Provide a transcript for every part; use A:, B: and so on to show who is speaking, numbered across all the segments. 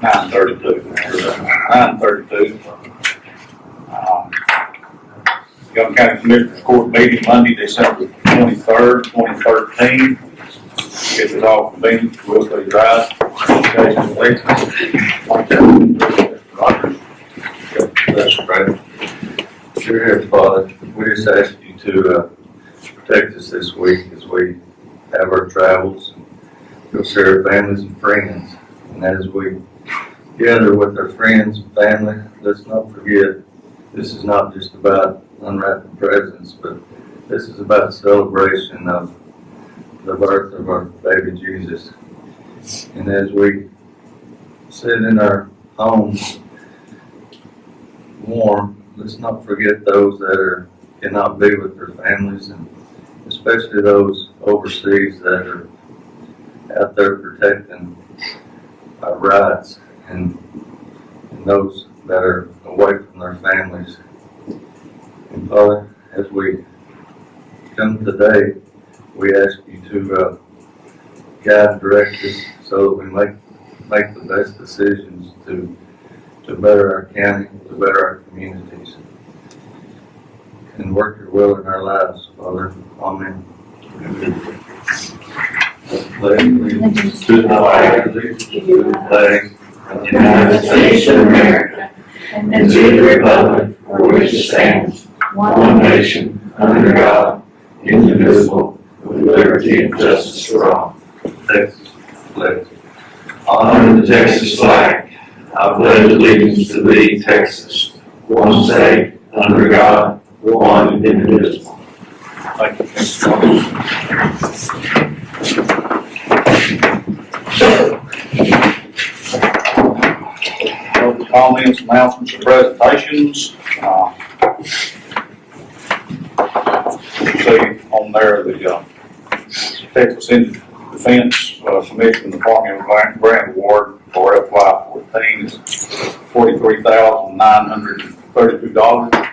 A: 9:32. 9:32. Young County Commissioners Court meeting Monday, December 23rd, 2013. If it's all convenient, we'll be right.
B: That's right. Dear Heavenly Father, we just ask you to protect us this week as we have our travels, go see our families and friends. And as we gather with our friends and family, let's not forget this is not just about unwrapping presents, but this is about celebration of the birth of our baby Jesus. And as we sit in our homes warm, let's not forget those that cannot be with their families, and especially those overseas that are out there protecting our rights, and those that are away from their families. And Father, as we come today, we ask you to guide and direct us so that we make the best decisions to better our county, to better our communities, and work your will in our lives, Father. Amen. Allegiance to the flag of the United States of America, and to the republic for which it stands, one nation, under God, indivisible, with liberty and justice for all. Texas pledge. Honor the Texas flag. I pledge allegiance to thee, Texas, one state, under God, one indivisible.
A: Thank you. Comments, announcements, and presentations. See on there the Texas Indian Defense Commission Department Grant Award for FY14 is $43,932.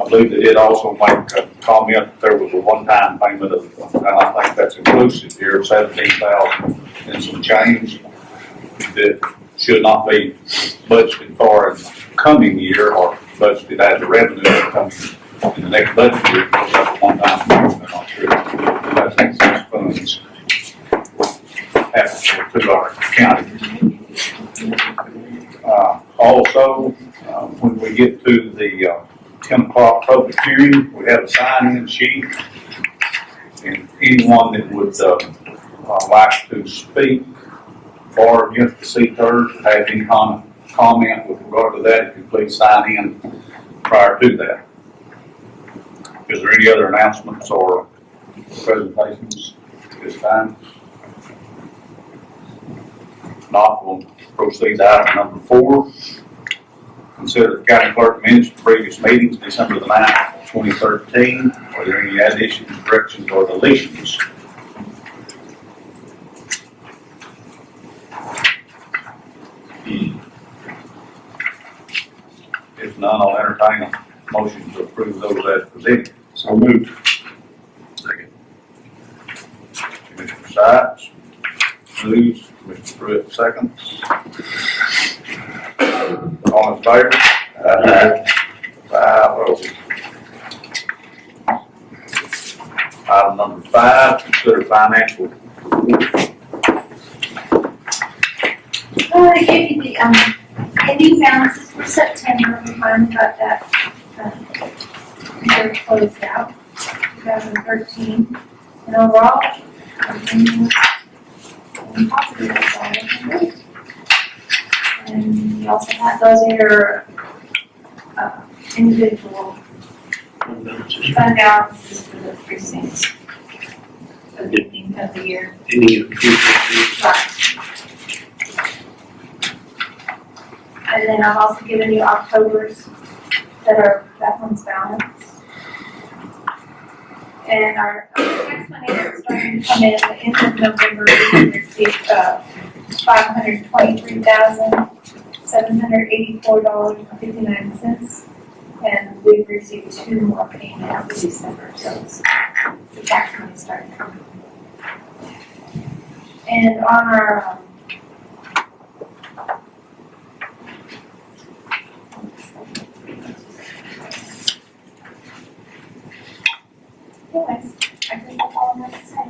A: I believe they did also make a comment that there was a one-time payment of, and I think that's inclusive here, $17,000 and some change that should not be budgeted for in the coming year or budgeted as a revenue coming in the next budget year, because that's a one-time payment. I'm not sure that's excess funds to our county. Also, when we get to the 10 o'clock public hearing, we have a sign-in sheet, and anyone that would like to speak for or against the CETRZ, have any comment with regard to that, if you please sign in prior to that. Is there any other announcements or presentations at this time? If not, we'll proceed to item number 4. Consider the county clerk minutes of previous meetings, December the 9th, 2013. Are there any additions, corrections, or deletions? If none, I'll entertain a motion to approve those as presented.
B: So moved.
A: Second. Commissioner Sykes moves. Commissioner Pruitt seconds. All in favor? Aye. 5 votes. Item number 5, consider financial report.
C: I gave you the ending balances for September. We finally got that year closed out, 2013. And overall, everything was positive. That's all I can do. And you also have, those are your individual fund balances for the precincts at the beginning of the year. Right. And then I've also given you October's that one's balance. And our next money is starting to come in at the end of November. We received $523,784.59. And we've received 2 more payments in December, so it's, the tax money starting to come in. And on our Yes, I think that's all I'm gonna say.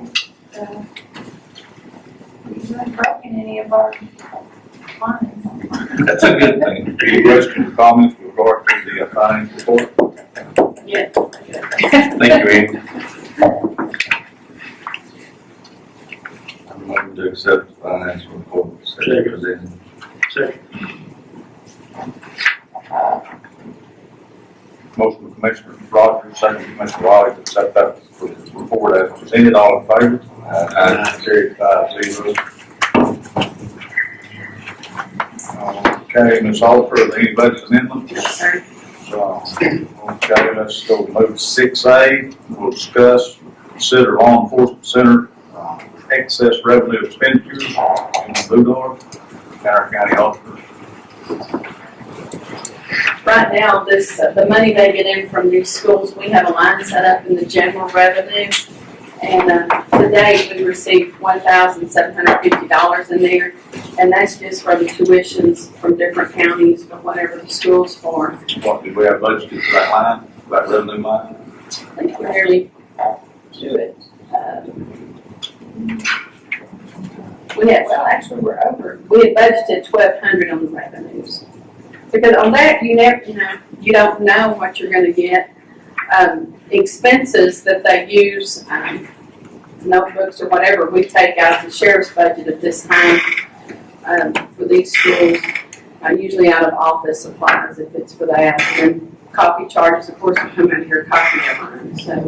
C: We haven't broken any of our lines.
A: That's a good thing. Any questions or comments with regard to the finance report?
D: Yeah.
A: Thank you, Andy.
B: I'm going to accept the financial report. Presented.
A: Motion from Commissioner Rogers, second from Commissioner Wiley to accept that report as presented. All in favor? Aye. Carried 5-0. Okay, Ms. Oliver, any budget amendments?
D: Yes, sir.
A: Okay, let's go to move 6A. We'll discuss, consider law enforcement center excess revenue expenditures. Jim Budarf, County Auditor.
D: Right now, the money they get in from these schools, we have a line set up in the general revenue. And today we received $1,750 in there. And that's just for the tuitions from different counties for whatever the school's for.
A: What did we have budgeted for that line, that revenue line?
D: I think we're nearly to it. We're over. We had budgeted $1,200 on the revenues. Because on that, you don't know what you're gonna get. Expenses that they use, notebooks or whatever, we take out of the sheriff's budget at this time, for these schools, usually out of office supplies if it's for that. And copy charges, of course, will come out of your copy line. So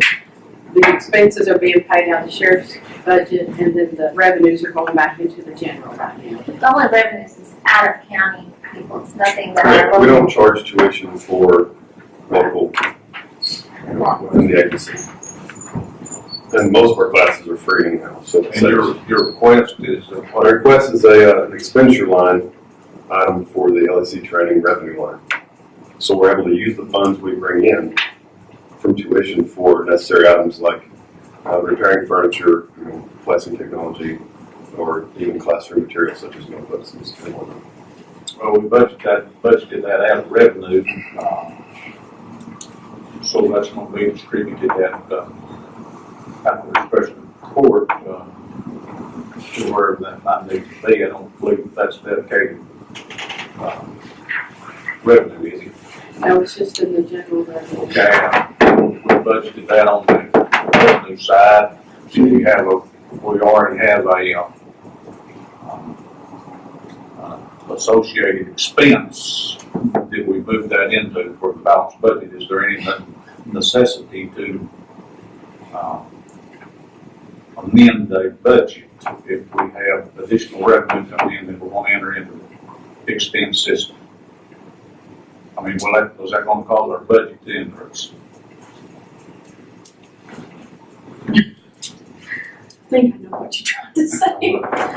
D: the expenses are being paid out of the sheriff's budget, and then the revenues are going back into the general right now.
C: The only revenues is out of county people, it's nothing that
E: Correct,
C: our
E: we
C: local.
E: don't charge tuition for local in the agency. And most of our classes are free anyhow, so.
A: And your request is
E: My request is an expenditure line item for the LEC training revenue line. So we're able to use the funds we bring in from tuition for necessary items like repairing furniture, replacing technology, or even classroom materials such as notebooks and whatnot.
A: well, we budgeted that out of revenue, so that's going to be distributed at after the discretion of the court, to wherever that might need to be. I don't believe that's dedicated revenue, is it?
D: No, it's just in the general revenue.
A: Okay, we budgeted that on the revenue side. So we already have a associated expense that we move that into for the balanced budget. Is there any necessity to amend the budget if we have additional revenue coming in that we want to enter into the expense system? I mean, was that going to cause our budget to increase?
D: I think I know what you're trying to say.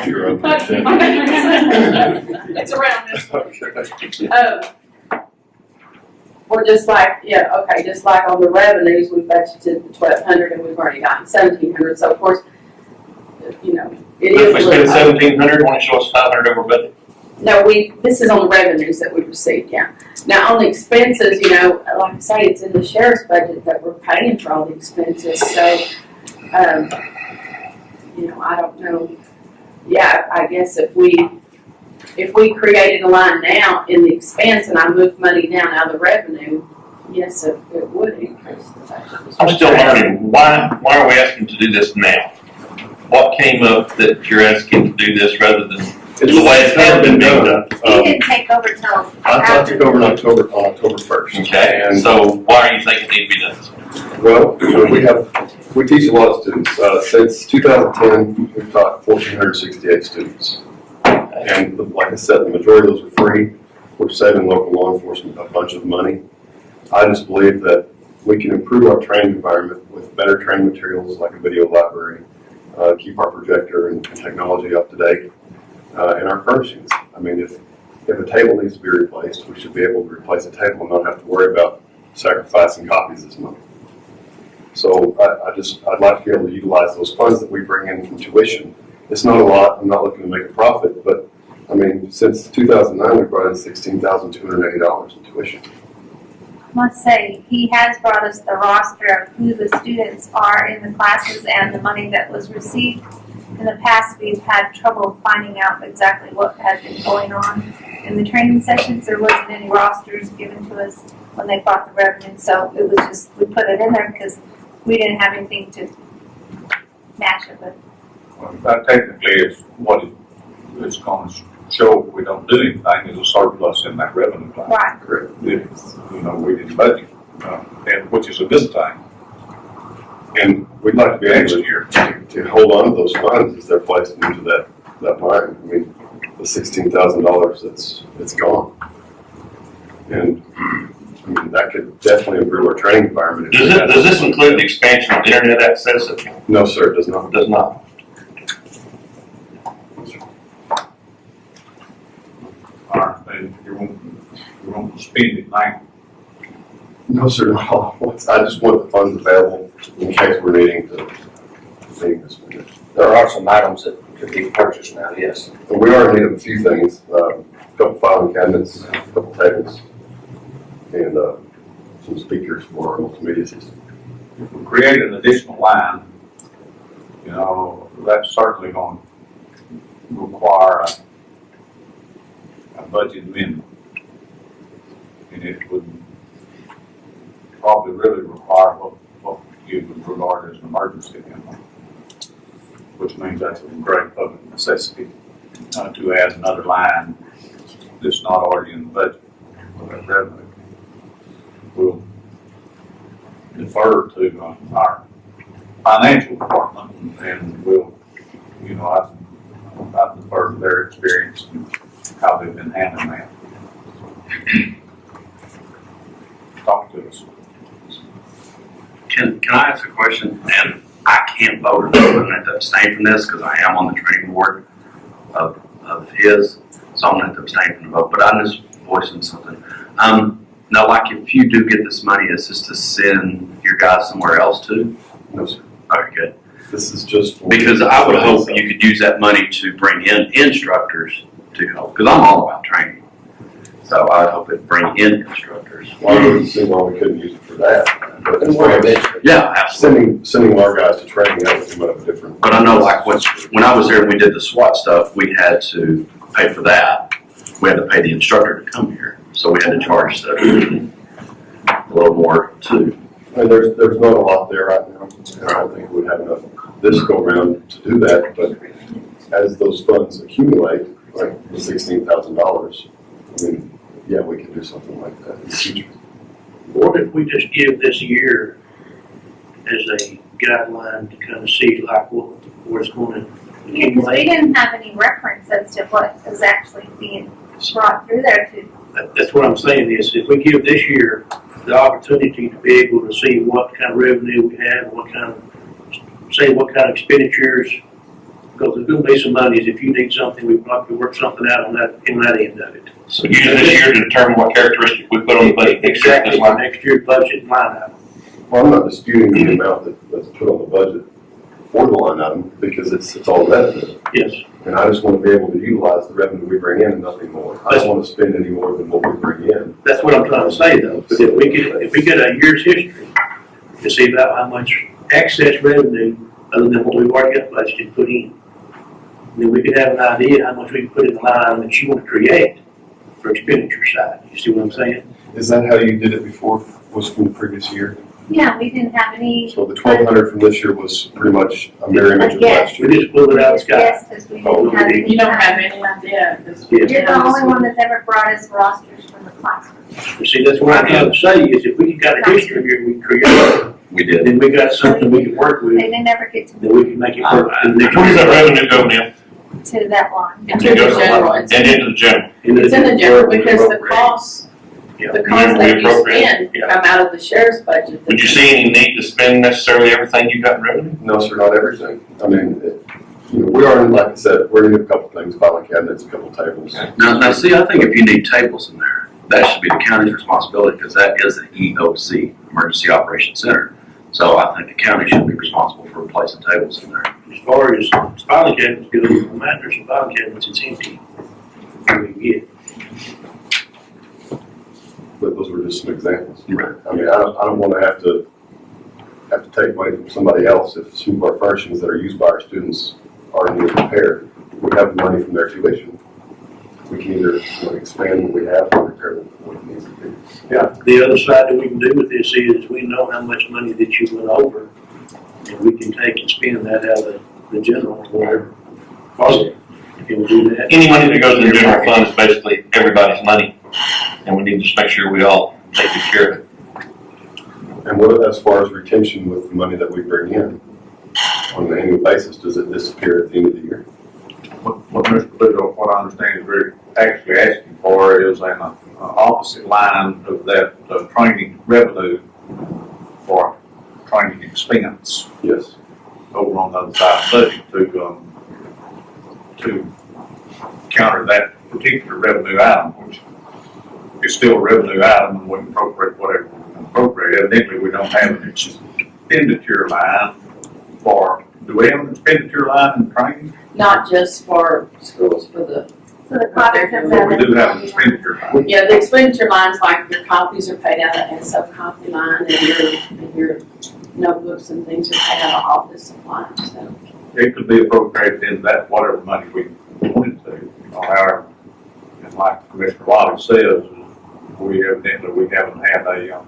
E: You're open.
D: It's around this.
E: Okay.
D: Or just like, just like on the revenues, we budgeted $1,200 and we've already gotten $1,700. So of course, it is.
F: If we spend $1,700, why don't you show us $500 over budget?
D: No, this is on the revenues that we received, yeah. Now on the expenses, like I say, it's in the sheriff's budget that we're paying for all the expenses. So, I don't know. Yeah, I guess if we created a line now in the expense and I moved money down out of the revenue, yes, it would increase the budget.
F: I'm still learning. Why are we asking to do this now? What came up that you're asking to do this rather than the way it's had been done?
C: He didn't take over till
E: I took over on October 1st.
F: Okay,
E: And
F: so why are you thinking it need to be done?
E: well, we teach a lot of students. Since 2010, we've taught 1,468 students. And like I said, the majority of those are free. We're saving local law enforcement a bunch of money. I just believe that we can improve our training environment with better training materials like a video library, keep our projector and technology up to date, and our furnishings. I mean, if a table needs to be replaced, we should be able to replace a table and not have to worry about sacrificing copies this month. So I'd like to be able to utilize those funds that we bring in from tuition. It's not a lot. I'm not looking to make a profit, but I mean, since 2009, we brought in $16,280 in tuition.
C: must say, he has brought us the roster of who the students are in the classes and the money that was received. In the past, we've had trouble finding out exactly what had been going on. In the training sessions, there wasn't any rosters given to us when they brought the revenue, so it was just, we put it in there because we didn't have anything to match it with.
A: Well, that technically is what it's gonna show if we don't do anything, is a surplus in that revenue line.
C: Right.
E: Correct.
A: We didn't budget, and which is a good thing.
E: And we'd like to be able
A: Next
E: to,
A: year.
E: to hold on to those funds as they're placed into that line. I mean, the $16,000 it's gone. And, I mean, that could definitely improve our training environment.
F: Does this include the expansion of internet access? It
E: No, sir, it does not.
F: does not.
A: All right, and you won't spend it now.
E: No, sir, not all. I just want the funds available in case we're needing to make this.
G: There are some items that could be purchased now, yes.
E: And we are in need of a few things, a couple filing cabinets, a couple tables, and some speakers for our multimedia system.
A: If we create an additional line, you know, that's certainly going to require a budget amendment. And it would probably really require what you would regard as an emergency amendment, which means that's a great public necessity to add another line that's not already in the budget for that revenue. We'll defer to our financial department, and we'll, you know, I defer to their experience and how they've been handling that. Talk to us.
H: Can I ask a question? And I can't vote or no, I'm going to have to abstain from this because I am on the training board of his, so I'm going to have to abstain from the vote, but I'm just voicing something. Now, like if you do get this money, is this to send your guys somewhere else to?
E: No, sir.
H: Okay, good.
E: This is just for.
H: Because I would hope you could use that money to bring in instructors to help, because I'm all about training. So I would hope it bring in instructors.
E: Well, I wouldn't see why we couldn't use it for that. But as far as
H: Yeah, absolutely.
E: sending our guys to training, that would be much different.
H: But I know like when I was there and we did the SWAT stuff, we had to pay for that. We had to pay the instructor to come here. So we had to charge a little more too.
E: And there's not a lot there right now. And I don't think we'd have enough this go around to do that, but as those funds accumulate, like the $16,000, I mean, yeah, we could do something like that in the future.
G: What if we just give this year as a guideline to kind of see like where it's going to
C: Yeah, because we didn't have any reference as to what is actually being brought through there to.
G: That's what I'm saying is if we give this year the opportunity to be able to see what kind of revenue we have, what kind of expenditures, because there's going to be some monies. If you need something, we probably work something out on that in that end of it.
F: So use this year to determine what characteristic we put on the budget.
G: Exactly, for next year's budget line item.
E: Well, I'm not disputing the amount that's put on the budget for the line item because it's all revenue.
G: Yes.
E: And I just want to be able to utilize the revenue we bring in and nothing more. I don't want to spend any more than what we bring in.
G: That's what I'm trying to say though. But if we get a year's history to see about how much excess revenue other than what we've already got budgeted put in, then we could have an idea how much we can put in the line item that you want to create for expenditure side. You see what I'm saying?
E: Is that how you did it before, was from the previous year?
C: Yeah, we didn't have any.
E: So the 1,200 from this year was pretty much a mirror image of
C: Yes.
E: last
G: We
E: year?
G: just pulled it out of the sky.
C: Yes, because we
E: Oh,
C: didn't have any.
D: You don't have any idea. 'Cause
G: Yes.
C: You're the only one that's ever brought us rosters from the classroom.
G: You see, that's what I'm trying to say is if we got a history here we create,
H: We did.
G: then we got something we can work with,
C: They never get
G: then we can make it work.
F: Where does that revenue go now?
C: to that line.
D: Into the general, it's
F: And into the general.
D: it's in the general because the costs,
G: Yeah.
D: the costs that you spend
G: Yeah.
D: come out of the sheriff's budget.
F: Would you see any need to spend necessarily everything you got in revenue?
E: No, sir, not everything. I mean, we are, like I said, we're gonna need a couple things, filing cabinets, a couple tables.
H: Now, see, I think if you need tables in there, that should be the county's responsibility because that is the EOC, Emergency Operations Center. So I think the county should be responsible for replacing tables in there.
G: As far as filing cabinets go, no matter some filing cabinets, it's empty. We can get.
E: but those were just some examples.
H: Right.
E: I mean, I don't want to have to take money from somebody else if some of our furnishings that are used by our students are in need of repair. We have the money from their tuition. We can either expand what we have or repair what needs to be.
G: Yeah, the other side that we can do with this is we know how much money that you went over, and we can take and spend that out of the general or whatever. Can we do that?
F: Any money that goes in the general fund is basically everybody's money, and we need to just make sure we all take good care of it.
E: And what, as far as retention with the money that we bring in on an annual basis, does it disappear at the end of the year?
A: What Mr. Budarf, what I understand is we're actually asking for is an opposite line of that training revenue for training expense
E: Yes.
A: over on the other side of the budget to counter that particular revenue item, which is still a revenue item, and we can appropriate whatever we can appropriate. Evidently, we don't have an expenditure line do we have an expenditure line in training?
D: Not just for schools, for the,
C: So the cost comes
A: But
C: out
A: we
C: of.
A: do have an expenditure line.
D: yeah, the expenditure lines, like your copies are paid out of sub-copy line, and your notebooks and things are paid out of office supplies, so.
A: It could be appropriated in that, whatever money we wanted to, however, and like Commissioner Wiley says, we haven't had a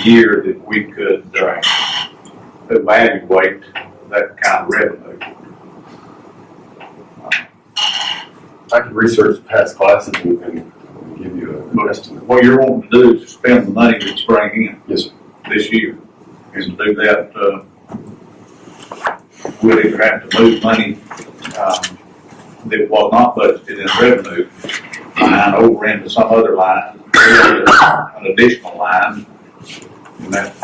A: year that we could evaluate that kind of revenue.
E: I can research past classes and give you an estimate.
A: What you're wanting to do is spend the money that's bringing in.
E: Yes, sir.
A: This year. And to do that, we'll either have to move money, that was not budgeted in revenue line over into some other line, an additional line. And that,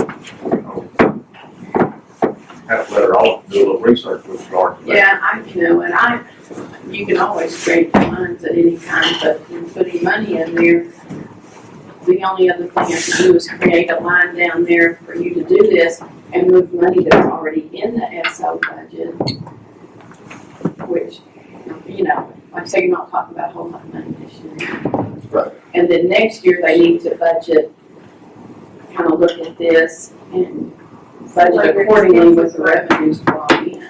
A: have to let her off, do a little research with regard to that.
D: Yeah, you can always create lines at any time, but in putting money in there, the only other thing I can do is create a line down there for you to do this and move money that's already in the SO budget, which, like I say, you're not talking about a whole lot of money this year.
E: Right.
D: And then next year, they need to budget, kind of look at this and budget accordingly with the revenues brought in.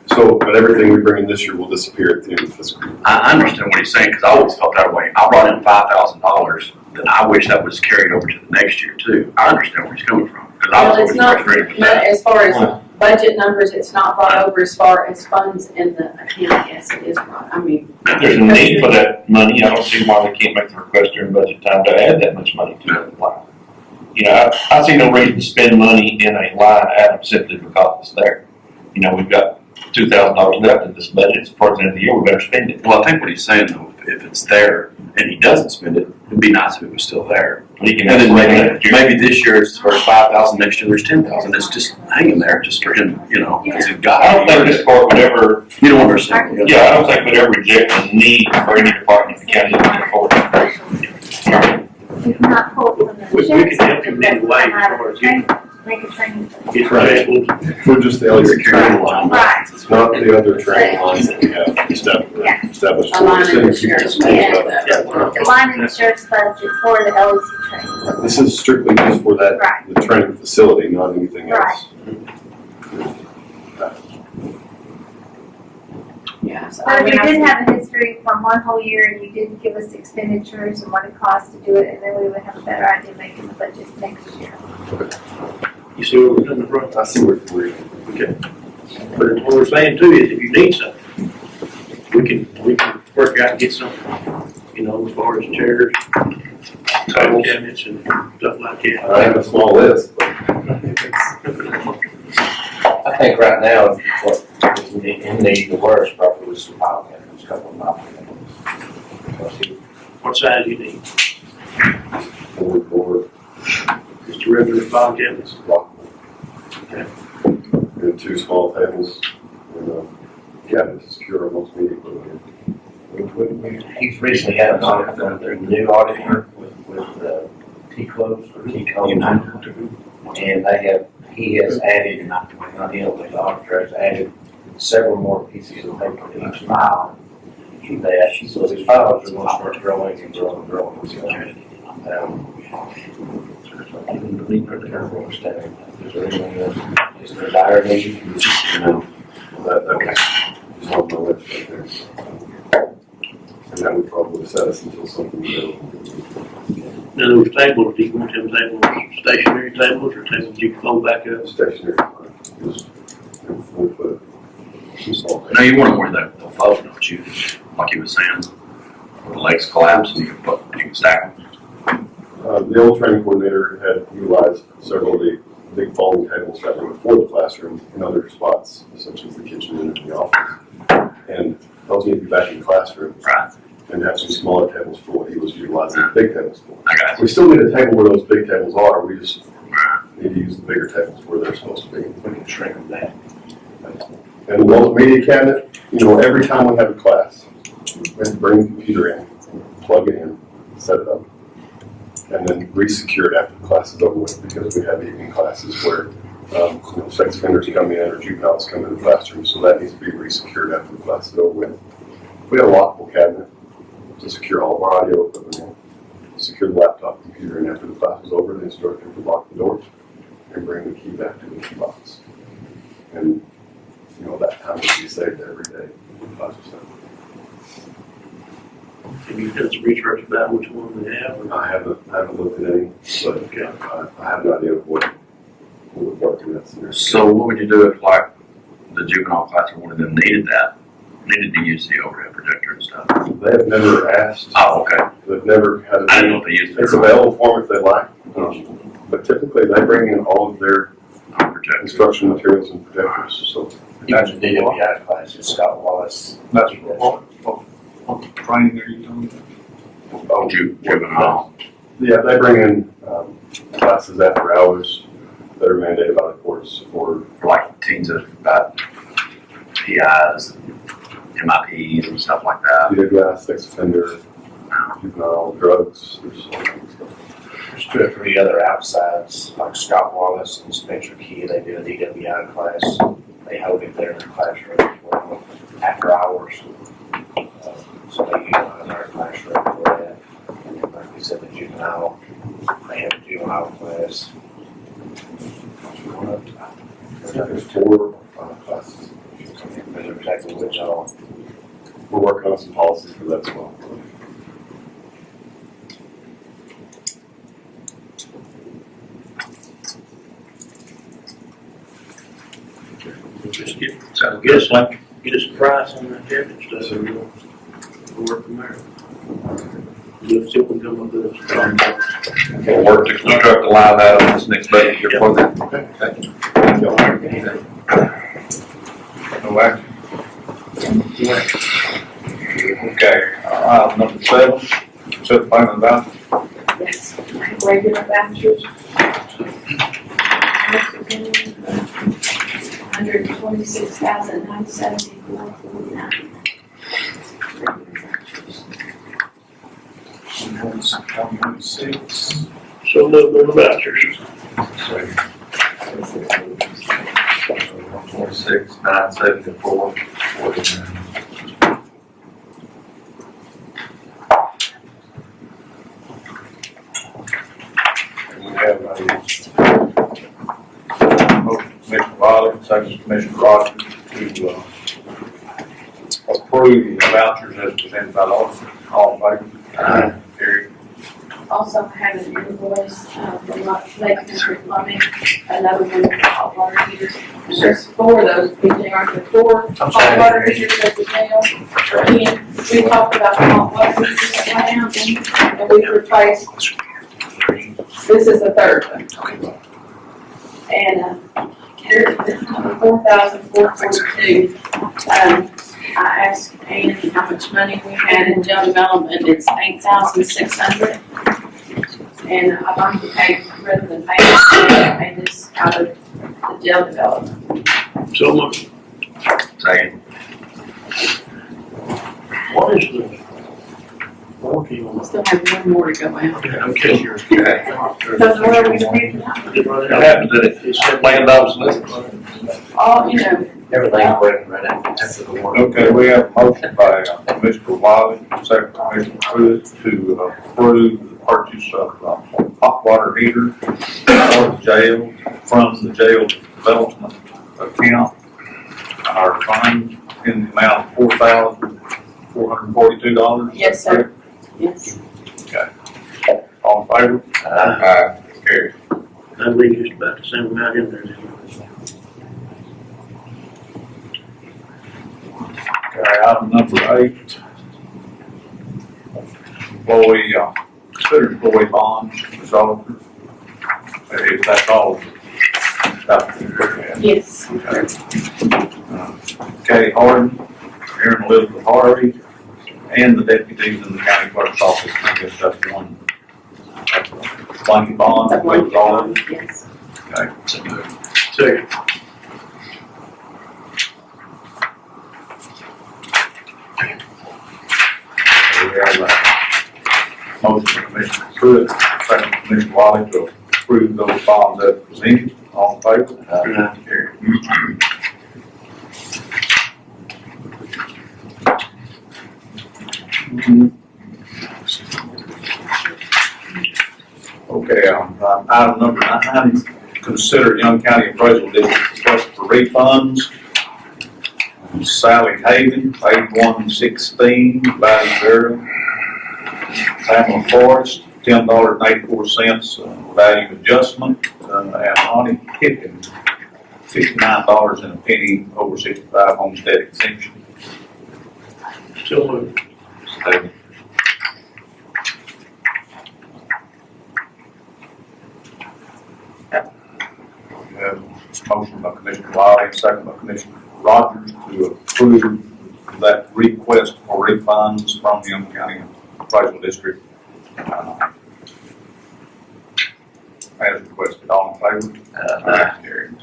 E: So, but everything we bring in this year will disappear at the end of the fiscal year.
H: I understand what he's saying, because I always felt that way. I brought in $5,000, then I wish that was carried over to the next year too. I understand where he's coming from, because I was
D: Well, it's
H: always
D: not,
H: frustrated with
D: not
H: that.
D: as far as budget numbers, it's not brought over as far as funds in the account, yes, it is brought,
F: If there's a need for that money, I don't see why we can't make the request during budget time to add that much money to the line. I see no reason to spend money in a line item simply because it's there. We've got $2,000 left in this budget, so towards the end of the year, we better spend it.
H: Well, I think what he's saying though, if it's there and he doesn't spend it, it'd be nice if it was still there.
F: We can
H: And then
F: ask for
H: maybe this year it's for 5,000, next year there's 10,000. It's just hanging there just for him, because he's got.
F: I don't think this court would ever,
H: You don't understand.
F: I don't think we'd ever reject the need for any department in the county to move forward.
C: We cannot pull from the
G: We
C: sheriff's
G: can help you in any
C: budget,
G: way
C: but
G: as far as
C: training, make a training.
G: It's
E: Right.
G: available.
E: For just the LEC training line,
C: Right.
E: not the other training lines that we have established.
D: A line in the sheriff's budget.
C: The line in the sheriff's budget for the LEC training.
E: This is strictly just for that,
C: Right.
E: the training facility, not anything else.
D: Yeah, so
C: But we did have a history from one whole year, and you did give us expenditures and what it costs to do it, and then we would have a better idea making the budget next year.
G: You see where we're coming from?
E: I see where you're.
G: Okay. But what we're saying too is if you need something, we can work out and get something, as far as chairs, table cabinets and stuff like that.
E: I have a small list, but
I: I think right now, what is in need the worst probably was some file cabinets, a couple of file cabinets.
G: What size you need?
E: for
G: Just a regular file cabinets.
E: and two small tables, and cabinet to secure our most meeting equipment.
I: He's recently had an audit done, their new auditor with T-Close or T-Cone. And he has added, not him, but the auditor has added several more pieces of paper to each file. So his files are going to start growing and growing and growing. Is there anything else? Is there a dire need? No.
E: Okay. Just on my list right there. And that would probably set us until something available.
G: Now, those tables, do you want them tables, stationary tables, or tables you can fold back up?
E: Stationary, just, 4 foot. Small.
H: No, you want them where they'll fold, don't you? Like you were saying, where the legs collapse and you can stack them.
E: The old training coordinator had utilized several of the big folding tables that were before the classroom in other spots, such as the kitchen and in the office. And those need to be back in the classroom.
H: Right.
E: And have some smaller tables for what he was utilizing the big tables for.
H: I got
E: We still need a table where those big tables are, we just need to use the bigger tables where they're supposed to be.
I: We can shrink them down.
E: And the multimedia cabinet, every time we have a class, we have to bring the computer in, plug it in, set it up, and then re-secure it after the class is over with, because we have evening classes where sex offenders come in or juveniles come in the classroom, so that needs to be re-secured after the class is over with. We have a lockable cabinet to secure all of our audio equipment in, secure the laptop computer in after the class is over, the instructor would lock the door and bring the key back to the key box. And that time would be saved every day, 5%.
G: Have you done some research about which one we have? Or?
E: I haven't looked at any, but
G: Okay.
E: I have an idea of what would work in that scenario.
H: So what would you do if like the juvenile class or one of them needed to use the overhead projector and stuff?
E: They have never asked.
H: Oh, okay.
E: They've never had
H: I didn't know
E: it.
H: if they used it.
E: It's available for them if they like. But typically they bring in all of their
H: Projector.
E: instruction materials and projectors, so.
I: Even the DWI classes, Scott Wallace.
A: That's what training are you doing?
E: Oh,
H: Juvenile.
E: yeah, they bring in classes after hours that are mandated by the courts for.
H: For like teens of about PIs, MIPs and stuff like that.
E: DWI, sex offender, juvenile, drugs, there's all kinds of stuff.
I: There's 2 or 3 other outsides, like Scott Wallace and Spencer Key. They do a DWI class. They hold it there in the classroom for after hours. So they utilize our classroom for that. And then, like we said, the juvenile, they have a juvenile class.
E: I think there's 4 or 5 classes.
I: There's exactly which all.
E: We're working on some policies for that as well.
G: Just get
H: So
G: get us a price on that cabinet stuff,
E: So,
G: we'll work from there. We'll see if we can come up with a.
F: We'll work to construct a line item on this next budget year for that.
E: Okay.
F: Thank you.
A: No action? Okay, item number 7, set payment of vouchers.
C: Yes, regular vouchers. $126,974.49.
G: So move on the vouchers.
B: 26,974.
A: We have a motion, Commissioner Riley, second Commissioner Rogers, to approve the vouchers as presented by the auditor. All in favor? Carried.
C: Also, I have an invoice from Lake Country Plumbing, another one for hot water heaters. There's 4 of those, there aren't there 4 hot water heaters at the jail. And we talked about the hot water heaters that went out, and we replaced, this is the 3rd one. And, here's the 4,442. I asked Andy how much money we had in jail development, it's 8,600. And I'd like to pay, rather than pay this out of the jail development.
G: So much.
H: Second.
G: What is the warranty on
C: We still have one more to go out.
G: that? Okay.
C: Because where are we going to
F: What happens that it's land obsolescence?
C: all, you know,
I: Everything's breaking right after the war.
A: Okay, we have a motion by Commissioner Wiley, second by Commissioner Pruitt, to approve purchase of hot water heater for the jail from the jail development account. Our fund in the amount of $4,442.
D: Yes, sir. Yes.
A: All in favor? Carried.
G: I believe just about the same amount in there.
A: Okay, item number 8. Employee, consider employee bonds, Ms. Oliver. If that's all.
D: Yes.
A: Katie Harden, Aaron Elizabeth Harvey, and the deputies in the county clerk's office. I guess that's one. That's a blanket bond.
D: It's a blanket
A: all of
D: bond,
A: them.
D: yes.
A: Okay.
G: Second.
A: We have a motion from Commissioner Pruitt, second from Commissioner Wiley to approve those bonds as presented. All in favor? Carried. Okay, item number 9, consider Young County Appraisal District request for refunds. Sally Haven, 8116, Valley Zero. Pamela Forrest, $10.84 value adjustment, and Lonnie Kippen, $59 and a penny over 65 homestead exemption.
G: So moved.
A: We have a motion by Commissioner Wiley, and second by Commissioner Rogers to approve that request for refunds from the Young County Appraisal District. As requested, all in favor? Carried.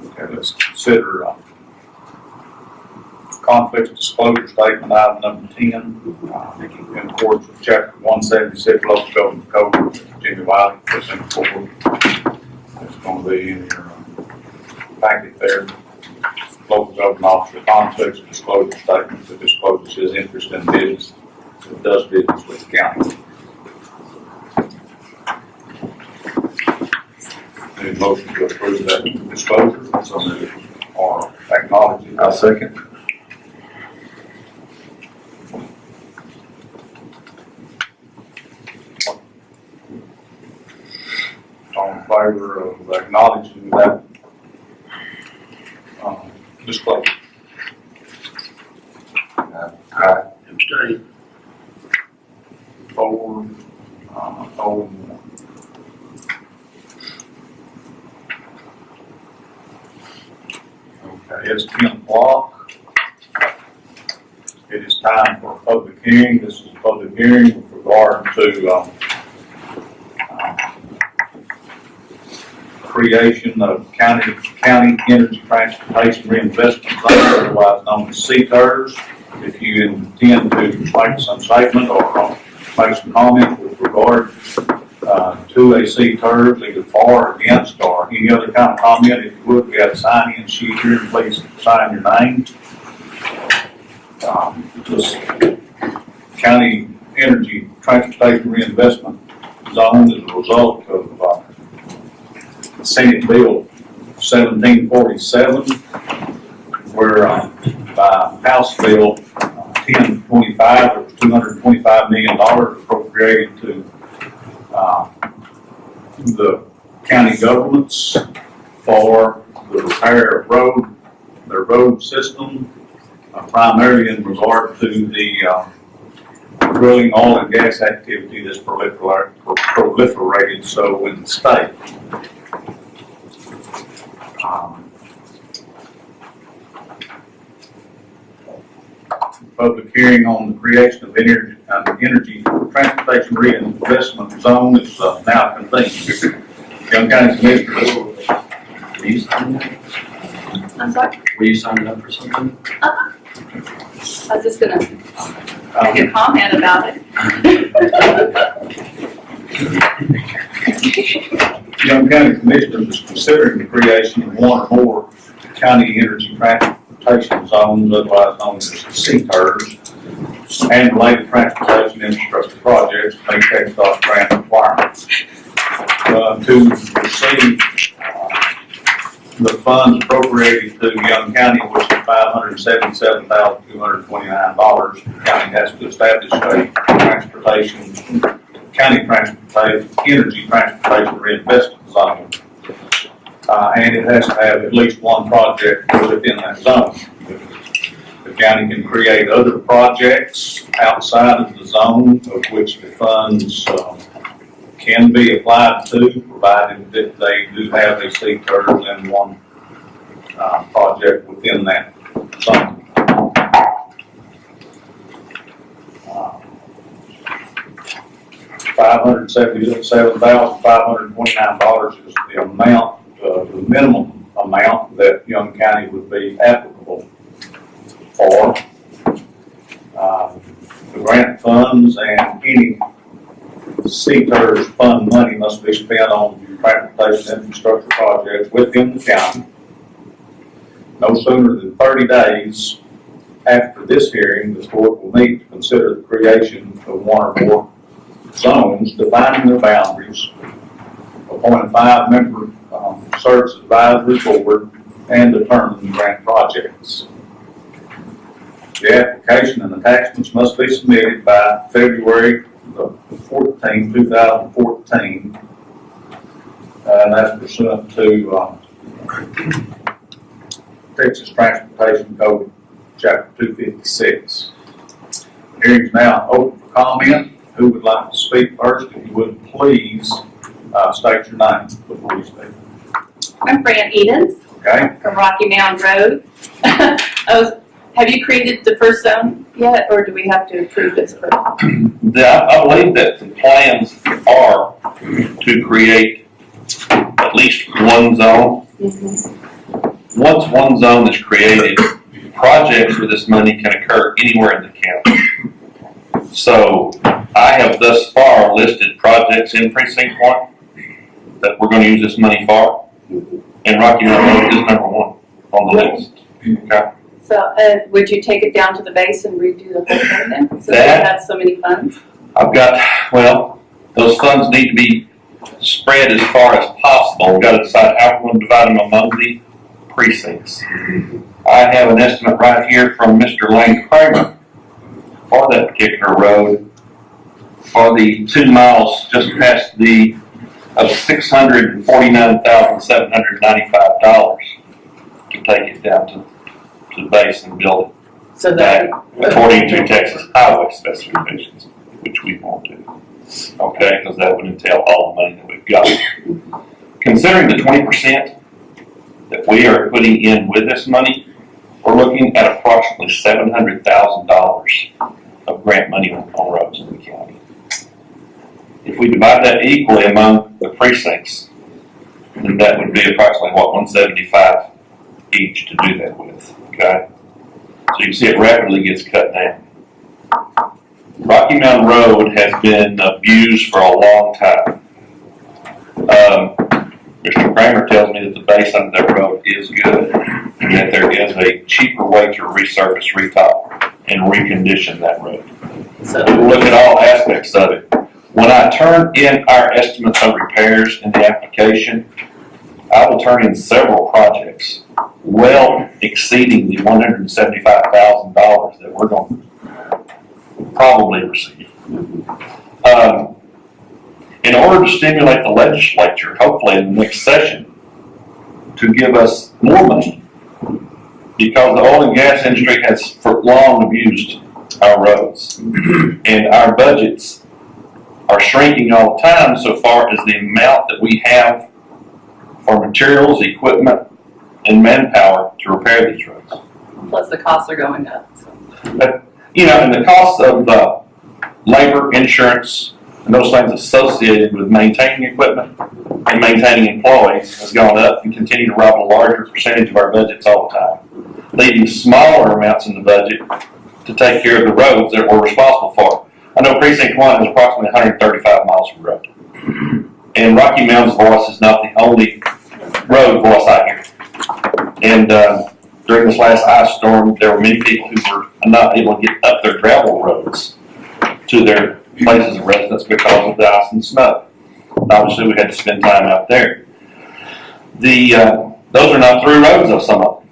A: Okay, let's consider conflict disclosure statement, item number 10, in accordance with chapter 176 local government code. Jimmy Wiley, presenting forward. It's going to be in your packet there. Local government officer conflicts disclosure statement that discloses his interest in business that does business with the county. Need a motion to approve that disclosure, so moved, or acknowledge it.
E: I'll second.
A: All in favor of acknowledging that disclosure?
G: Abstain.
A: 4, 0. Okay, it's 10 o'clock. It is time for a public hearing. This is a public hearing with regard to creation of county energy transportation reinvestment zone, otherwise known as CETRZ. If you intend to make some statement or make some comment with regard to a CETRZ, either for or against, or any other kind of comment, if you would, we have a sign-in sheet here, and please sign your name. This county energy transportation reinvestment zone is a result of Senate Bill 1747, where by House Bill 1025, there was $225 million appropriated to the county governments for the repair of their road system, primarily in regard to the drilling, oil and gas activity that's proliferated so in the state. Public hearing on the creation of energy transportation reinvestment zone is now convened. Young County Commissioners.
H: Were you signing up?
D: I'm sorry?
H: Were you signing up for something?
D: I was just gonna make a comment about it.
A: Young County Commissioners is considering the creation of one or more county energy transportation zones, otherwise known as CETRZ, and related transportation infrastructure projects, meet TxDOT grant requirements. To receive the funds appropriated to Young County, which is $577,229, the county has to establish a county transportation, energy transportation reinvestment zone. And it has to have at least one project within that zone. The county can create other projects outside of the zone of which the funds can be applied to, provided that they do have a CETRZ and one project within that zone. $577,529 is the amount, the minimum amount that Young County would be applicable for. The grant funds and any CETRZ fund money must be spent on transportation infrastructure projects within the county no sooner than 30 days after this hearing. The court will need to consider the creation of one or more zones, defining their boundaries, appoint a 5-member CETRZ advisory board, and determine the grant projects. The application and attachments must be submitted by February 14, 2014, and that's pursuant to Texas Transportation Code, Chapter 256. The hearing is now open for comment. Who would like to speak first? If you would please state your name before you speak.
J: I'm Fran Edens
A: Okay?
J: from Rocky Mountain Road. Have you created the first zone yet, or do we have to approve this first?
F: I believe that the plans are to create at least one zone. Once one zone is created, projects for this money can occur anywhere in the county. So I have thus far listed projects in Precinct 1 that we're going to use this money for, and Rocky Mountain Road is number 1 on the list. Okay.
J: So would you take it down to the base and redo the whole thing then? Since we have so many funds?
F: I've got, well, those funds need to be spread as far as possible. We've got to decide how we're going to divide them among the precincts. I have an estimate right here from Mr. Lane Kramer for that particular road for the 2 miles just past the of $649,795 to take it down to the base and build it.
J: So that
F: according to Texas highway specifications, which we won't do. Okay, because that would entail all the money that we've got. Considering the 20% that we are putting in with this money, we're looking at approximately $700,000 of grant money on roads in the county. If we divide that equally among the precincts, then that would be approximately, $175 each to do that with, okay? So you can see it rapidly gets cut down. Rocky Mountain Road has been abused for a long time. Mr. Kramer tells me that the base under that road is good, and that there is a cheaper way to resurface, retop, and recondition that road. So we look at all aspects of it. When I turn in our estimates of repairs in the application, I will turn in several projects well exceeding the $175,000 that we're going to probably receive. In order to stimulate the legislature, hopefully in the next session, to give us more money, because the oil and gas industry has for long abused our roads, and our budgets are shrinking all the time so far as the amount that we have for materials, equipment, and manpower to repair these roads.
J: plus the costs are going up. So.
F: But, and the cost of labor, insurance, and those things associated with maintaining equipment and maintaining employees has gone up and continue to rob a larger percentage of our budgets all the time, leaving smaller amounts in the budget to take care of the roads that we're responsible for. I know Precinct 1 has approximately 135 miles of road. And Rocky Mountain's voice is not the only road voice I hear. And during this last ice storm, there were many people who were not able to get up their gravel roads to their places of residence because of the ice and snow. Obviously, we had to spend time out there. Those are not through roads, though, some of them.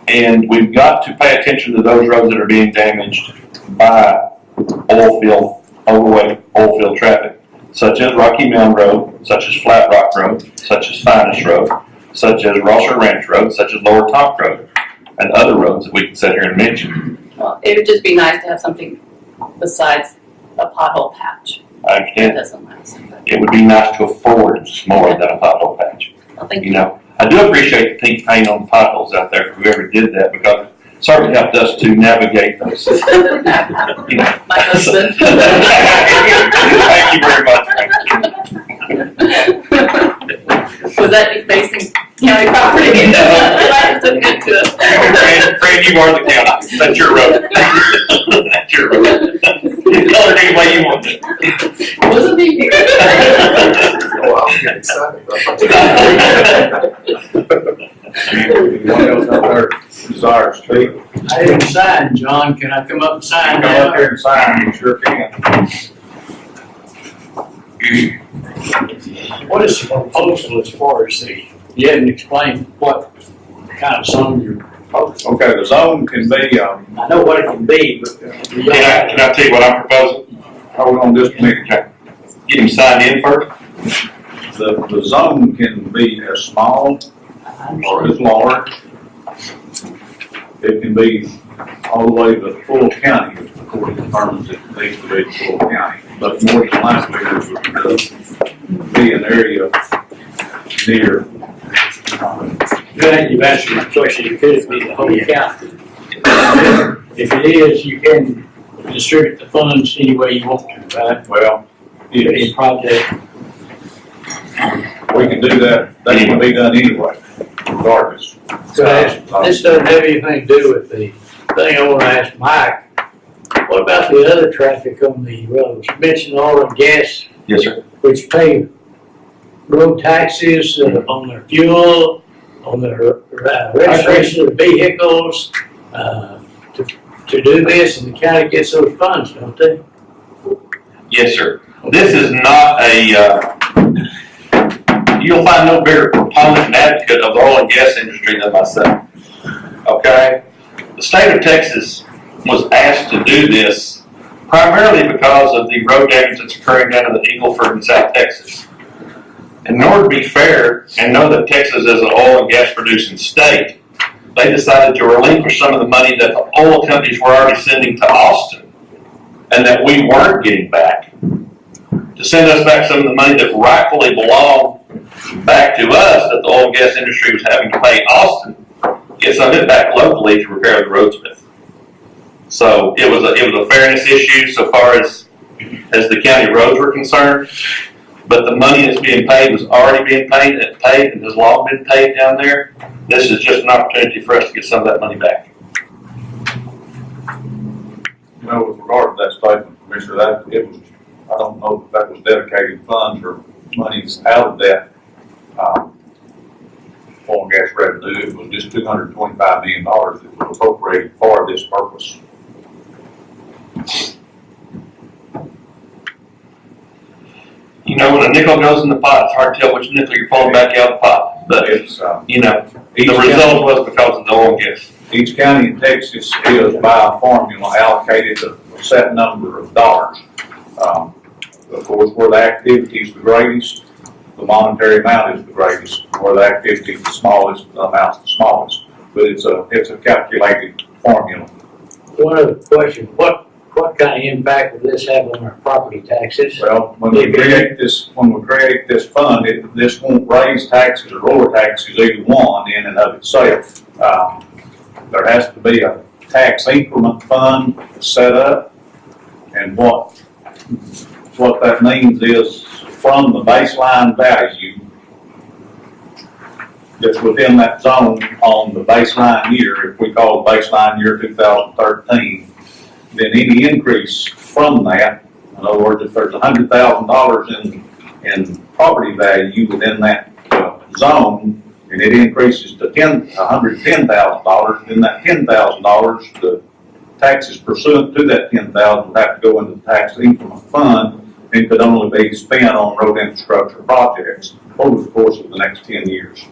F: And we've got to pay attention to those roads that are being damaged by overweight oil field traffic, such as Rocky Mountain Road, such as Flat Rock Road, such as Finest Road, such as Rosser Ranch Road, such as Lower Top Road, and other roads that we can sit here and mention.
J: Well, it would just be nice to have something besides a pothole patch.
F: I
J: It
F: understand.
J: doesn't last.
F: It would be nice to afford more than a pothole patch.
J: I think
F: You know, I do appreciate the pink paint on the potholes out there for whoever did that, because it certainly helped us to navigate those. You know.
J: my husband.
F: Thank you very much.
J: Was that you facing county property? I took it to us.
F: Fran, you are the county. That's your road. That's your road. Color it any way you want it.
J: Wasn't me.
E: Well, I'm getting excited.
A: Anyone else out there desire to speak?
K: I didn't sign, John. Can I come up and sign
A: Come
K: now?
A: up here and sign, you sure can.
K: What is the proposal as far as you haven't explained what kind of zone you're proposing?
A: Okay, the zone can be,
K: I know what it can be, but
F: Can I tell you what I'm proposing?
A: hold on just a minute.
F: Get him signed in first.
A: The zone can be as small or as large. It can be all the way to full county, if the court determines it needs to be full county. But more than likely, it would be an area near,
K: you've answered my question. It could be the whole county. If it is, you can distribute the funds any way you want to, right?
A: well,
K: In project.
A: we can do that. That can be done anyway, regardless.
K: So this doesn't have anything to do with the thing I want to ask Mike. What about the other traffic on the roads? You mentioned oil and gas,
F: Yes, sir.
K: which pay road taxes on their fuel, on their registration of vehicles, to do this, and the county gets those funds, don't they?
F: Yes, sir. This is not you'll find no bigger proponent and advocate of the oil and gas industry than myself. Okay? The state of Texas was asked to do this primarily because of the road damage that's occurring down in the Eagle Ford in South Texas. And in order to be fair and know that Texas is an oil and gas producing state, they decided to relinquish some of the money that the oil companies were already sending to Austin and that we weren't getting back, to send us back some of the money that rightfully belonged back to us that the oil and gas industry was having to pay Austin, get some of it back locally to repair the roads with. So it was a fairness issue so far as the county roads were concerned. But the money that's being paid was already being paid and has long been paid down there. This is just an opportunity for us to get some of that money back.
A: You know, with regard to that statement, Commissioner, that it was, I don't know if that was dedicated funds or monies out of that, oil and gas revenue. It was just $225 million that was appropriated for this purpose.
F: You know, when a nickel goes in the pot, it's hard to tell which nickel you're pulling back out of the pot. But,
A: It's,
F: you know, the
A: each
F: result was because of the oil and gas.
A: Each county in Texas is by a formula allocated a set number of dollars. Of course, where the activity is the greatest, the monetary amount is the greatest. Where the activity is the smallest, the amount is the smallest. But it's a calculated formula.
K: One other question, what kind of impact will this have on our property taxes?
A: Well, when we create this fund, this won't raise taxes or lower taxes, either one in and of itself. There has to be a tax increment fund set up, and what that means is from the baseline value that's within that zone on the baseline year, if we call baseline year 2013, then any increase from that, in other words, if there's $100,000 in property value within that zone, and it increases to $110,000, then that $10,000, the taxes pursuant to that $10,000 will have to go into the tax increment fund and could only be spent on road infrastructure projects over the course of the next 10 years.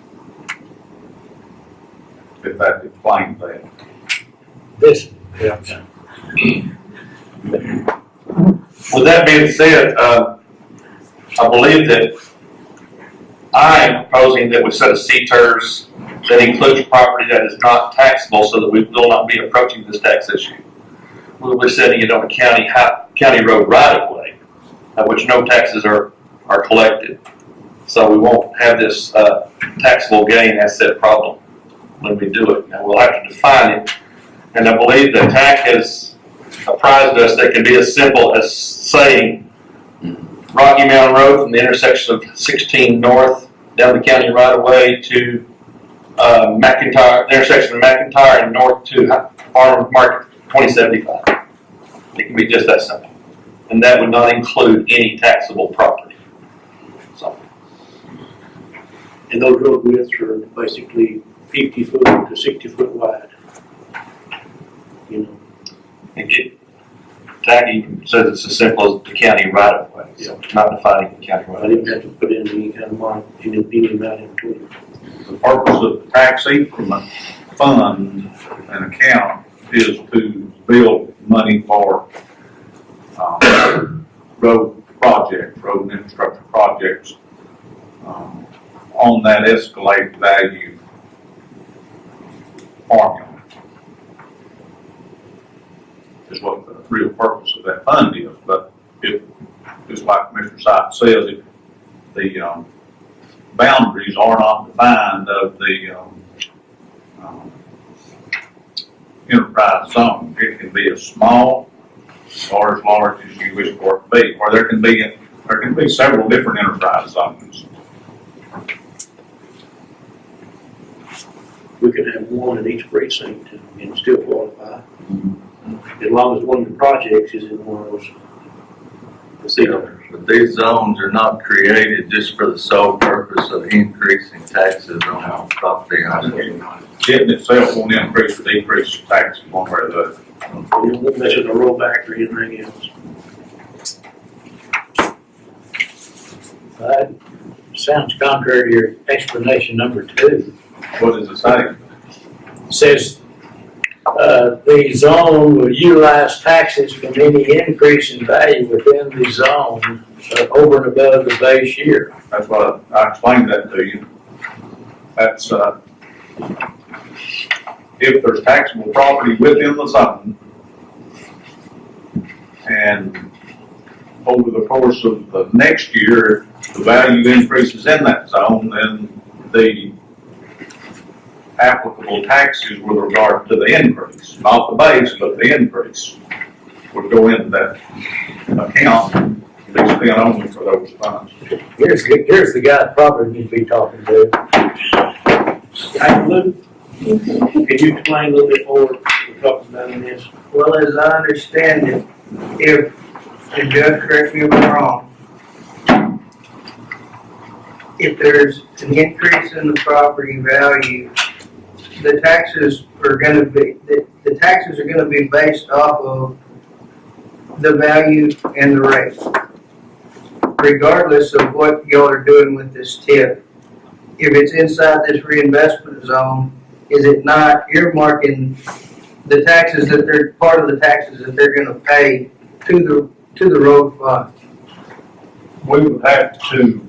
A: If that explains that.
K: This helps.
F: With that being said, I believe that I am proposing that we set a CETRZ that includes property that is not taxable so that we will not be approaching this tax issue. We'll be setting it on a county road right of way, which no taxes are collected. So we won't have this taxable gain asset problem when we do it. Now we'll have to define it. And I believe that TAC has apprised us that it can be as simple as saying Rocky Mountain Road from the intersection of 16 North down the county right of way to McIntyre, the intersection of McIntyre and north to Farm Market 2075. It can be just that simple. And that would not include any taxable property. So.
G: And those road widths are basically 50 foot to 60 foot wide. You know,
F: TAC even says it's as simple as the county right of way. So not defining the county right
G: I
F: of way.
G: didn't have to put in any kind of mark, any amount in between.
A: The purpose of the tax increment fund and account is to build money for road projects, road infrastructure projects on that escalated value formula. Is what the real purpose of that fund is. But if, just like Mr. Sykes says, if the boundaries are not defined of the enterprise zone, it can be as small or as large as you wish for it to be, or there can be several different enterprise zones.
G: We could have one in each precinct and still qualify. As long as one of the projects is in one of those facilities.
B: But these zones are not created just for the sole purpose of increasing taxes on property owners.
A: It in itself won't increase or decrease taxes one way or the other.
G: We don't mess with the rollback or anything else.
K: That sounds contrary to your explanation number 2.
A: What does it say?
K: It says, the zone will utilize taxes from any increase in value within the zone over and above the base year.
A: That's what I explained that to you. That's, if there's taxable property within the zone, and over the course of the next year, the value increases in that zone, then the applicable taxes with regard to the increase, not the base, but the increase, would go into that account and be spent only for those funds.
K: Here's the guy that probably need to be talking to.
G: Hey, Lou, can you explain a little bit more what we're talking about in this?
L: Well, as I understand it, if, and Judge, correct me if I'm wrong, if there's an increase in the property value, the taxes are gonna be, the taxes are gonna be based off of the value and the rate. Regardless of what y'all are doing with this tip, if it's inside this reinvestment zone, is it not earmarking the taxes that they're, part of the taxes that they're gonna pay to the road fund?
A: We would have to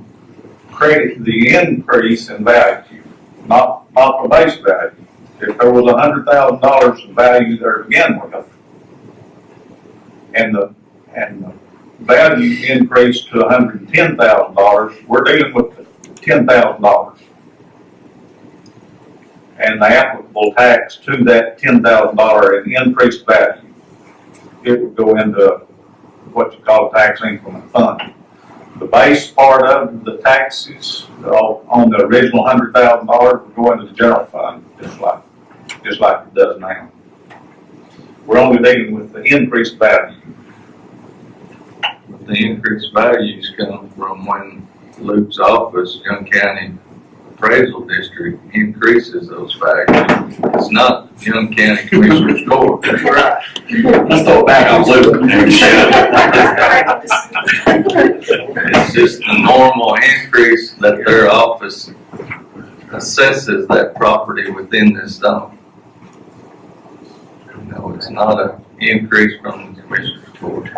A: credit the increase in value, not the base value. If there was $100,000 of value there to begin with, and the value increased to $110,000, we're dealing with $10,000. And the applicable tax to that $10,000 in increased value, it would go into what you call a tax increment fund. The base part of the taxes on the original $100,000 would go into the general fund, just like it does now. We're only dealing with the increased value.
B: The increased values come from when Luke's office, Young County appraisal district increases those factors. It's not Young County Commissioner's Court.
L: Right.
H: Let's throw it back on Luke.
B: It's just the normal increase that their office assesses that property within this zone. No, it's not an increase from the Commissioner's Court.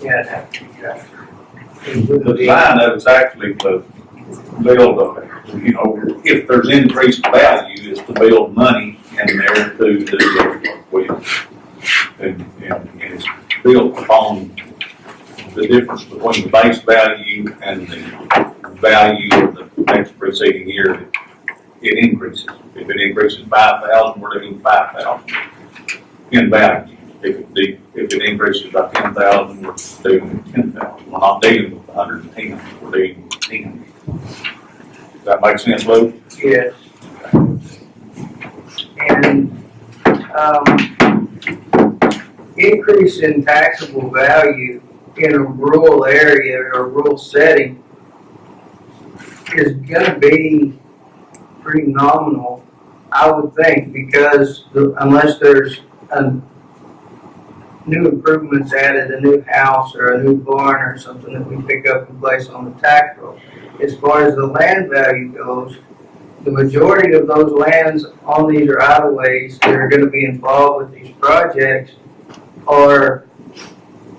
L: Yeah.
A: The design of it's actually to build, if there's increased value, is to build money in there to do with. And it's built upon the difference between the base value and the value of the next preceding year. It increases. If it increases 5,000, we're doing 5,000 in value. If it increases by 10,000, we're doing 10,000. We're not dealing with 110, we're dealing with 10. Does that make sense, Lou?
L: Yes. And, increase in taxable value in a rural area or a rural setting is gonna be pretty nominal, I would think, because unless there's new improvements added, a new house or a new barn or something that we pick up and place on the tax roll. As far as the land value goes, the majority of those lands on these right-of-ways that are going to be involved with these projects are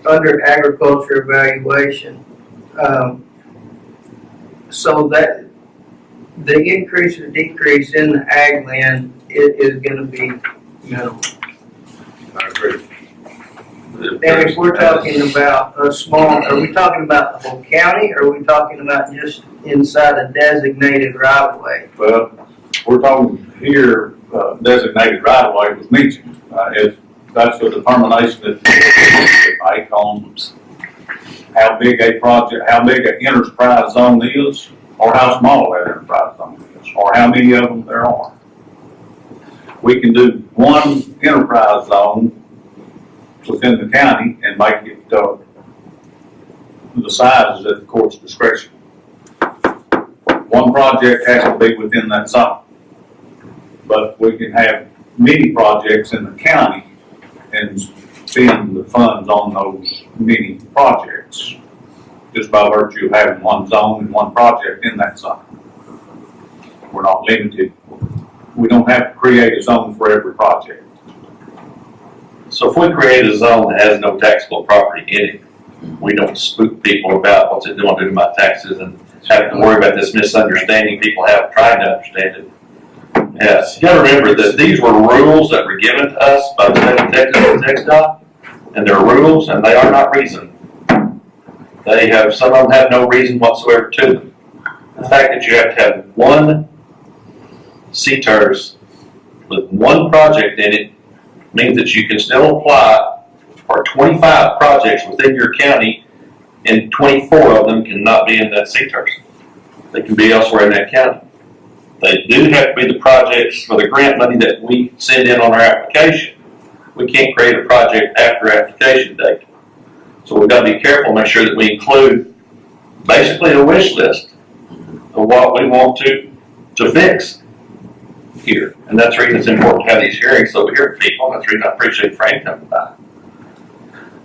L: under agriculture evaluation. So that the increase or decrease in the ag land is going to be minimal.
A: I agree.
L: And if we're talking about a small, are we talking about the whole county, or are we talking about just inside a designated right-of-way?
A: Well, we're talking here, designated right-of-way was mentioned. If that's the determination that they make on how big a project, how big an enterprise zone is, or how small that enterprise zone is, or how many of them there are. We can do one enterprise zone within the county and make it, the size is at the court's discretion. One project has to be within that zone. But we can have many projects in the county and spend the funds on those many projects, just by virtue of having one zone and one project in that zone. We're not limited. We don't have to create a zone for every project.
F: So if we create a zone that has no taxable property in it, we don't spook people about what's it doing to my taxes and have to worry about this misunderstanding people have trying to understand it. Yes, you gotta remember that these were rules that were given to us by the state of Texas and TxDOT, and they're rules and they are not reason. They have, some of them have no reason whatsoever to them. The fact that you have to have one CETRZ with one project in it means that you can still apply for 25 projects within your county, and 24 of them cannot be in that CETRZ. They can be elsewhere in that county. They do have to be the projects for the grant money that we send in on our application. We can't create a project after application date. So we've got to be careful, make sure that we include basically a wish list of what we want to fix here. And that's the reason it's important to have these hearings so we hear from people. That's the reason I appreciate Frank coming by.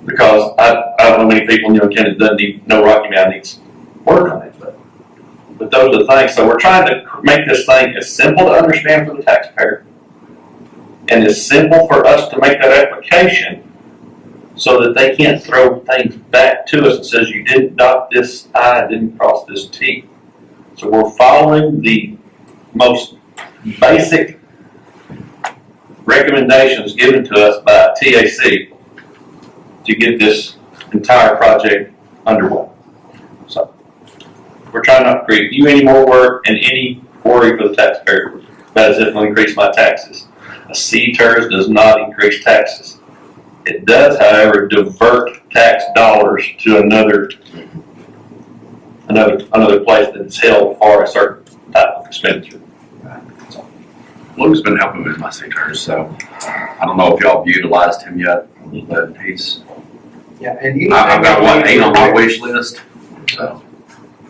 F: Because I don't know many people in Young County that doesn't know Rocky Mountain needs work on it. But those are the things. So we're trying to make this thing as simple to understand for the taxpayer and as simple for us to make that application so that they can't throw things back to us and says you didn't dot this I, didn't cross this T. So we're following the most basic recommendations given to us by TAC to get this entire project underway. So we're trying not to create you any more work and any worry for the taxpayer. That is definitely increase my taxes. A CETRZ does not increase taxes. It does, however, divert tax dollars to another place that's held for a certain type of expenditure.
H: Luke's been helping me with my CETRZ, so I don't know if y'all have utilized him yet, but he's,
L: Yeah, and
H: I've got 8 on my wish list, so,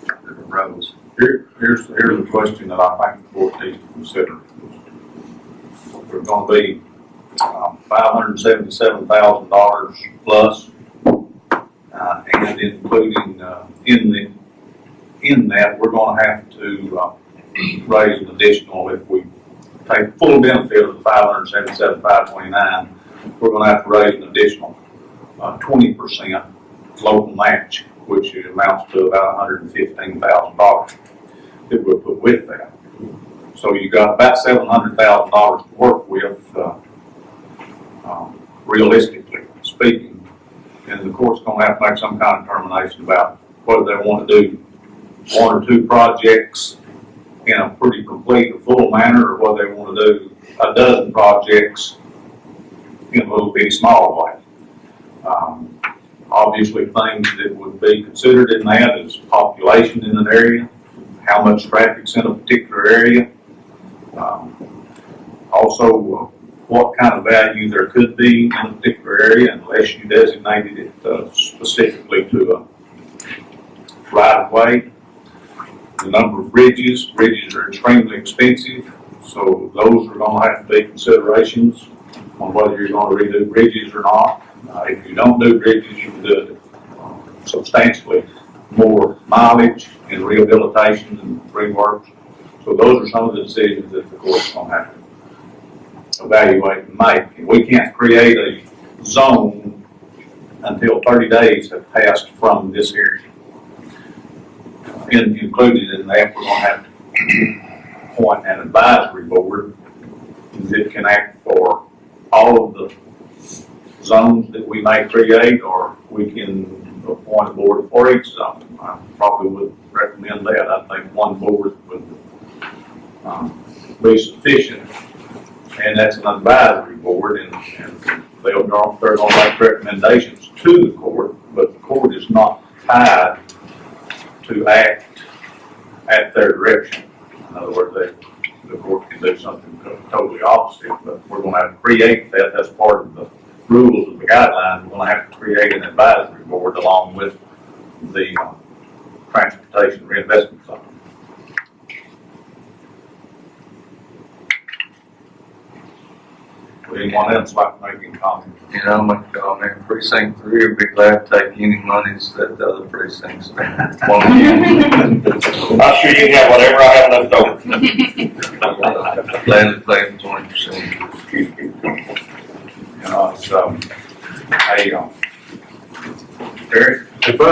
H: different roads.
A: Here's the question that I think the court needs to consider. We're gonna be, $577,000 plus, and including, in that, we're gonna have to, raise an additional, if we take full benefit of the 577,529, we're gonna have to raise an additional, 20% local match, which amounts to about $115,000 that we'll put with that. So you got about $700,000 to work with, realistically speaking, and the court's gonna have to make some kind of determination about whether they want to do one or two projects in a pretty complete or full manner, or whether they want to do a dozen projects in a little bitty small way. Obviously, things that would be considered in that is population in an area, how much traffic's in a particular area. Also, what kind of value there could be in a particular area, unless you designated it specifically to a right-of-way. The number of bridges are extremely expensive, so those are gonna have to be considerations on whether you're gonna redo bridges or not. If you don't do bridges, you can do substantially more mileage and rehabilitation and reworks. So those are some of the decisions that the court's gonna have to evaluate and make. And we can't create a zone until 30 days have passed from this area. Included in that, we're gonna have to appoint an advisory board that can act for all of the zones that we may create, or we can appoint a board for each zone. I probably would recommend that. I think one board would be sufficient, and that's an advisory board, and they're gonna make recommendations to the court, but the court is not tied to act at their direction. In other words, the court can do something totally opposite, but we're gonna have to create that. That's part of the rules of the guidelines. We're gonna have to create an advisory board along with the transportation reinvestment fund. Would anyone else like to make any comment?
B: You know, my comment, precinct 3 would be glad to take any monies that the other precincts won't use.
F: I'm sure you can have whatever I have left over.
B: Glad to pay the 20%.
A: Terry?
G: Do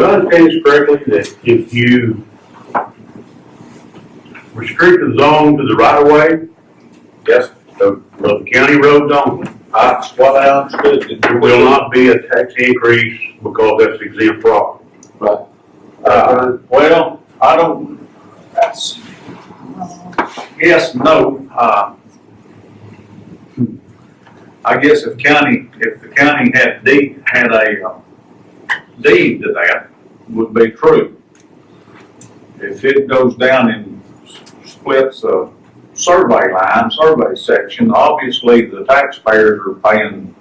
G: I understand this correctly, that if you restrict the zone to the right of way,
A: Yes,
G: of the county roads only,
A: that's what I understood.
G: there will not be a tax increase because that's exempt property?
A: Well, I don't, that's, yes, no. I guess if the county had a deed to that, would be true. If it goes down and splits a survey section, obviously the taxpayers are paying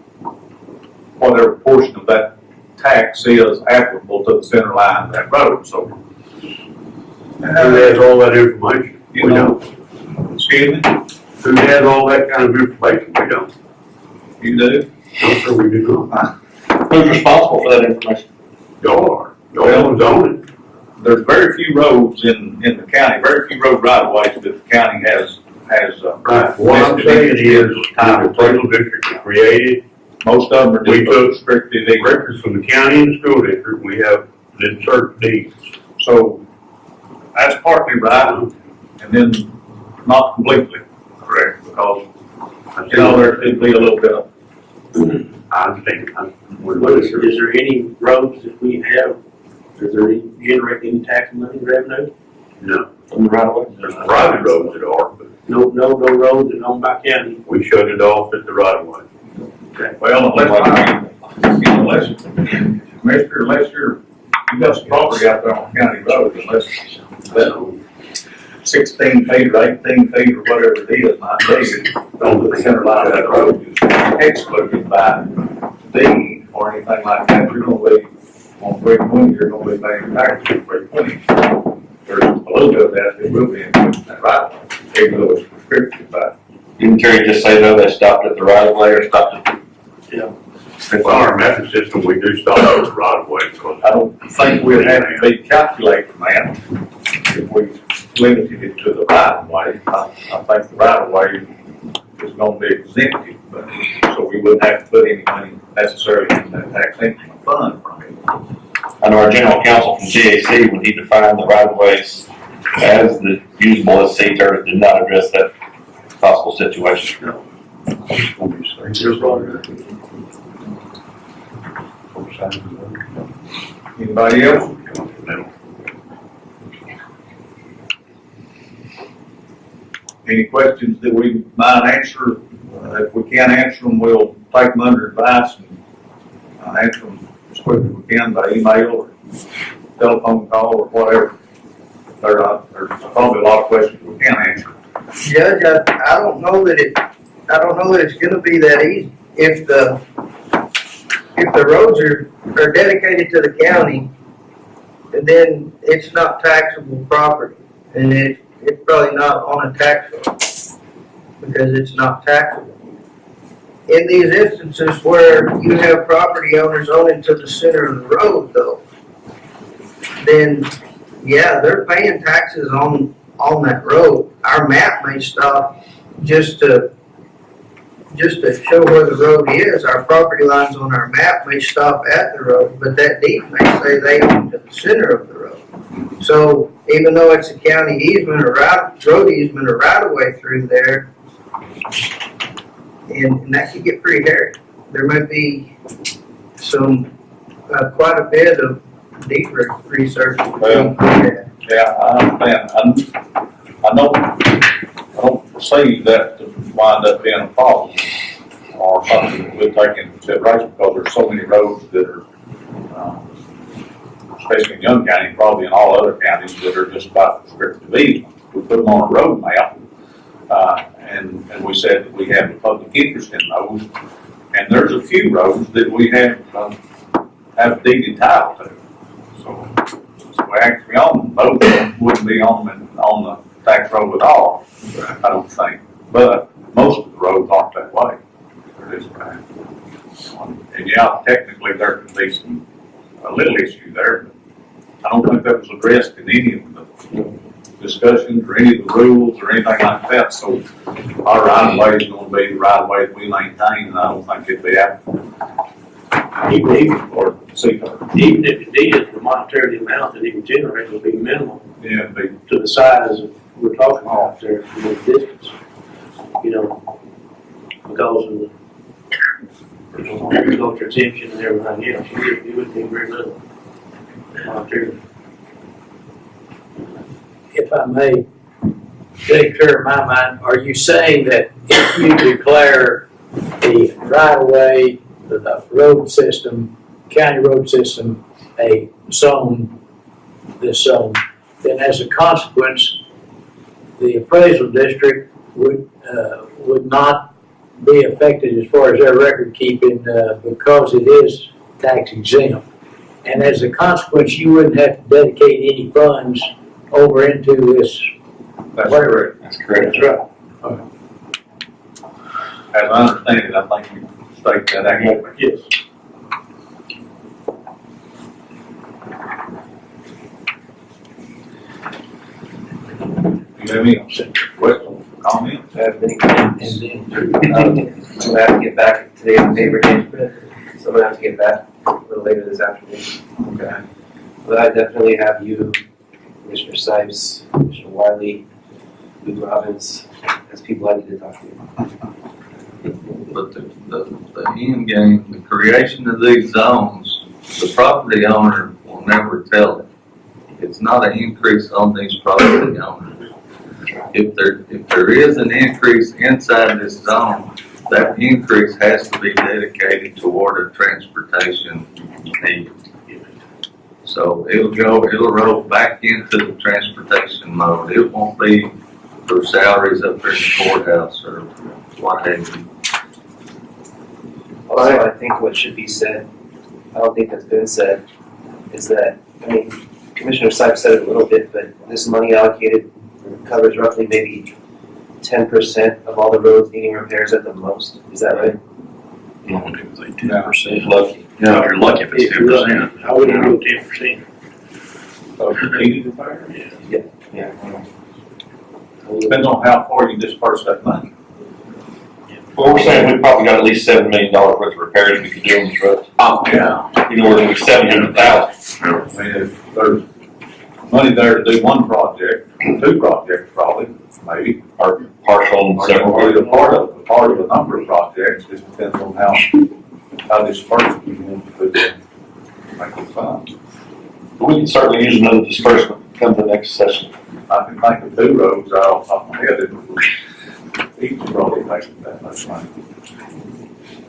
A: whatever portion of that tax is applicable to the center line of that road, so.
G: Who has all that information?
A: You
G: We
A: know,
G: don't.
A: excuse me,
G: Who has all that kind of information? We don't.
A: you do?
G: No, sir, we do not.
F: Who's responsible for that information?
G: Y'all are. Y'all own it.
A: There's very few roads in the county, very few road right of ways that the county has.
G: Right. What I'm saying is, the appraisal district was created,
A: Most of them are
G: We
A: just
G: took
A: restricted.
G: records from the county and the school district, we have the certain deeds.
A: So that's partly right, and then not completely correct, because, you know, there could be a little bit of.
G: I understand.
M: Is there any roads that we have, is there any generate any tax money revenue?
G: No,
F: From the right of way?
G: there's private roads that are, but
M: No roads that owned by county?
G: we shut it off at the right of way.
A: Well, unless you got some property out there on county road, unless that 16 feet or 18 feet or whatever it is, not big, on the center line of that road is excluded by deed or anything like that, you're gonna be on 320, you're gonna be paying taxes on 320. There's a a little bit of that, it will be in that right, even though it's restricted by.
F: Didn't Terry just say though, they stopped at the right of way or stopped at?
E: Well, our method system, we do stop at the right of way, because
A: I don't think we'd have to be calculating that if we limited it to the right of way. I think the right of way is gonna be exempted, but, so we wouldn't have to put any money necessarily in that tax increment fund from it.
F: I know our general counsel from TAC, when he defined the right of ways as the usable as CETRZ, did not address that possible situation.
A: Anybody else? Any questions that we might answer? If we can't answer them, we'll take them under advice and answer them as quick as we can by email or telephone call or whatever. There's probably a lot of questions we can't answer.
L: Judge, I don't know that it's gonna be that easy. If the roads are dedicated to the county, then it's not taxable property. And it's probably not on a tax roll because it's not taxable. In these instances where you have property owners owning to the center of the road though, then yeah, they're paying taxes on that road. Our map may stop just to show where the road is. Our property lines on our map may stop at the road, but that deed may say they own to the center of the road. So even though it's a county easement or road easement or right of way through there, and that could get pretty hairy. There might be some, quite a bit of deeper research.
A: Well, yeah, I understand. I don't foresee that to wind up being a problem or something that we'll take into consideration because there's so many roads that are, especially in Young County, probably in all other counties that are just about restricted easements. We put them on a road map, and we said that we have a public interest in those. And there's a few roads that we have deeded title to. So we actually own them. Both of them wouldn't be on the tax road at all, I don't think. But most of the roads aren't that way. They're this way. And yeah, technically there could be a little issue there, but I don't think that was addressed in any of the discussions or any of the rules or anything like that. So our right of way is going to be the right of way that we maintain, and I don't think it'd be applicable. Or CETRZ.
G: Even if it needed the monetary amount that it would generate would be minimal
A: Yeah, it'd be
G: to the size of, we're talking about there, for the distance. You know, because of the agriculture exemption and everything else, it would be very little monetary.
K: If I may, get clear in my mind, are you saying that if you declare the right of way, the road system, county road system, a zone, this zone, then as a consequence, the appraisal district would not be affected as far as their record keeping because it is tax exempt. And as a consequence, you wouldn't have to dedicate any funds over into this.
A: That's correct.
F: That's correct.
K: That's right.
A: As I understand it, I think we state that accurately.
G: Yes.
A: Do you have any questions, comments?
I: I'm gonna have to get back today on paper day, so I'm gonna have to get back a little later this afternoon.
A: Okay.
I: But I definitely have you, Commissioner Sipes, Commissioner Wiley, Lou Robbins, as people I need to talk to.
B: But the end game, the creation of these zones, the property owner will never tell it. It's not an increase on these property owners. If there is an increase inside this zone, that increase has to be dedicated toward a transportation need. So it'll roll back into the transportation mode. It won't be for salaries up there in the courthouse or what have you.
I: Also, I think what should be said, I don't think that's been said, is that, I mean, Commissioner Sipes said it a little bit, but this money allocated covers roughly maybe 10% of all the roads needing repairs at the most. Is that right?
H: Yeah, it was like 10%. Lucky. Yeah, if you're lucky if it's
G: If you're lucky,
H: 10%.
G: I wouldn't go 10%.
A: Depends on how far you disperse that money.
F: Well, we're saying we probably got at least $7 million worth of repairs we could do on these roads.
H: Oh, yeah.
F: You know, we're gonna be 700,000.
A: I mean, if there's money there to do one project, two projects probably, maybe.
F: Or partial and
A: Or
F: several.
A: part of a number of projects, just depends on how dispersed you want to make it fun.
F: We can certainly use another disbursement come the next session.
A: I can think of two roads off the top of my head that would each probably make that much money.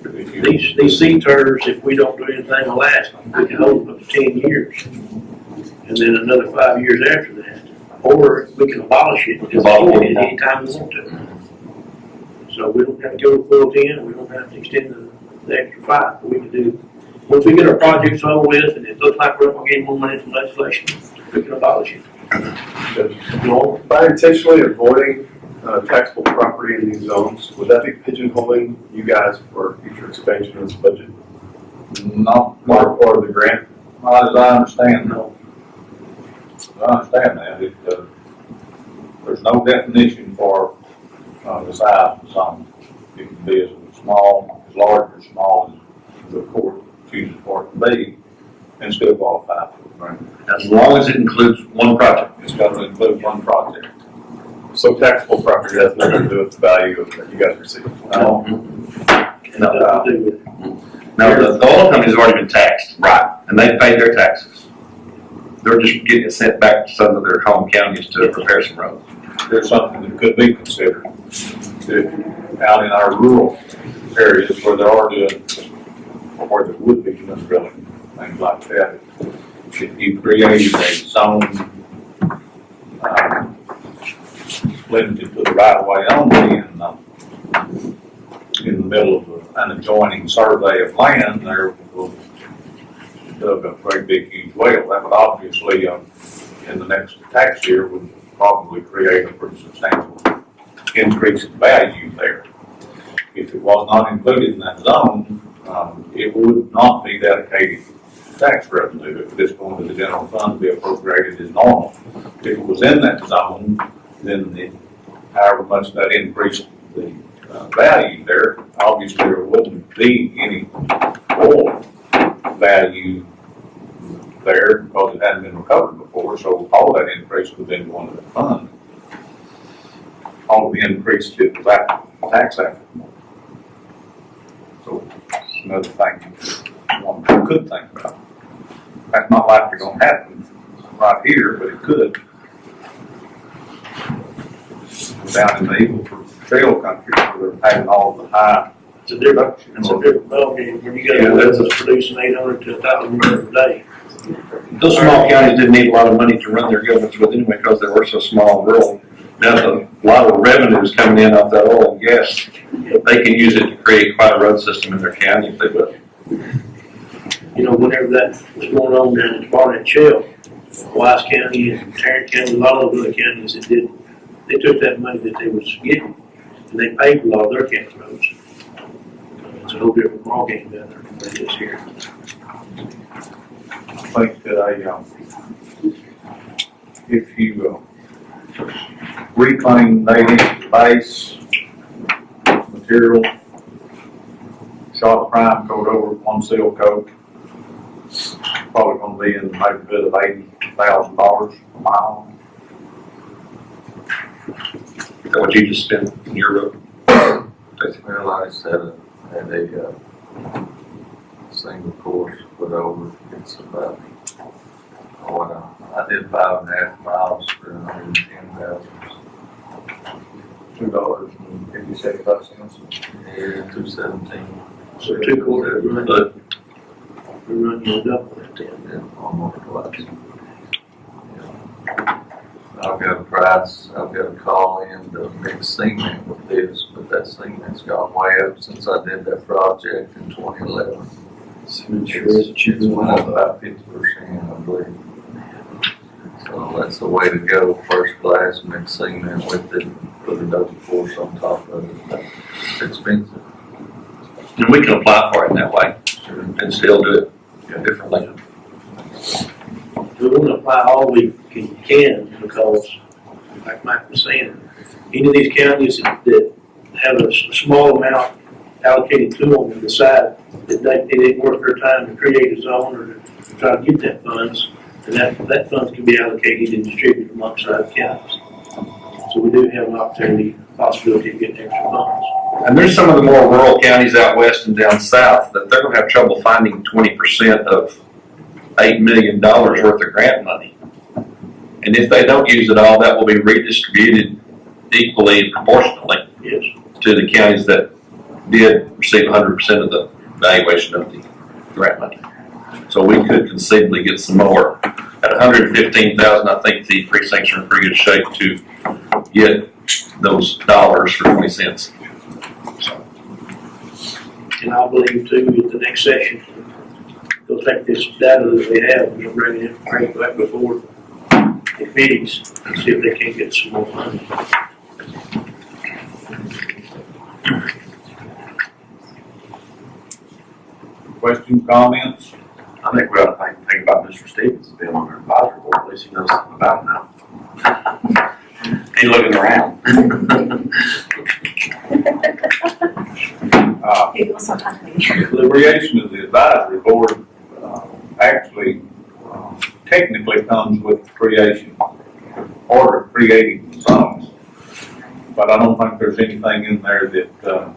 G: These CETRZ, if we don't do anything, will last. We can hold them up to 10 years. And then another 5 years after that. Or we can abolish it and avoid it anytime we want to. So we don't have to go to full 10, we don't have to extend the extra 5. But we can do, once we get our projects over with and it looks like we're going to get more money from legislation, we can abolish it.
E: By intentionally avoiding taxable property in these zones, would that be pigeonholing you guys for future expansion of this budget?
A: Not
E: Or the grant?
A: Not as I understand, no. I understand that. There's no definition for the size of the zone. It can be as small, as large or small as the court chooses for it to be, and still qualify for the grant.
H: As long as it includes one project.
A: It's got to include one project.
E: So taxable property has nothing to do with the value of that you guys receive?
A: No.
G: Nothing to do with it.
H: Now, the oil company's already been taxed. Right. And they paid their taxes. They're just getting it sent back to some of their home counties to repair some roads.
A: There's something that could be considered out in our rural areas where there are doing, or where there would be doing drilling, things like that. If you created a zone limited to the right of way only in the middle of an adjoining survey of land, there will dug a great big huge well. That would obviously, in the next tax year, would probably create a pretty substantial increase in value there. If it was not included in that zone, it would not be dedicated to tax revenue. It would just go into the general fund to be appropriated as normal. If it was in that zone, then however much that increased the value there, obviously there wouldn't be any oil value there because it hadn't been recovered before, so all that increase would have been going to the fund. All of the increase did was tax after. So another thing one could think about. That's not likely going to happen right here, but it could. Down in the Eagle Trail country where they're having all the high
G: It's a different ballgame when you got that's producing 800 to 1,000 barrels a day.
F: Those small counties didn't need a lot of money to run their governments with anyway because they were so small and rural. Now a lot of revenues coming in off that oil and gas, they can use it to create quite a road system in their county if they will.
G: You know, whenever that was going on down in the Barnett Shell, Wise County and Tarrant County, a lot of other counties that did, they took that money that they was getting and they paid for a lot of their county roads. It's a whole different ballgame down there than it is here.
A: I think that if you reclaim native base material, shot prime coat over one seal coat, probably going to be in the neighborhood of $80,000 a mile.
F: Is that what you just spent in your road?
B: Just realized that a single course put over, it's about, I did 5.5 miles for $110,000.
A: $2.57.
B: Yeah, 217.
G: So 2 quarters,
F: But
G: we're running it up on that then.
B: Yeah, almost twice. Yeah. I've got a price, I've got a call in to mix cement with this, but that cement's gone way up since I did that project in 2011. It's went up about 50%, I believe. Well, that's the way to go, first class, mix cement with it, put a double course on top of it, it's expensive.
F: And we can apply for it that way and still do it differently.
G: We want to apply all we can because, like Mike was saying, any of these counties that have a small amount allocated to them and decide that it ain't worth their time to create a zone or to try to get that funds, and that funds can be allocated and distributed amongst other counties. So we do have an opportunity, possibility of getting extra funds.
F: And there's some of the more rural counties out west and down south that they're gonna have trouble finding 20% of $8 million worth of grant money. And if they don't use it all, that will be redistributed equally and proportionally
G: Yes.
F: to the counties that did receive 100% of the valuation of the grant money. So we could conceivably get some more. At 115,000, I think the precincts are in pretty good shape to get those dollars for 20 cents.
G: And I believe too, at the next session, they'll take this data that we have and they'll bring it back before the committees and see if they can get some more money.
A: Questions, comments?
H: I think we ought to think about Mr. Stevens being on our advisory board, at least he knows something about it now. Ain't looking around.
C: People sometimes.
A: The creation of the advisory board actually technically comes with creation, order of creating zones. But I don't think there's anything in there that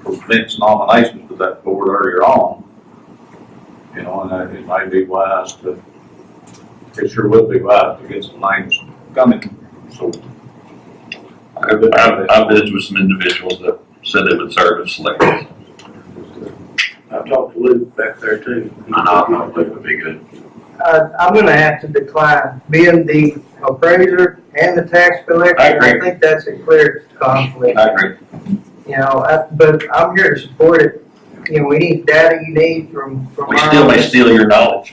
A: prevents nominations to that board earlier on. You know, and it may be wise to, it sure would be wise to get some names coming, so.
F: I've visited with some individuals that said they would serve as selectors.
G: I've talked to Luke back there too.
H: I know, it would be good.
L: I'm gonna have to decline, being the appraiser and the tax collector.
F: I agree.
L: I think that's a clear conflict.
F: I agree.
L: You know, but I'm here to support it. You know, any data you need from
F: We
L: our
F: still may
L: office,
F: steal your knowledge.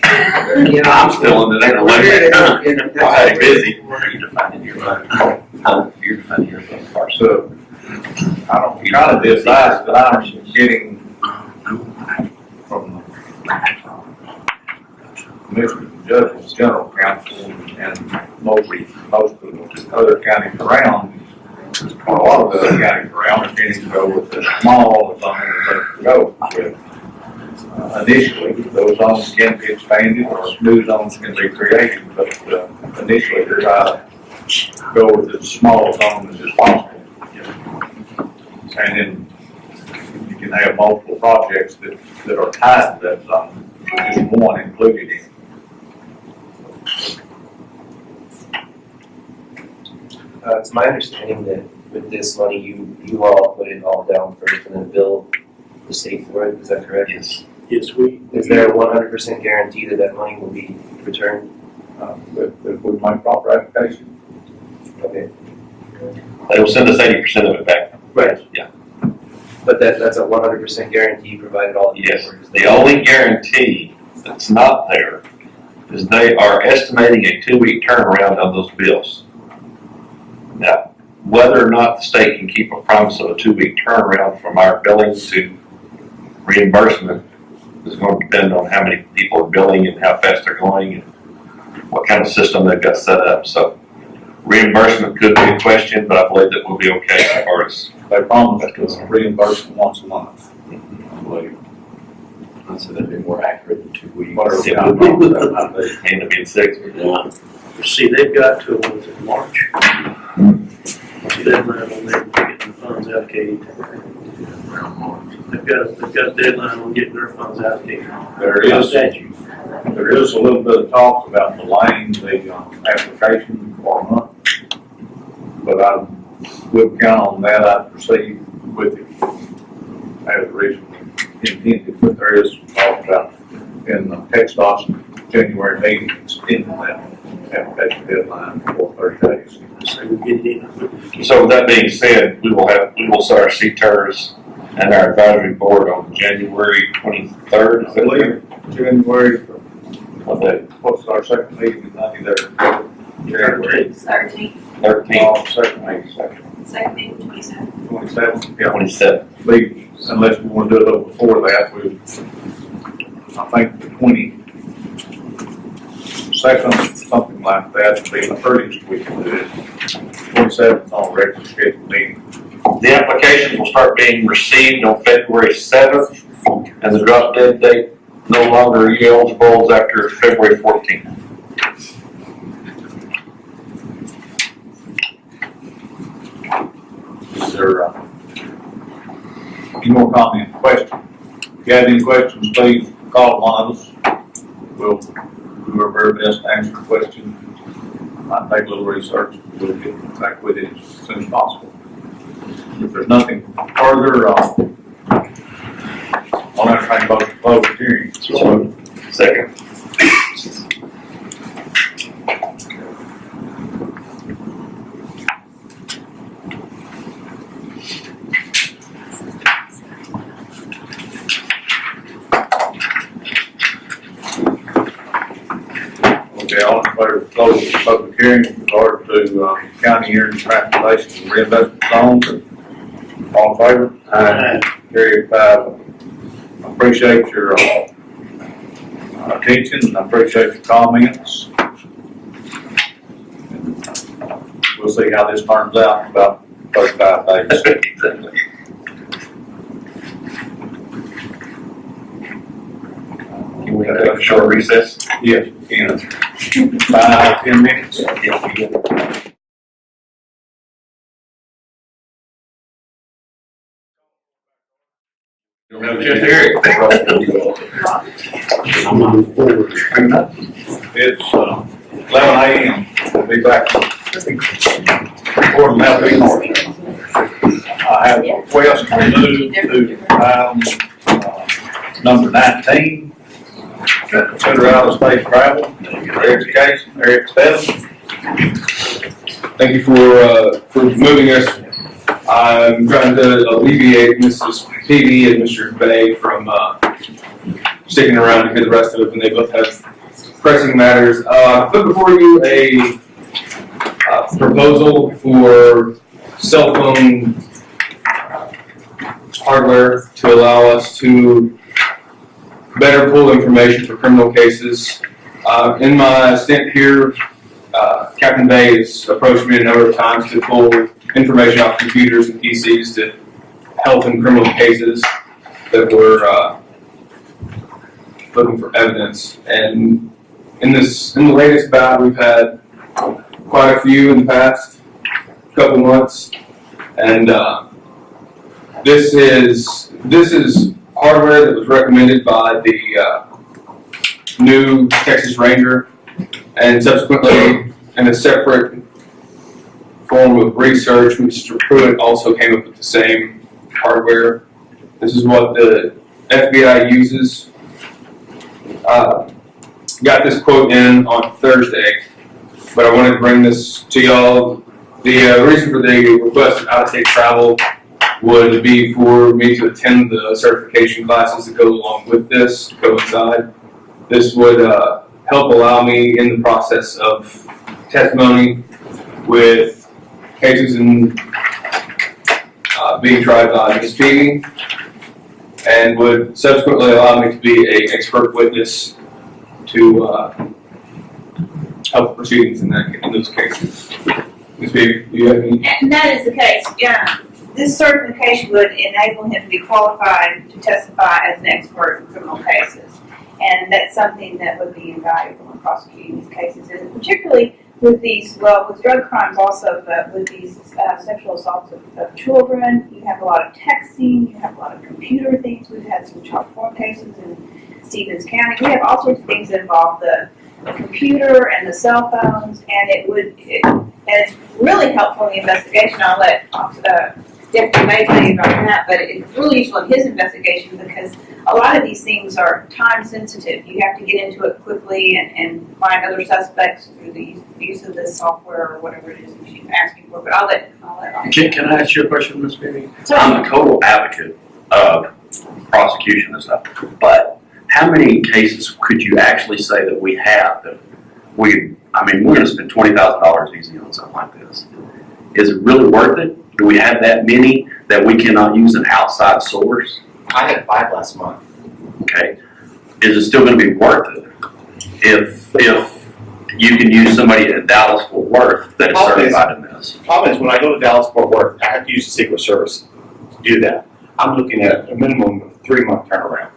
L: you know,
H: I'm still in the, ain't no
L: we're here
H: limit.
L: to help you.
H: Why, busy? You're defending your vote. You're defending your vote first.
A: So, I don't, kind of the advice that I'm getting from the commissioners and judges, general counsel, and most of the other counties around, a lot of the other counties around are tending to go with the small zones that they go with. Initially, those zones can be expanded or new zones can be created, but initially they're trying to go with as small zone as possible. And then you can have multiple projects that are tied to that zone, with just one included in.
I: It's my understanding that with this money, you all put it all down first and then bill the state for it, is that correct?
F: Yes.
G: Yes,
I: Is there a 100% guarantee that that money will be returned?
A: If we make proper application.
I: Okay.
F: They will send us 80% of it back.
I: Right.
F: Yeah.
I: But that's a 100% guarantee provided all the
F: Yes.
I: paperwork is
F: The
I: there.
F: only guarantee that's not there is they are estimating a 2-week turnaround on those bills. Now, whether or not the state can keep a promise of a 2-week turnaround from our billing to reimbursement is going to depend on how many people are billing and how fast they're going and what kind of system they've got set up. So reimbursement could be a question, but I believe that we'll be okay as far as.
A: They promised us reimbursement once a month, I believe.
I: So that'd be more accurate than 2 weeks.
A: Whatever
F: Yeah.
A: kind of promise that might be.
F: End up being 6.
G: yeah. See, they've got to, was it March? See, deadline on them getting the funds allocated. They've got a deadline on getting their funds allocated.
A: There
G: By
A: is,
G: statute.
A: there is a little bit of talk about delaying the application for a month, but I would count on that. I'd proceed with it as originally intended, but there is talk about in the text docs January meeting, extending that application deadline for 30 days.
G: So we get it in.
F: So with that being said, we will start our CETRZ and our advisory board on January 23rd.
A: I believe January,
F: What day?
A: what's our second meeting in 90 there?
F: January
C: 13th,
F: 13th,
C: second meeting, 27th.
A: 27th, yeah.
F: 27th.
A: Leave, unless we want to do it before that, I think the 22nd, something like that, would be the earliest we can do it. 27th on regular scheduled meeting.
F: The applications will start being received on February 7th, and the drop dead date no longer eligible after February 14th.
A: Is there, any more comment, question? If you have any questions, please call one of us. We'll do our very best to answer the question. Might take a little research, we'll get back with it as soon as possible. If there's nothing further, I'll entertain a vote to close the hearing.
F: Second.
A: Okay, all in favor of closing the public hearing with regard to county energy transportation and reinvestment zones? All in favor?
G: Aye.
A: Carried 5. I appreciate your attention, and I appreciate your comments. We'll see how this turns out in about 35 days.
F: Can we have a short recess?
A: Yes, in 5 to 10 minutes.
F: Don't have a chance to hear it.
G: I'm moving forward.
A: It's 11 a.m. We'll be back. Or 11 a.m. I have a request to move to number 19. Consider out-of-state travel for education, area expense.
N: Thank you for moving us. I'm trying to alleviate Mrs. Peavy and Mr. Bay from sticking around to hear the rest of it when they both have pressing matters. Put before you a proposal for cell phone hardware to allow us to better pull information for criminal cases. In my stint here, Captain Bay has approached me a number of times to pull information off computers and PCs to help in criminal cases that were looking for evidence. And in the latest bout, we've had quite a few in the past couple months, and this is hardware that was recommended by the new Texas Ranger, and subsequently in a separate form of research, Mr. Pruitt also came up with the same hardware. This is what the FBI uses. Got this quote in on Thursday, but I wanted to bring this to y'all. The reason for the request of out-of-state travel would be for me to attend the certification classes that go along with this, to coincide. This would help allow me in the process of testimony with cases in being tried by Ms. Peavy, and would subsequently allow me to be an expert witness to help the proceedings in those cases. Ms. Peavy, do you have any?
J: And that is the case, yeah. This certification would enable him to be qualified to testify as an expert in criminal cases. And that's something that would be invaluable in prosecuting these cases, and particularly with these, well, with drug crimes also, but with these sexual assaults of children. You have a lot of texting, you have a lot of computer things. We've had some child porn cases in Stevens County. We have all sorts of things that involve the computer and the cell phones, and it's really helpful in the investigation. I'll let Deputy May tell you about that, but it's really useful in his investigation because a lot of these things are time sensitive. You have to get into it quickly and find other suspects through the use of this software or whatever it is that she's asking for. But I'll let
G: Can I ask you a question, Ms. Peavy?
H: I'm a total advocate of prosecution and stuff, but how many cases could you actually say that we have that we I mean, we're gonna spend $20,000 easy on something like this. Is it really worth it? Do we have that many that we cannot use an outside source?
I: I had 5 last month.
H: Okay, is it still gonna be worth it if you can use somebody in Dallas Fort Worth that is certified in this?
I: The problem is when I go to Dallas Fort Worth, I have to use the Secret Service to do that. I'm looking at a minimum of 3-month turnaround.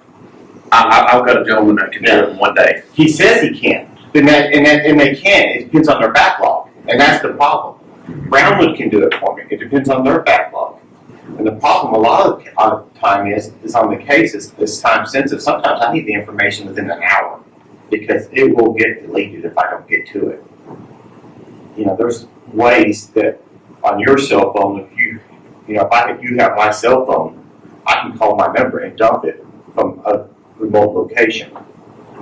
H: I've got a gentleman that can do it in 1 day.
I: He says he can, and they can. It depends on their backlog, and that's the problem. Brownwood can do it for me. It depends on their backlog. And the problem a lot of the time is on the case is time sensitive. Sometimes I need the information within an hour because it will get deleted if I don't get to it. You know, there's ways that on your cell phone, if you have my cell phone, I can call my number and dump it from a remote location.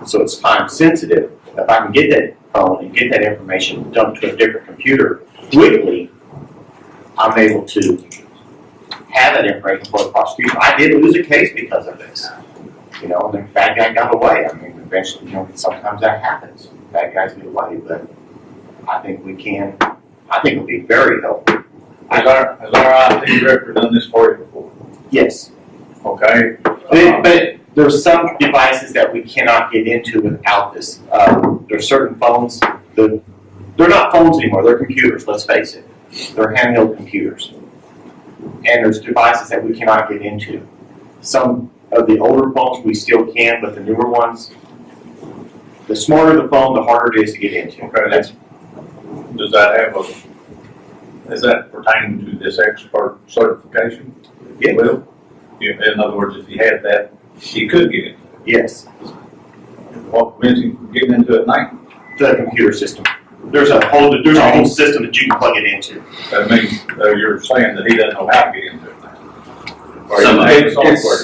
I: So it's time sensitive. If I can get that phone and get that information dumped to a different computer quickly, I'm able to have that information for the prosecution. I did lose a case because of this. You know, and the bad guy got away. I mean, eventually, sometimes that happens. Bad guys get away, but I think it would be very helpful.
A: Has our IT director done this for you before?
I: Yes.
A: Okay.
I: But there's some devices that we cannot get into without this. There's certain phones, they're not phones anymore, they're computers, let's face it. They're handheld computers. And there's devices that we cannot get into. Some of the older phones we still can, but the newer ones, the smarter the phone, the harder it is to get into.
A: Okay. Is that pertaining to this expert certification?
I: Yeah.
A: Well, in other words, if you had that, you could get it.
I: Yes.
A: What prevents you from getting into it now?
I: The computer system. There's a whole system that you can plug it into.
A: That means you're saying that he doesn't know how to get into it now. Or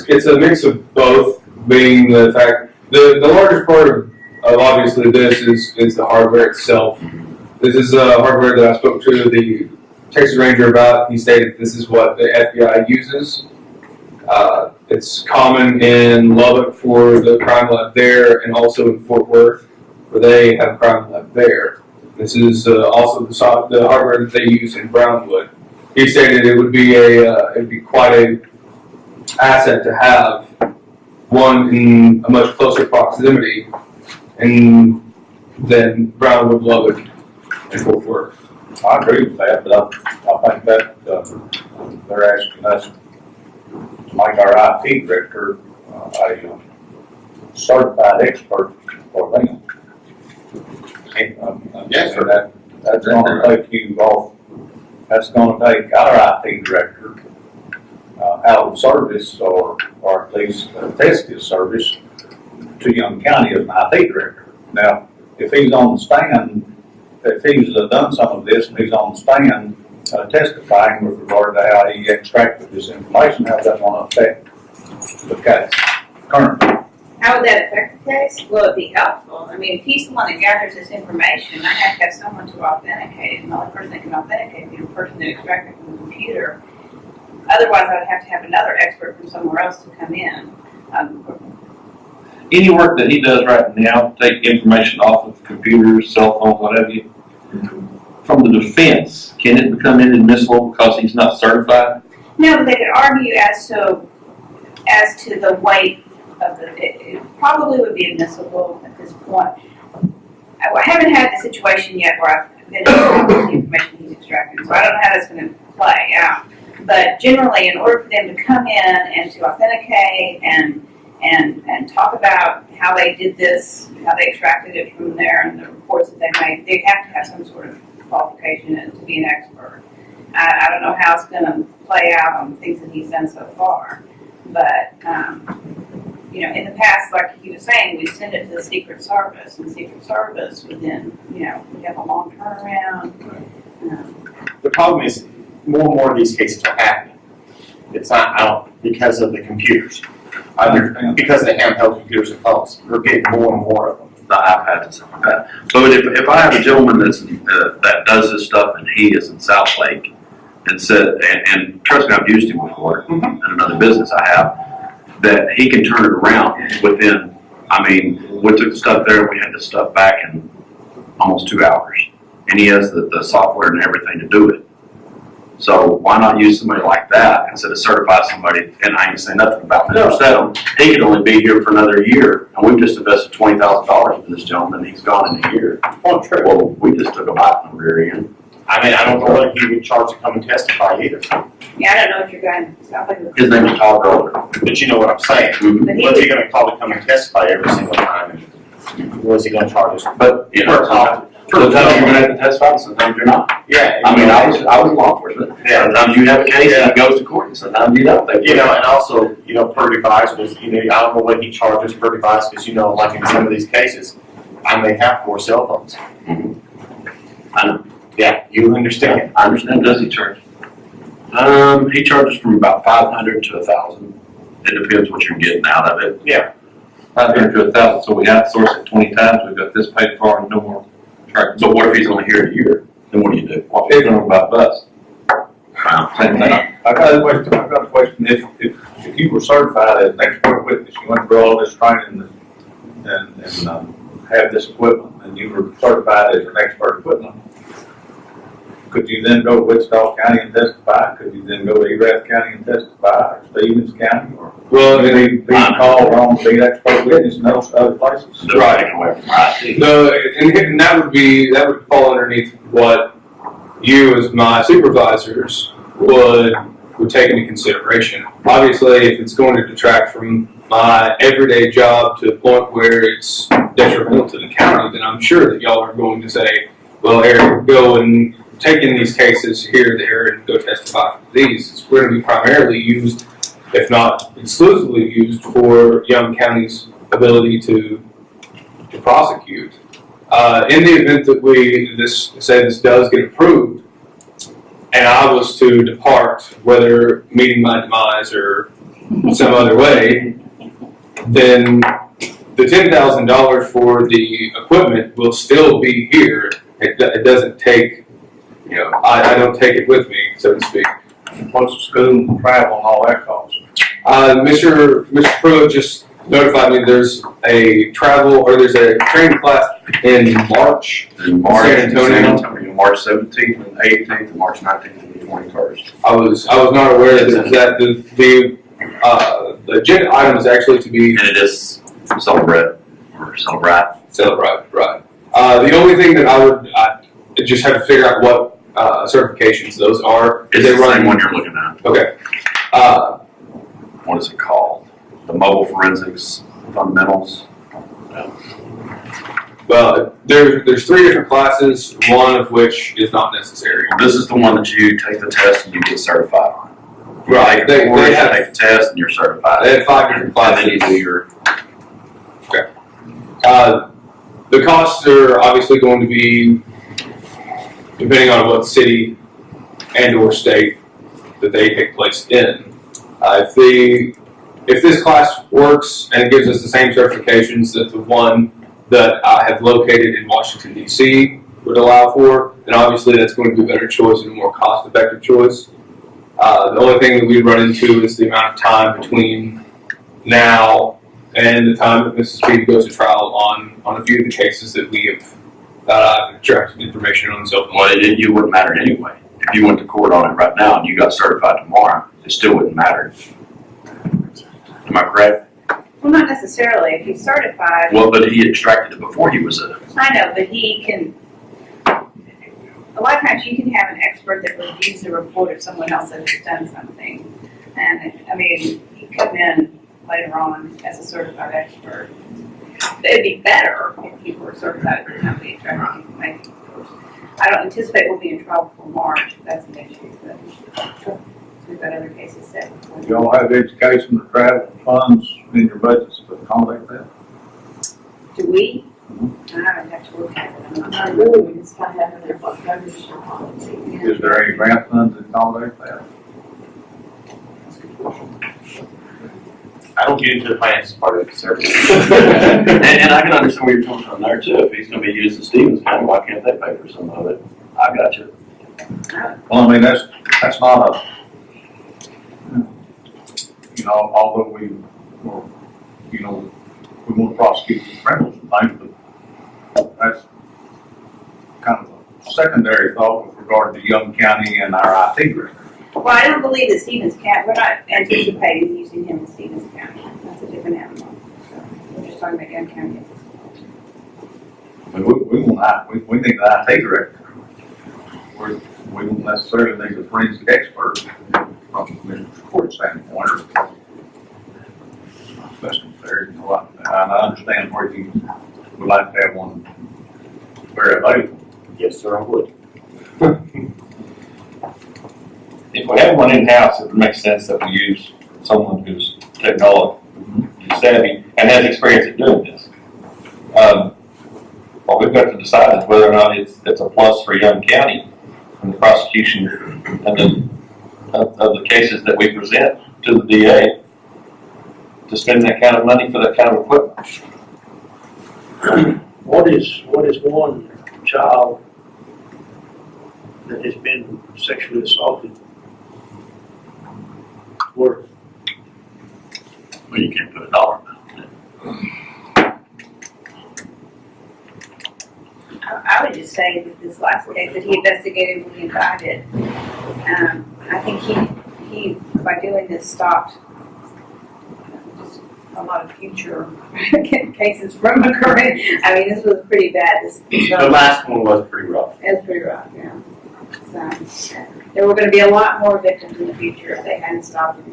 N: It's a mix of both, being the fact, the largest part of obviously this is the hardware itself. This is hardware that I spoke to the Texas Ranger about. He stated this is what the FBI uses. It's common in Lubbock for the crime lab there, and also in Fort Worth, where they have crime lab there. This is also the hardware that they use in Brownwood. He stated it would be quite a asset to have one in a much closer proximity, and than Brownwood, Lubbock, and Fort Worth.
A: I agree with that, but I think that they're asking us to make our IT director a certified expert for them.
I: Yes, sir.
A: That's gonna take you off, that's gonna take our IT director out of service, or at least test his service to Young County as an IT director. Now, if he's on the stand, if he's done some of this and he's on the stand testifying with regard to how he extracted this information, how's that going to affect the case currently?
J: How would that affect the case? Will it be helpful? I mean, if he's the one that gathers this information, I have to have someone to authenticate it, and the only person that can authenticate it is the person that extracted it from the computer. Otherwise, I would have to have another expert from somewhere else to come in.
F: Any work that he does right now, take information off of computers, cell phones, whatever you, from the defense, can it become inadmissible because he's not certified?
J: No, but they could argue as to the weight of it probably would be admissible at this point. I haven't had the situation yet where I've been involved with the information he's extracting, so I don't know how that's going to play out. But generally, in order for them to come in and to authenticate and talk about how they did this, how they extracted it from there, and the reports that they made, they have to have some sort of qualification to be an expert. I don't know how it's going to play out on the things that he's done so far, but in the past, like he was saying, we'd send it to the Secret Service, and the Secret Service would then, we'd have a long turnaround.
I: The problem is, more and more of these cases are happening. It's not out because of the computers. Because of the handheld computers and phones. We're getting more and more of them.
H: The iPads and stuff like that. So if I have a gentleman that does this stuff and he is in South Lake and trust me, I've used him before in another business I have, that he can turn it around within, we took the stuff there and we had the stuff back in almost 2 hours. And he has the software and everything to do it. So why not use somebody like that instead of certify somebody, and I ain't saying nothing about Mr. Stedham, he could only be here for another year, and we've just invested $20,000 in this gentleman, he's gone in a year.
I: Oh, true.
H: Well, we just took a bite in the rear end.
I: I mean, I don't know what he would charge to come and testify either,
J: Yeah, I don't know what you're going, sounds like.
H: His name is Todd Roller.
I: but you know what I'm saying.
J: But he
I: What's he
J: would,
I: gonna call to come and testify every single time? And what's he gonna charge us?
H: But, you know, sometimes you're gonna have to testify, and sometimes you're not.
I: Yeah.
H: I mean, I was law enforcement.
I: Yeah.
H: Sometimes you have a case and it goes to court, and sometimes you don't.
I: You know, and also, you know, per device was, you know, I don't know what he charges per device, because, you know, like in some of these cases, I may have 4 cell phones.
H: I know.
I: Yeah, you understand.
H: I understand. Does he charge? He charges from about 500 to 1,000. It depends what you're getting out of it.
I: Yeah.
F: 500 to 1,000, so we outsource it 20 times, we've got this paid for and no more charges.
H: But what if he's only here a year? Then what do you do?
F: Well, if he's gonna buy a bus,
H: Wow.
F: same thing.
A: I got a question, if you were certified as an expert witness, you went through all this training and have this equipment, and you were certified as an expert witness, could you then go to Wichita County and testify? Could you then go to Erath County and testify, or Stevens County, or?
N: Well,
A: Be called on to be an expert witness in those other places?
H: Right. Taken away from IT.
N: no, and that would fall underneath what you as my supervisors would take into consideration. Obviously, if it's going to detract from my everyday job to the point where it's detrimental to the county, then I'm sure that y'all are going to say, well, Eric, go and take in these cases here, there, and go testify for these. It's going to be primarily used, if not exclusively used, for Young County's ability to prosecute. In the event that this does get approved, and I was to depart, whether meeting my demise or some other way, then the $10,000 for the equipment will still be here. It doesn't take, you know, I don't take it with me, so to speak.
A: What's the school, travel, and all that cost?
N: Mr. Pruitt just notified me there's a training class in March.
H: In March,
N: San Antonio.
H: March 17th and 18th, and March 19th and 21st.
N: I was not aware that the agenda item is actually to be
H: And it is celebrate.
N: right. The only thing that I just have to figure out what certifications those are.
H: It's the same one you're looking at.
N: Okay.
H: What is it called? The Mobile Forensics Fundamentals.
N: Well, there's 3 different classes, one of which is not necessary.
H: This is the one that you take the test and you get certified on.
N: Right. They
H: You
N: have
H: take the test and you're certified.
N: They have 5 different
H: And
N: classes.
H: then you do your.
N: The costs are obviously going to be depending on what city and or state that they take place in. If this class works and gives us the same certifications that the one that I have located in Washington, D.C. would allow for, then obviously that's going to be a better choice and a more cost-effective choice. The only thing that we run into is the amount of time between now and the time that Mrs. P goes to trial on a few of the cases that I've extracted information on. So,
H: Well, it wouldn't matter anyway. If you went to court on it right now and you got certified tomorrow, it still wouldn't matter. Am I correct?
J: well, not necessarily, if he's certified,
H: Well, but he extracted it before he was a.
J: I know, but he can, a lot of times you can have an expert that reviews the report of someone else that has done something. And, I mean, you come in later on as a certified expert. It'd be better if you were certified at the company extracting information. I don't anticipate we'll be in trouble for March, that's an issue, but we've got other cases set before.
A: Do y'all have education or travel funds in your budgets to accommodate that?
J: Do we? I haven't had to look at it.
D: Not really, we just kind of have their coverage policy.
A: Is there any grant funds that accommodate that?
I: I don't get into the finances part of it, sir.
H: And I can understand where you're coming from there too. If he's gonna be used in Stevens County, why can't they pay for some of it? I got you.
A: Well, I mean, that's not a, you know, although we want to prosecute the criminals and things, but secondary thought with regard to Young County and our IT director.
J: Well, I don't believe that Stevens County, we're not anticipating using him in Stevens County. That's a different animal. So we're just talking about Young County.
A: I mean, we need the IT director. We don't necessarily need a forensic expert from the court standpoint. Especially there, you know, I understand where you would like to have one very available.
I: Yes, sir, I would.
F: If we have one in-house, it would make sense that we use someone who's technology savvy and has experience at doing this. What we've got to decide is whether or not it's a plus for Young County in the prosecution and of the cases that we present to the DA to spend that kind of money for that kind of equipment.
G: What is one child that has been sexually assaulted worth?
H: Well, you can't put a dollar amount on it.
J: I would just say that this last case that he investigated when he indicted, I think he by doing this stopped just a lot of future cases from occurring. I mean, this was pretty bad.
I: The last one was pretty rough.
J: It was pretty rough, yeah. So, there were going to be a lot more victims in the future if they hadn't stopped it.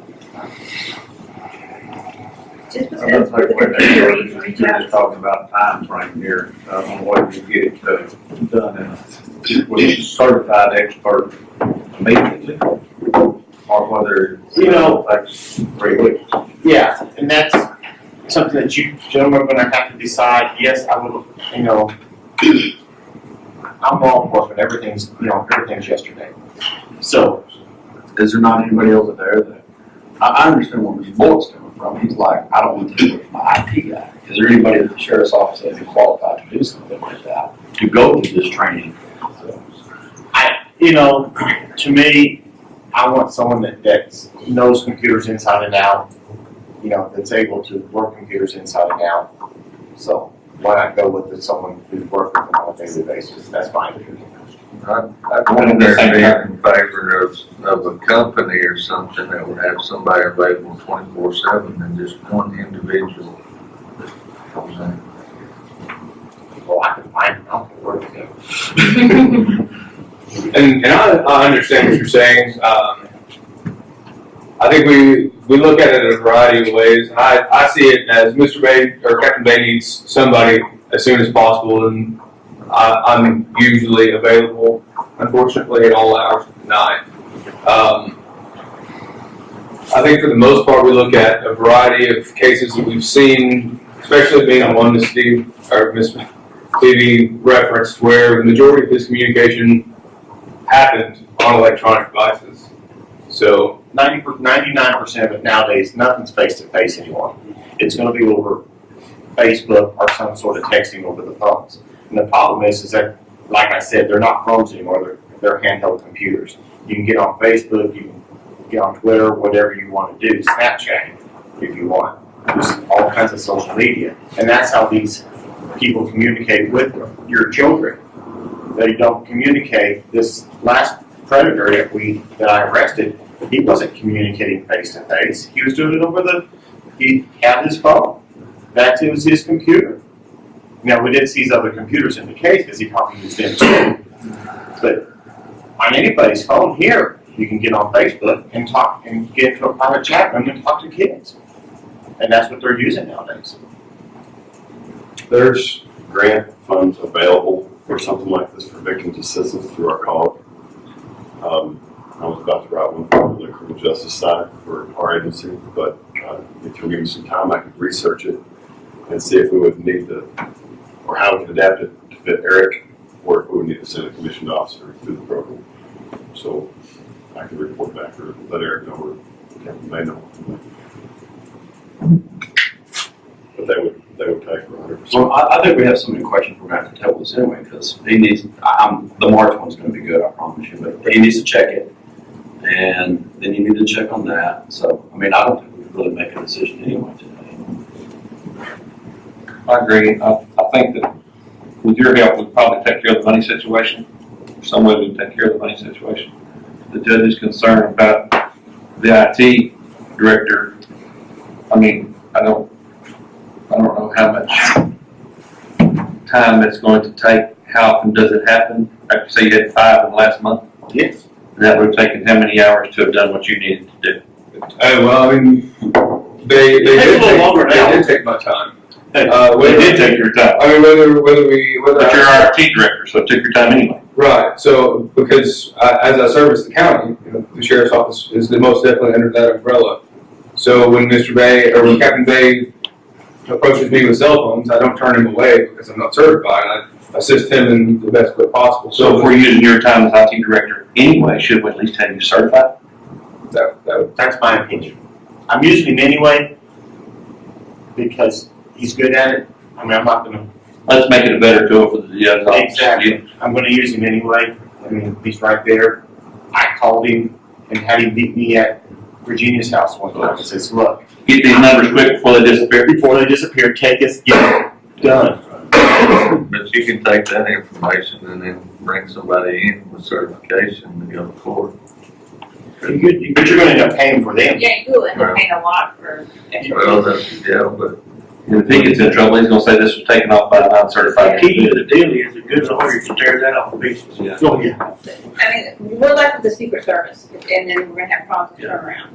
J: Just because for the computer, you can reach
A: You're
J: out.
A: just talking about time frame here, on what you get it done with a certified expert immediately, or whether it takes 3 weeks.
I: Yeah, and that's something that you gentlemen are gonna have to decide. Yes, I would, I'm law enforcement, everything's yesterday. So,
H: Is there not anybody over there that, I understand where Mr. Bullock's coming from, he's like, I don't want to do it for my IT guy. Is there anybody at the sheriff's office that is qualified to do something like that, to go through this training?
I: to me, I want someone that knows computers inside and out, that's able to work computers inside and out. So, why not go with someone who's working with them on a daily basis? That's fine.
B: I'd wonder if they'd be in favor of a company or something that would have somebody available 24/7 and just one individual.
I: Well, I can find out where to go.
N: And I understand what you're saying. I think we look at it in a variety of ways. I see it as Mr. Bay or Captain Bay needs somebody as soon as possible, and I'm usually available, unfortunately, at all hours of the night. I think for the most part, we look at a variety of cases that we've seen, especially being on one Miss Stevie referenced, where the majority of this communication happened on electronic devices. So
I: 99% of it nowadays, nothing's face-to-face anymore. It's going to be over Facebook or some sort of texting over the phones. And the problem is that, like I said, they're not phones anymore, they're handheld computers. You can get on Facebook, you can get on Twitter, whatever you want to do, Snapchat if you want. There's all kinds of social media. And that's how these people communicate with your children. They don't communicate. This last predator that I arrested, he wasn't communicating face-to-face. He was doing it he had his phone. That was his computer. Now, we did seize other computers in the case because he probably used them too. But on anybody's phone here, you can get on Facebook and talk and get into a private chat room and talk to kids. And that's what they're using nowadays.
E: There's grant funds available for something like this for victims assistance through our COG. I was about to write one for the criminal justice side for our agency, but if you'll give me some time, I could research it and see if we would need or how we could adapt it to fit Eric, or if we would need to send a commissioned officer through the program. So I can report back or let Eric know, or Captain May know. But they would pay for 100%.
H: Well, I think we have so many questions we're going to have to table this anyway, because he needs, the March one's going to be good, I promise you, but he needs to check it. And then you need to check on that. So, I mean, I don't think we can really make a decision anyway today.
F: I agree. I think that with your help, we'd probably take care of the money situation. some way to take care of the money situation. The judge's concern about the IT director, I mean, I don't know how much time it's going to take. How often does it happen? Like you say, you had 5 in the last month?
G: Yes.
F: And that would have taken how many hours to have done what you needed to do?
N: Well, I mean, they
G: It takes a little longer now.
N: They did take my time.
F: They did take your time.
N: I mean, whether
F: But you're our IT director, so it took your time anyway.
N: Right. So because as I service the county, the sheriff's office is the most definitely under that umbrella. So when Mr. Bay or when Captain Bay approaches me with cell phones, I don't turn him away because I'm not certified. I assist him in the best way possible.
F: So if we're using your time as IT director anyway, should we at least have you certified?
I: That's my opinion. I'm using him anyway because he's good at it. I mean, I'm not gonna.
F: Let's make it a better tool for the judge's office.
I: Exactly. I'm gonna use him anyway. I mean, he's right there. I called him and had him meet me at Virginia's house one time and says, look.
F: Get these numbers quick before they disappear.
I: Before they disappear, take us, get it done.
B: But you can take that information and then bring somebody in with certification to go to court.
I: But you're gonna end up paying for them.
J: Yeah, you will end up paying a lot for extra.
B: Well, that's, yeah, but
F: If he gets in trouble, he's gonna say this was taken off by a non-certified.
G: The key to the deal is a good lawyer can tear that off the pieces.
F: Yeah.
G: Oh, yeah.
J: I mean, we're left with the Secret Service, and then we're gonna have problems with turnaround.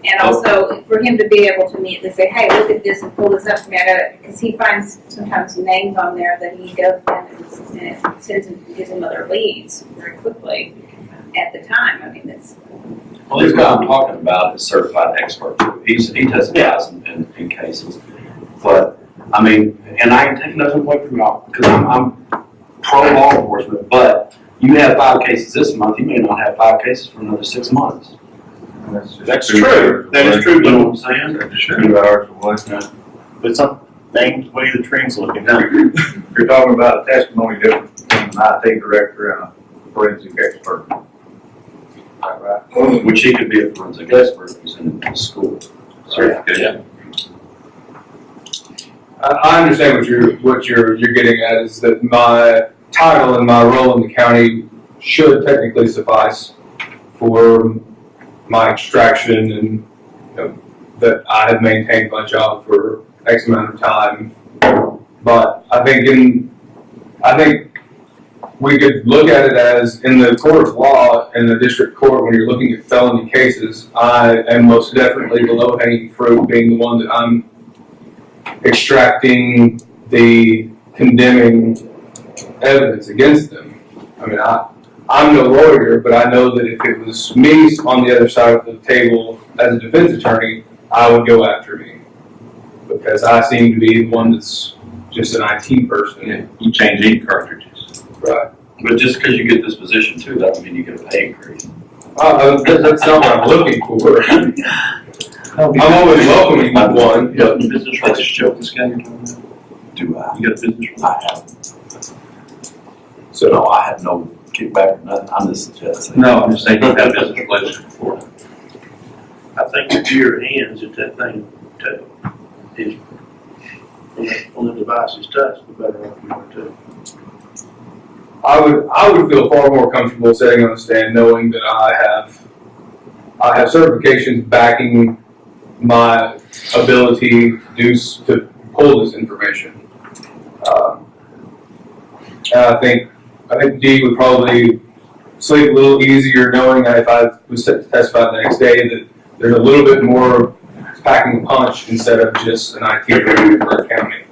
J: And also, for him to be able to immediately say, hey, look at this and pull this up for me, I gotta, because he finds sometimes names on there that he goes in and it sends him, gives him other leads very quickly at the time. I mean, it's.
H: Well, this guy I'm talking about is certified expert too. He testifies in cases. But, I mean, and I can take nothing away from y'all, because I'm pro law enforcement, but you have 5 cases this month, you may not have 5 cases for another 6 months.
I: That's true. That is true,
H: You know
I: but
H: what I'm saying?
B: it's 2 hours away.
I: but some things, the way the trend's looking.
A: You're talking about a testimony difference between an IT director and a forensic expert. Right.
H: Which he could be a forensic expert who's in the school certification.
N: I understand what you're getting at is that my title and my role in the county should technically suffice for my extraction and that I have maintained my job for X amount of time. But I think we could look at it as in the court of law in the district court when you're looking at felony cases, I am most definitely the low-hanging fruit, being the one that I'm extracting the condemning evidence against them. I mean, I'm no lawyer, but I know that if it was me on the other side of the table as a defense attorney, I would go after me because I seem to be the one that's just an IT person.
F: Yeah, you change ink cartridges.
N: Right.
H: But just because you get this position too, doesn't mean you get a pay increase.
N: That's not what I'm looking for. I'm always welcoming one.
F: You got a business relationship with this guy you're talking about?
H: Do I?
F: You got a business relationship?
H: I have.
N: So
H: No, I have no kickback or nothing. I'm just suggesting.
F: No, I'm just saying you've had a business relationship before.
G: I think the fewer hands that that thing is, when the device is touched, the better off you are too.
N: I would feel far more comfortable sitting on the stand knowing that I have certifications backing my ability to pull this information. And I think Dee would probably sleep a little easier knowing that if I was set to testify the next day that there's a little bit more packing a punch instead of just an IT review for a county.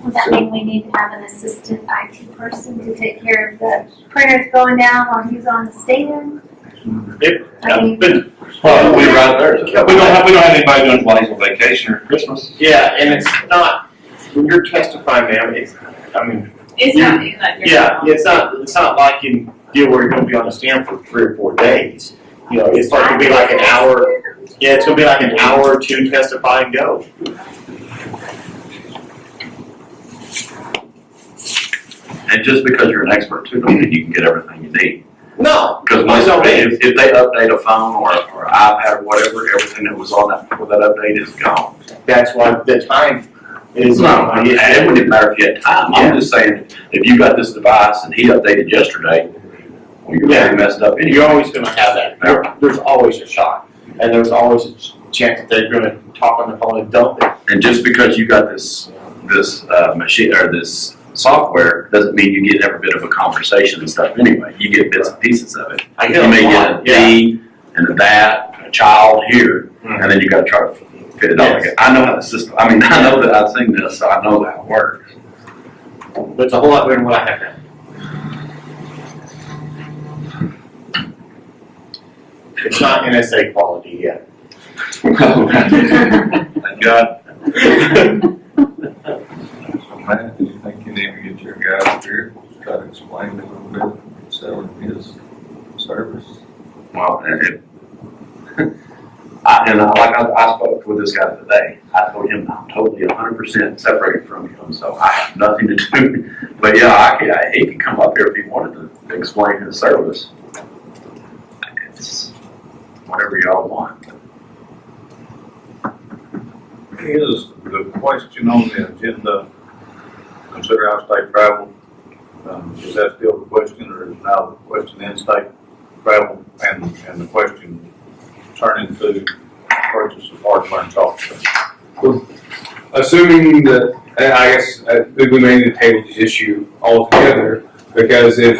C: Does that mean we need to have an assistant IT person to take care of the printers going down while he's on the stand?
F: Well, we're right there. We don't have anybody doing it while he's on vacation or Christmas.
I: Yeah, and it's not, when you're testifying, ma'am, it's
J: It's not.
I: yeah, it's not like you deal where you're gonna be on the stand for 3 or 4 days. You know, it's like gonna be like an hour, yeah, it's gonna be like an hour or 2 testify and go.
H: And just because you're an expert too, don't mean you can get everything you need.
I: No,
H: Because if they update a phone or iPad or whatever, everything that was on that before that update is gone.
I: that's why the time
H: It's not, it wouldn't even matter if you had time. I'm just saying, if you got this device and he updated yesterday, well, you're really messed up anyway.
I: You're always gonna have that. There's always a shot. And there's always a chance that they're gonna talk on the phone and dump it.
H: And just because you got this machine or this software doesn't mean you get every bit of a conversation and stuff anyway. You get bits and pieces of it.
I: I
H: You
I: get
H: may
I: a
H: get a
I: lot, yeah.
H: D and a that, a child here, and then you gotta try to fit it all
I: Yes.
H: together. I know how the system, I mean, I know that I've seen this, so I know how it works.
I: But it's a whole lot better than what I have now. It's not NSA quality yet.
H: Thank God.
B: Matt, do you think you need to get your guy up here, try to explain a little bit, selling his service?
H: Well, I spoke with this guy today. I told him I'm totally 100% separated from him, so I have nothing to do. But yeah, he could come up here if he wanted to explain his service. It's whatever y'all want.
A: Is the question on the agenda, consider out-of-state travel, is that still the question, or is now the question in-state travel, and the question turning to purchase of hard-to-learn software?
N: Assuming that, I guess, we may need to table the issue altogether, because if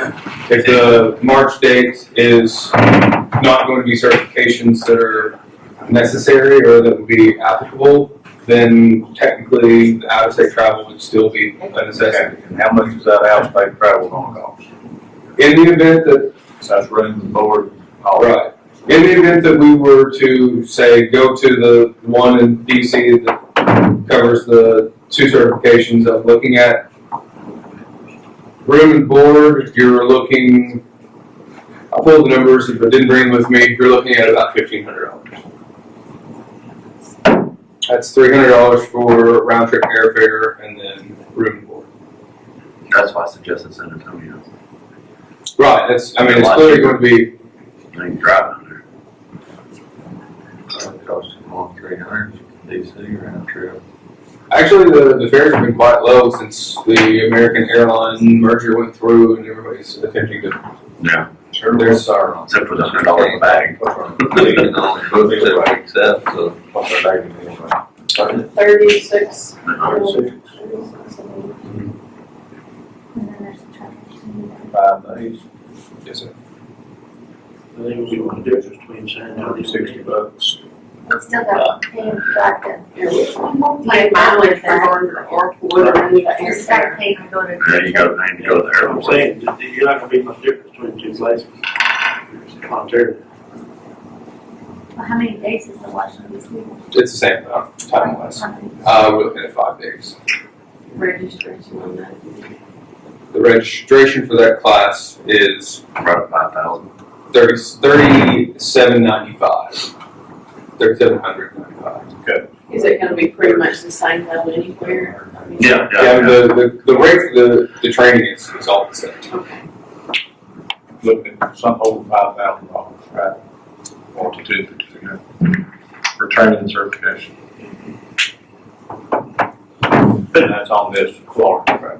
N: the March date is not going to be certifications that are necessary or that would be applicable, then technically the out-of-state travel would still be a necessity.
A: And how much is that out-of-state travel gonna cost?
N: In the event that,
A: So that's room and board, all
N: right, in the event that we were to say go to the one in DC that covers the 2 certifications I'm looking at, room and board, you're looking, I'll pull the numbers, if I didn't bring them with me, you're looking at about $1,500. That's $300 for round trip airfare and then room and board.
H: That's why I suggested San Antonio.
N: Right, it's clearly going to be.
H: I can drive under.
B: It costs you more than $300 DC round trip.
N: Actually, the fares have been quite low since the American airline merger went through and everybody's attempting to.
H: Yeah.
A: Sure.
N: There's
H: Except for the $100 bag.
B: You can only book it if we accept, so.
A: What's our dating anyway?
D: 36.
C: And then there's the traffic.
A: 5 days,
N: Yes, sir.
G: I think we want to do is between San Antonio.
A: $60.
C: We still got to pay him back then.
D: Like mine went or would have been
C: You start paying to go to.
H: There you go, and you go there.
G: I'm saying, you're not gonna be much difference between the 2 places. Ontario.
C: Well, how many days is the Washington DC?
N: It's the same time wise. We're looking at 5 days.
D: registration on that.
N: The registration for that class is
H: About 5,000.
N: $37.95. $3,795.
D: Is it gonna be pretty much the same though anywhere? I mean,
H: Yeah,
N: Yeah, the rate for the training is all the same.
D: Okay.
A: Looking at some over $5,000, right?
F: Or to 250, for training and certification.
A: And that's on this Florida, right?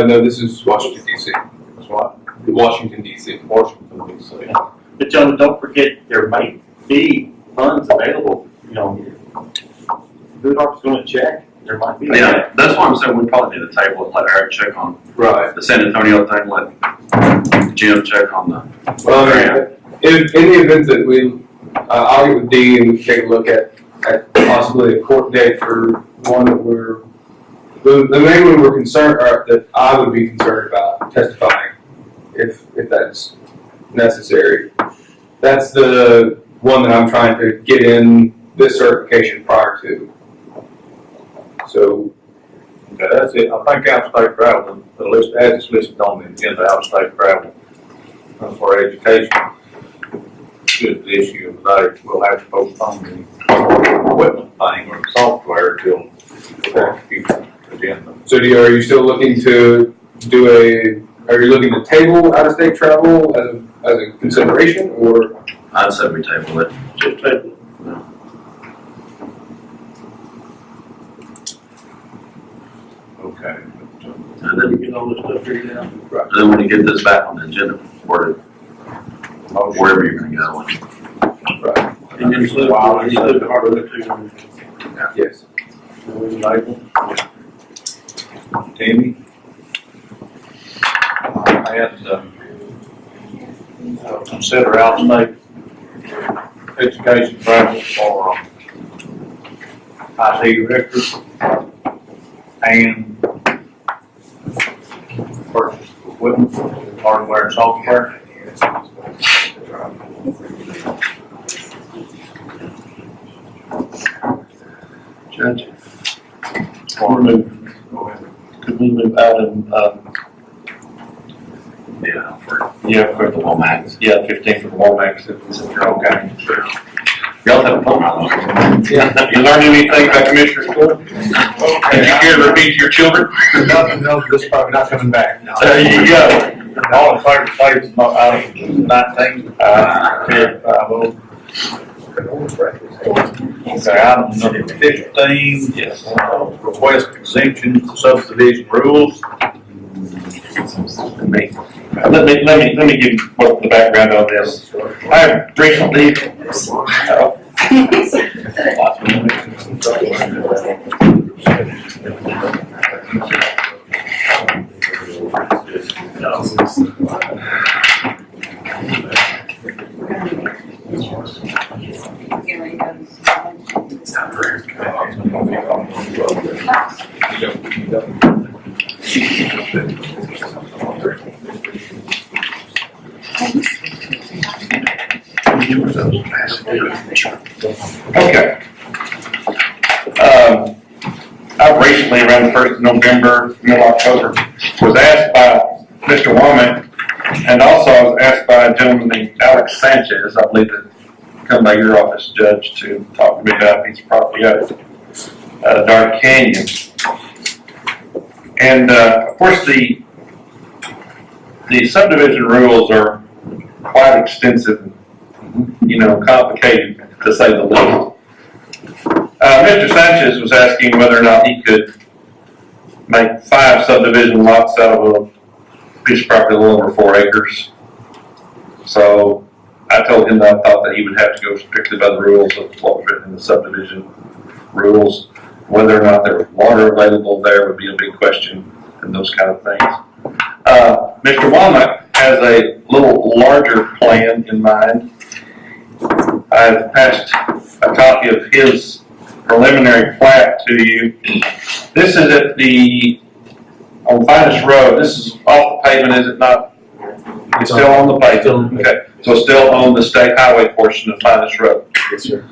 N: No, this is Washington DC.
A: That's what?
N: Washington DC.
A: Washington DC.
I: But John, don't forget, there might be funds available, you know. Budarf's gonna check, there might be.
H: Yeah, that's why I'm saying we probably need a table and let Eric check on
N: Right.
H: the San Antonio thing, let Jim check on the.
N: Well, in the event that I'll get with Dee and we can take a look at possibly a court date for one that the main one we're concerned, or that I would be concerned about testifying, if that's necessary. That's the one that I'm trying to get in this certification prior to. So.
A: Okay, that's it. I think out-of-state travel, the list, as it's listed on the agenda, out-of-state travel for education should the issue of today, we'll have to postpone the equipment thing or software till the future agenda.
N: So are you still looking to are you looking to table out-of-state travel as a consideration, or?
H: I'd say we table it.
G: Just table. And then we get all this stuff figured out.
H: And then when you get this back on the agenda, wherever you're gonna go.
G: And then include the hardware too.
E: Yes.
A: Tammy? I had, consider out-of-state education travel for, IT directors and purchase of equipment, hardware and software.
F: Judge, could we move item,
H: Yeah, for
F: for
H: the Womack.
F: 15 for the Womack, if you're okay.
H: Y'all have fun.
F: Yeah. You learned anything about Commissioner's Court? Did you care to repeat to your children?
A: Nothing else, this is probably not coming back.
F: There you go.
A: All in favor, say it's not item 19. Okay, item number 15.
F: Yes.
A: Request exemption to subdivision rules.
F: Let me give you what the background on this. I have recently, okay. I recently, around the 1st of November, middle of October, was asked by Mr. Womack, and also I was asked by a gentleman named Alex Sanchez, I believe that come by your office, Judge, to talk to me about a piece of property out at Dark Canyon. And, of course, the subdivision rules are quite extensive, complicated, to say the least. Mr. Sanchez was asking whether or not he could make 5 subdivision lots out of a piece of property a little over 4 acres. So I told him that I thought that he would have to go strictly by the rules of what was written in the subdivision rules. Whether or not there was water available there would be a big question, and those kind of things. Mr. Womack has a little larger plan in mind. I've passed a copy of his preliminary plat to you. This is on Finest Road. This is off the pavement, is it not? It's still on the pavement. Okay, so it's still on the state highway portion of Finest Road.
E: Yes, sir.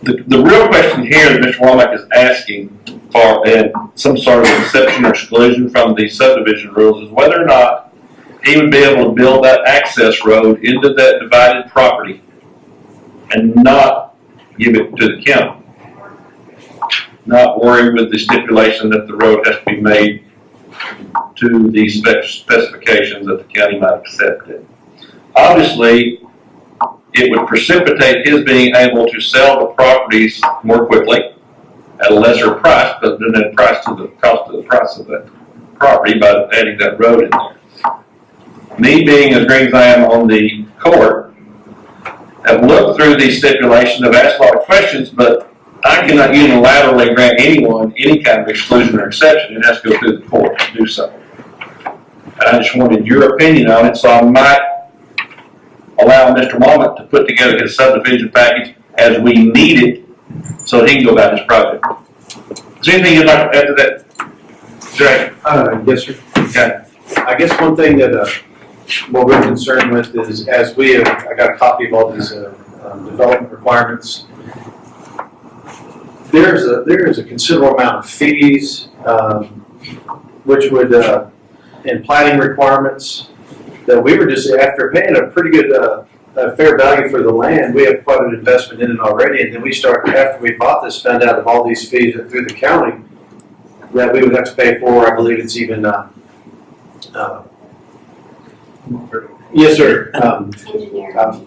F: The real question here that Mr. Womack is asking for some sort of exception or exclusion from the subdivision rules is whether or not he would be able to build that access road into that divided property and not give it to the county. Not worry with the stipulation that the road has to be made to the specifications that the county might accept it. Obviously, it would precipitate his being able to sell the properties more quickly at a lesser price, but then that price to the cost of the price of that property by adding that road in there. Me being as green as I am on the court, have looked through these stipulations, have asked a lot of questions, but I cannot unilaterally grant anyone any kind of exclusion or exception. It has to go through the court to do so. And I just wanted your opinion on it, so I might allow Mr. Womack to put together his subdivision package as we need it, so he can go about his project. Is there anything you'd like to add to that, Jay?
O: Yes, sir.
F: Okay.
O: I guess one thing that, what we're concerned with is, I got a copy of all these development requirements. There is a considerable amount of fees, which would, and planning requirements, that we were just, after paying a pretty good, fair value for the land, we have quite an investment in it already, and then we started, after we bought this, found out of all these fees through the county that we would have to pay for. I believe it's even, yes, sir.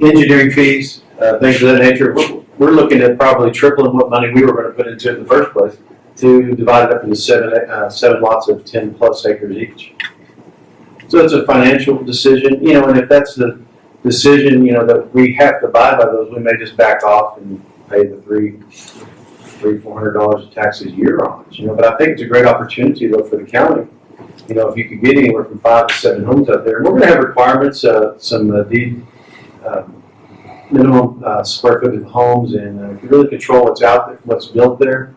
O: Engineering fees, things of that nature. We're looking at probably tripling what money we were going to put into it in the first place. to divide it up into seven lots of 10+ acres each. So it's a financial decision, and if that's the decision, that we have to abide by those, we may just back off and pay the $400 of taxes a year on it, but I think it's a great opportunity though for the county. If you could get anywhere from 5 to 7 homes out there, and we're gonna have requirements, some minimum square footage of homes, and if you really control what's out there, what's built there,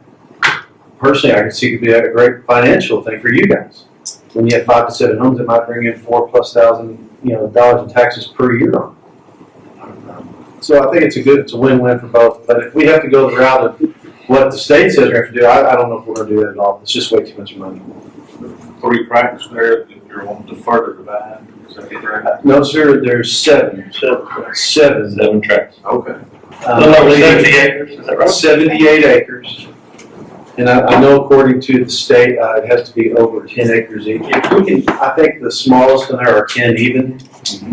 O: personally, I can see it could be a great financial thing for you guys. When you have 5 to 7 homes, it might bring in $4,000+ dollars in taxes per year on. So I think it's a win-win for both. But if we have to go the route of what the state says we have to do, I don't know if we're going to do that at all. It's just way too much money.
A: 3 tracks there, if you're wanting to further divide, is that correct?
O: No, sir. There's 7.
F: 7 tracks.
A: Okay.
F: 70 acres, is that right?
O: 78 acres. And I know according to the state, it has to be over 10 acres each. I think the smallest in there are 10 even. So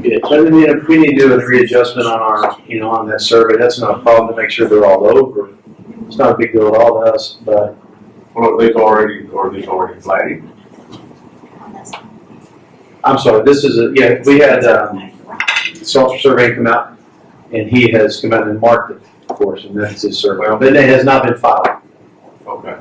O: if we need to do a readjustment on our, on that survey, that's not a problem to make sure they're all over. It's not a big deal at all to us, but.
A: Well, are these already flagged?
O: I'm sorry, this is we had, Salter survey come out, and he has come out and marked it, of course, and that's his survey. But it has not been filed.
A: Okay.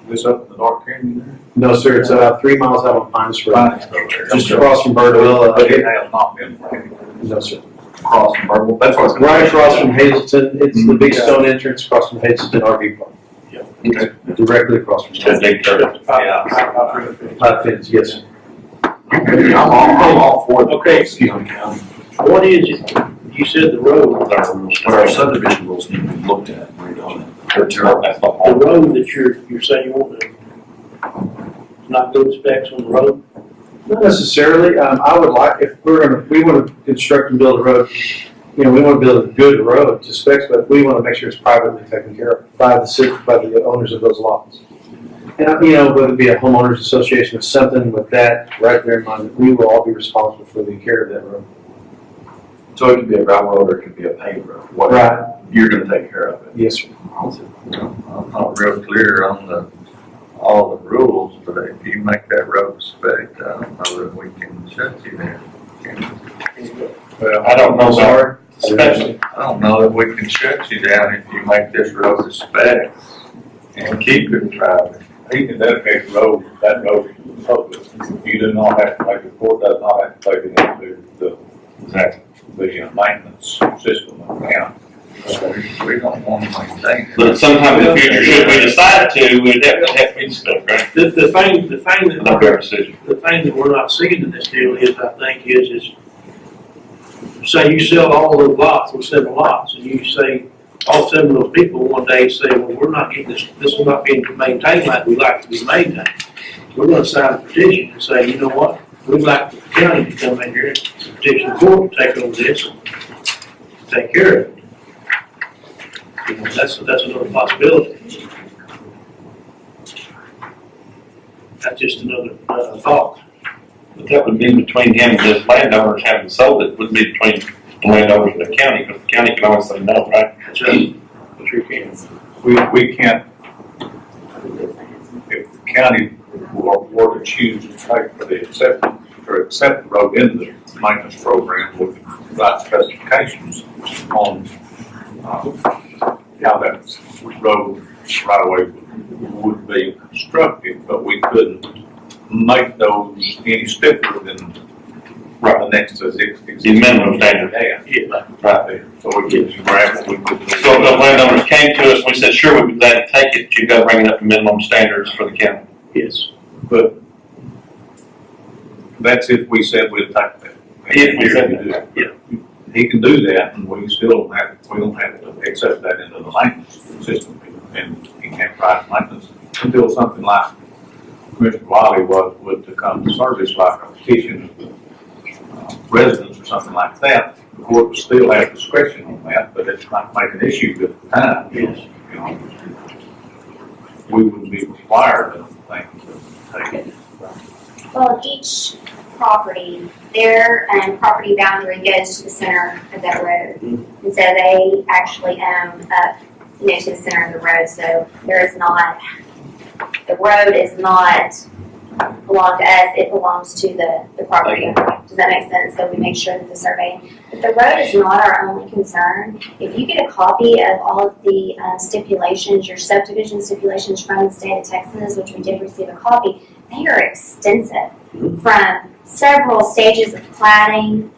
A: This up in the Dark Canyon there?
O: No, sir, it's about 3 miles out on Pines Road.
A: Pines Road there.
O: Just across from Birdwell.
A: But it has not been flagged.
O: No, sir.
A: Across from Birdwell. That's what it's
O: Right across from Hazelton, it's the big stone entrance across from Hazelton RV Park.
F: Okay.
O: Directly across from.
F: Just big turtle.
A: Yeah.
O: Fence, yes, sir.
A: I'm all for the.
G: Okay.
A: Excuse me.
G: What is it? You said the road,
H: But our subdivision rules need to be looked at, right on it.
G: the road that you're saying you want to not go to specs on the road?
O: Not necessarily. I would like, if we want to construct and build a road, we want to build a good road to specs, but we want to make sure it's privately taken care of by the owners of those lots. And, whether it be a homeowners association or something with that right there in mind, we will all be responsible for the care of that road.
H: So it could be a gravel road or it could be a paved road.
O: Right.
H: You're gonna take care of it.
O: Yes, sir.
B: I'm not real clear on all the rules, but if you make that road spec, I don't know that we can shut you down.
F: Well, I don't know, sorry, especially.
B: I don't know that we can shut you down if you make this road a spec and keep it private.
A: He can dedicate the road, that road to the public. You do not have to make the court does not have to take it into the maintenance system of the county.
B: We don't want to maintain it.
F: But sometime in the future, if we decide to, we'd have to be stuck, right?
G: The thing
F: No fair decision.
G: that we're not seeing in this deal is, I think, is say you sell all those lots, those 7 lots, and you say, all 7 of those people one day say, well, we're not getting this is not being maintained like we like it to be maintained. We're gonna sign a petition and say, you know what, we'd like the county to come in here and petition the court to take over this and take care of it. That's another possibility. That's just another thought.
F: But that would be between him and his landowners having sold it, would be between the landowners and the county, because the county can always say no, right?
G: That's right. But you can't.
A: We can't, if the county were to choose to take for the accept the road into the maintenance program, we could write specifications on how that road right away would be constructed, but we couldn't make those any stiffer than the next to
F: The minimum standard.
A: Yeah, right there. So we get some gravel, we could.
F: So if the landowners came to us, we said, sure, we'd be glad to take it, but you've got to bring it up to minimum standards for the county.
G: Yes.
A: But that's if we said we'd take that.
F: If we said that.
A: Yeah. He can do that, and we don't have to accept that into the maintenance system, and he can't provide maintenance until something like Commissioner Wiley would to come to service, like a petition of the residents or something like that. The court would still have discretion on that, but it might make an issue at the time.
G: Yes.
A: We wouldn't be required, I think, to take it.
P: Well, each property, their property boundary goes to the center of that road. And so they actually own up to the center of the road, so the road is not belong to us, it belongs to the property owner. Does that make sense? So we make sure that the survey, but the road is not our only concern. If you get a copy of all of the stipulations, your subdivision stipulations from the state of Texas, which we did receive a copy, they are extensive, from several stages of platting,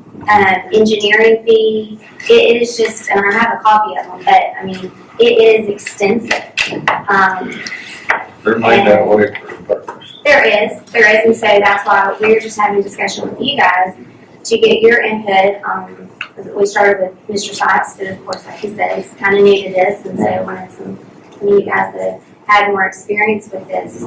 P: engineering fees. It is just, and I have a copy of them, but I mean, it is extensive.
F: They're made that way for a purpose.
P: There is, and so that's why we're just having a discussion with you guys to get your input. We started with Mr. Sykes, but of course, like he said, he's kind of new to this, and so I wanted some of you guys that have had more experience with this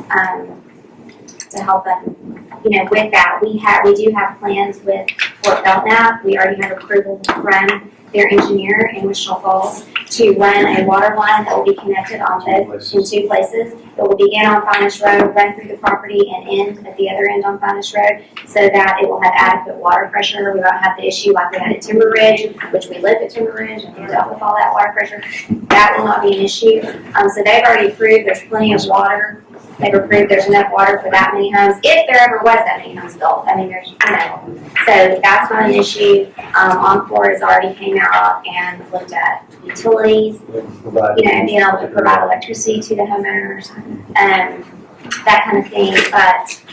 P: to help them, with that. We do have plans with Fort Belknap. We already have approval from their engineer in Wichita Falls to run a water line that will be connected on both in two places. It will begin on Finest Road, run through the property, and end at the other end on Finest Road, so that it will have adequate water pressure. We won't have the issue like we had at Timber Ridge, which we lived at Timber Ridge and we dealt with all that water pressure. That will not be an issue. So they've already approved there's plenty of water. They've approved there's enough water for that many homes, if there ever was that many homes built. I mean, there's, so that's not an issue. Encore has already came out and looked at utilities, and being able to provide electricity to the homeowners, that kind of thing. But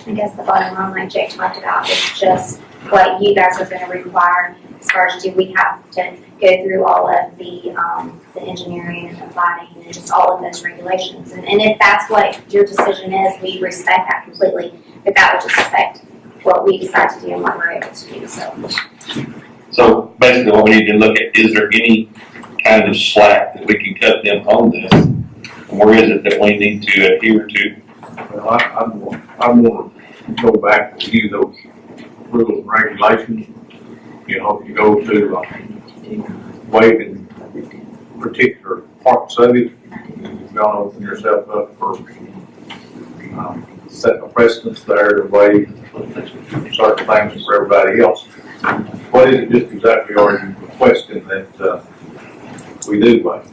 P: I guess the bottom line, like Jake talked about, is just what you guys are going to require as far as do we have to go through all of the engineering and the planning and just all of those regulations. And if that's what your decision is, we respect that completely. But that would just affect what we decide to do and what we're able to do.
F: So basically what we need to look at, is there any kind of slack that we can cut them on this? And where is it that we need to adhere to?
A: Well, I want to go back and review those rules and regulations. If you go to waiving particular parts of it, you're going to open yourself up for setting a precedence there to waive certain things for everybody else. What is it just exactly are you requesting that we do waive?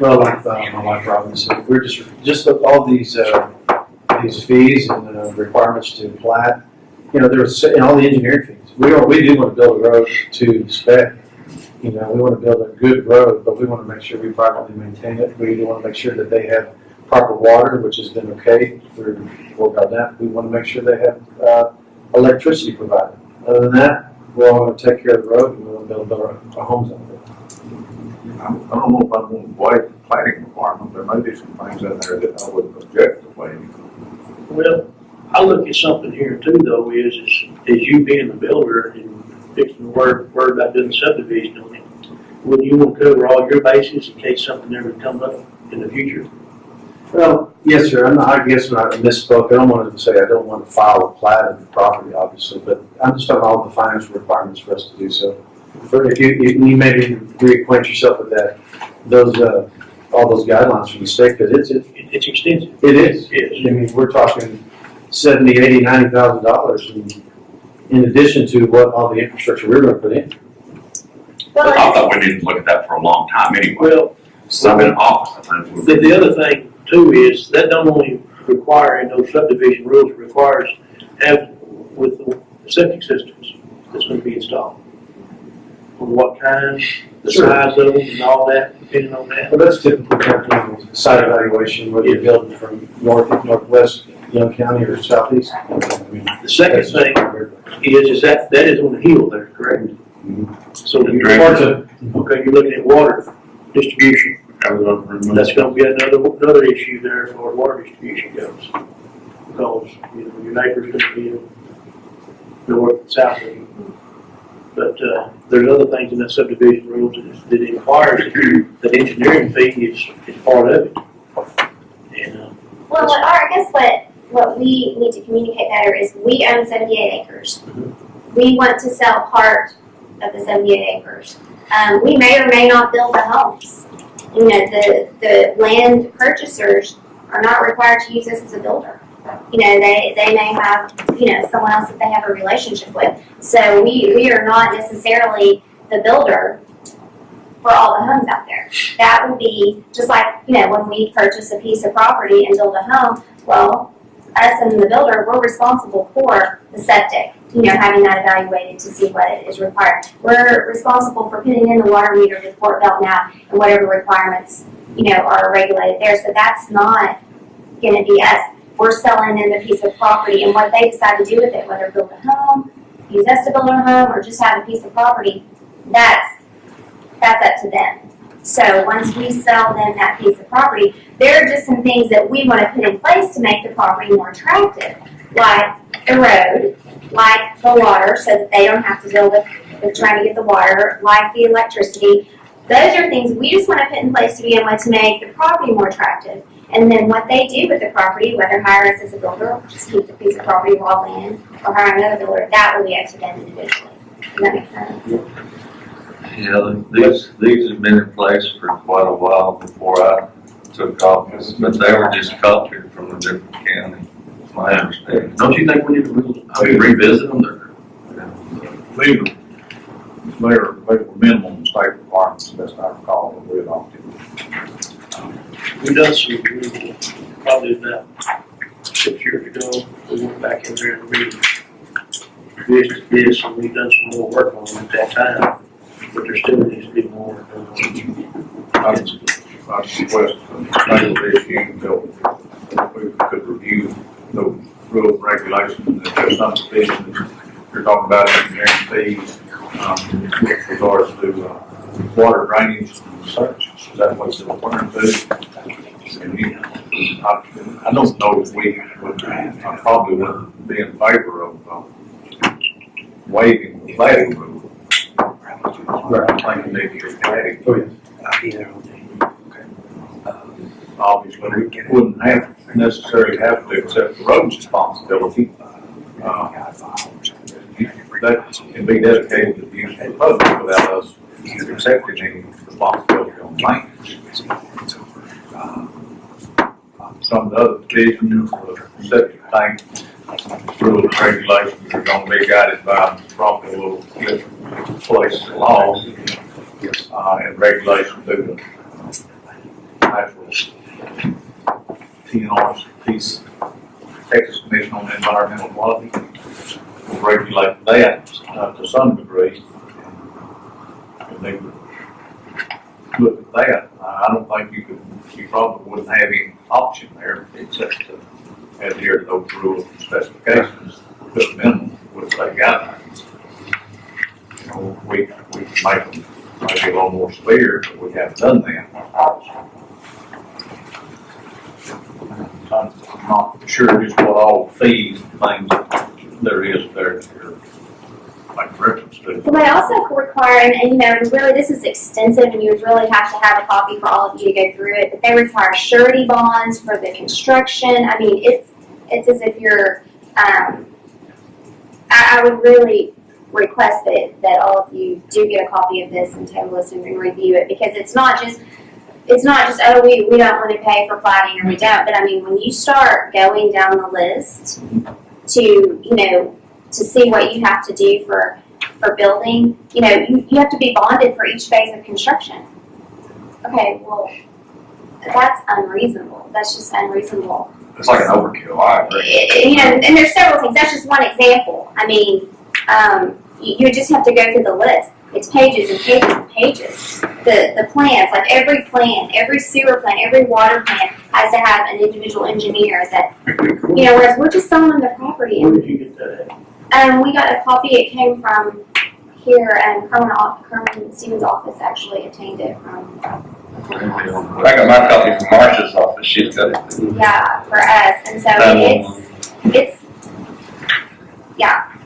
O: Well, like my wife Robin said, we're just all these fees and requirements to plat. There's and all the engineering fees. We do want to build a road to spec. We want to build a good road, but we want to make sure we properly maintain it. We want to make sure that they have proper water, which has been okay for that. We want to make sure they have electricity provided. Other than that, we're all going to take care of the road and we'll build our homes out there.
A: I don't know if I want to waive the planning requirement. There may be some things in there that I would object to waiving.
G: Well, I look at something here too, though, is you being the builder and fixing the word about doing the subdivision on it, would you want to cover all your bases in case something ever comes up in the future?
O: Well, yes, sir. I guess when I misspoke, I don't want to say I don't want to file a plat of the property, obviously, but I'm just talking about all the financial requirements for us to do so. If you maybe reacquaint yourself with that, all those guidelines from the state, because
G: it's extensive.
O: It is.
G: Yes.
O: I mean, we're talking $70,000, $80,000, $90,000 in addition to what all the infrastructure we're going to put in.
P: Well,
H: I thought we didn't look at that for a long time anyway.
G: Well,
H: So I'm in office, I think.
G: the other thing too is that don't only require in those subdivision rules, it requires have with the septic systems that's going to be installed. On what kind, the size of them and all that, depending on that.
O: Well, that's typical site evaluation, whether you're building from northwest Young County or southeast.
G: The second thing is that is on the hill there, correct?
O: Mm-hmm.
G: So you're looking at water distribution. That's going to be another issue there as far as water distribution goes. Because, your neighbor's going to be north and south of you. But there's other things in that subdivision rules that requires that engineering fee is part of it. And,
P: well, I guess what we need to communicate better is we own 78 acres. We want to sell part of the 78 acres. We may or may not build the homes. The land purchasers are not required to use us as a builder. They may have, someone else that they have a relationship with. So we are not necessarily the builder for all the homes out there. That would be just like, when we purchase a piece of property and build a home, well, us and the builder, we're responsible for the septic, having that evaluated to see what is required. We're responsible for putting in the water meter with Fort Belknap and whatever requirements, are regulated there. So that's not gonna be us. We're selling them a piece of property, and what they decide to do with it, whether build a home, use us to build a home, or just have a piece of property, that's up to them. So once we sell them that piece of property, there are just some things that we want to put in place to make the property more attractive, like the road, like the water, so that they don't have to deal with trying to get the water, like the electricity. Those are things we just want to put in place to be able to make the property more attractive. And then what they do with the property, whether hire us as a builder or just keep the piece of property raw land or hire another builder, that will be up to them individually. Does that make sense?
B: Yeah, these have been in place for quite a while before I took office, but they were just copied from a different county, my understanding.
H: Don't you think we need to revisit them?
A: They were minimum state requirements, best I recall, that we adopted.
G: We done some, probably about 6 years ago, we went back in there and revisited this, and we've done some more work on it at that time, but there still needs to be more.
A: I request from the state of this until we could review the rules and regulations, and if there's some provisions you're talking about engineering fees, with regards to water drainage and such. Is that what's referring to? I don't know if we would, I probably wouldn't be in favor of waiving the flagging rule. I think we need to get flagging.
G: I'll be there all day.
A: Obviously, we wouldn't necessarily have to accept the road's responsibility. That can be dedicated to the use of the public without us accepting any responsibility on maintenance. Some of the other provisions of the septic tank rules and regulations are going to be guided by probably a little different place in law and regulation through the actual TNR's Texas Commission on Environmental Quality. Regulate that to some degree. And they would look at that. I don't think you probably wouldn't have any option there except to adhere to those rules and specifications, to the minimum with state guidelines. We can make them maybe a little more severe, but we haven't done that. I'm not sure just what all fees and things there is there that you're making reference to.
P: Well, they also require, and really this is extensive and you would really have to have a copy for all of you to go through it, but they require surety bonds for the construction. I mean, it's as if you're, I would really request that all of you do get a copy of this and table this and review it, because it's not just, oh, we don't want to pay for plating or we don't, but I mean, when you start going down the list to see what you have to do for building, you have to be bonded for each phase of construction. Okay, well, that's unreasonable. That's just unreasonable.
H: It's like an overkill, I agree.
P: And there's several things. That's just one example. I mean, you just have to go through the list. It's pages and pages and pages. The plans, like every plan, every sewer plan, every water plan has to have an individual engineer that, whereas we're just selling them the property.
G: Where did you get that at?
P: We got a copy. It came from here, and Kerman Stevens' office actually obtained it from.
F: I got my copy from Marcia's office. She's got it.
P: Yeah, for us, and so it's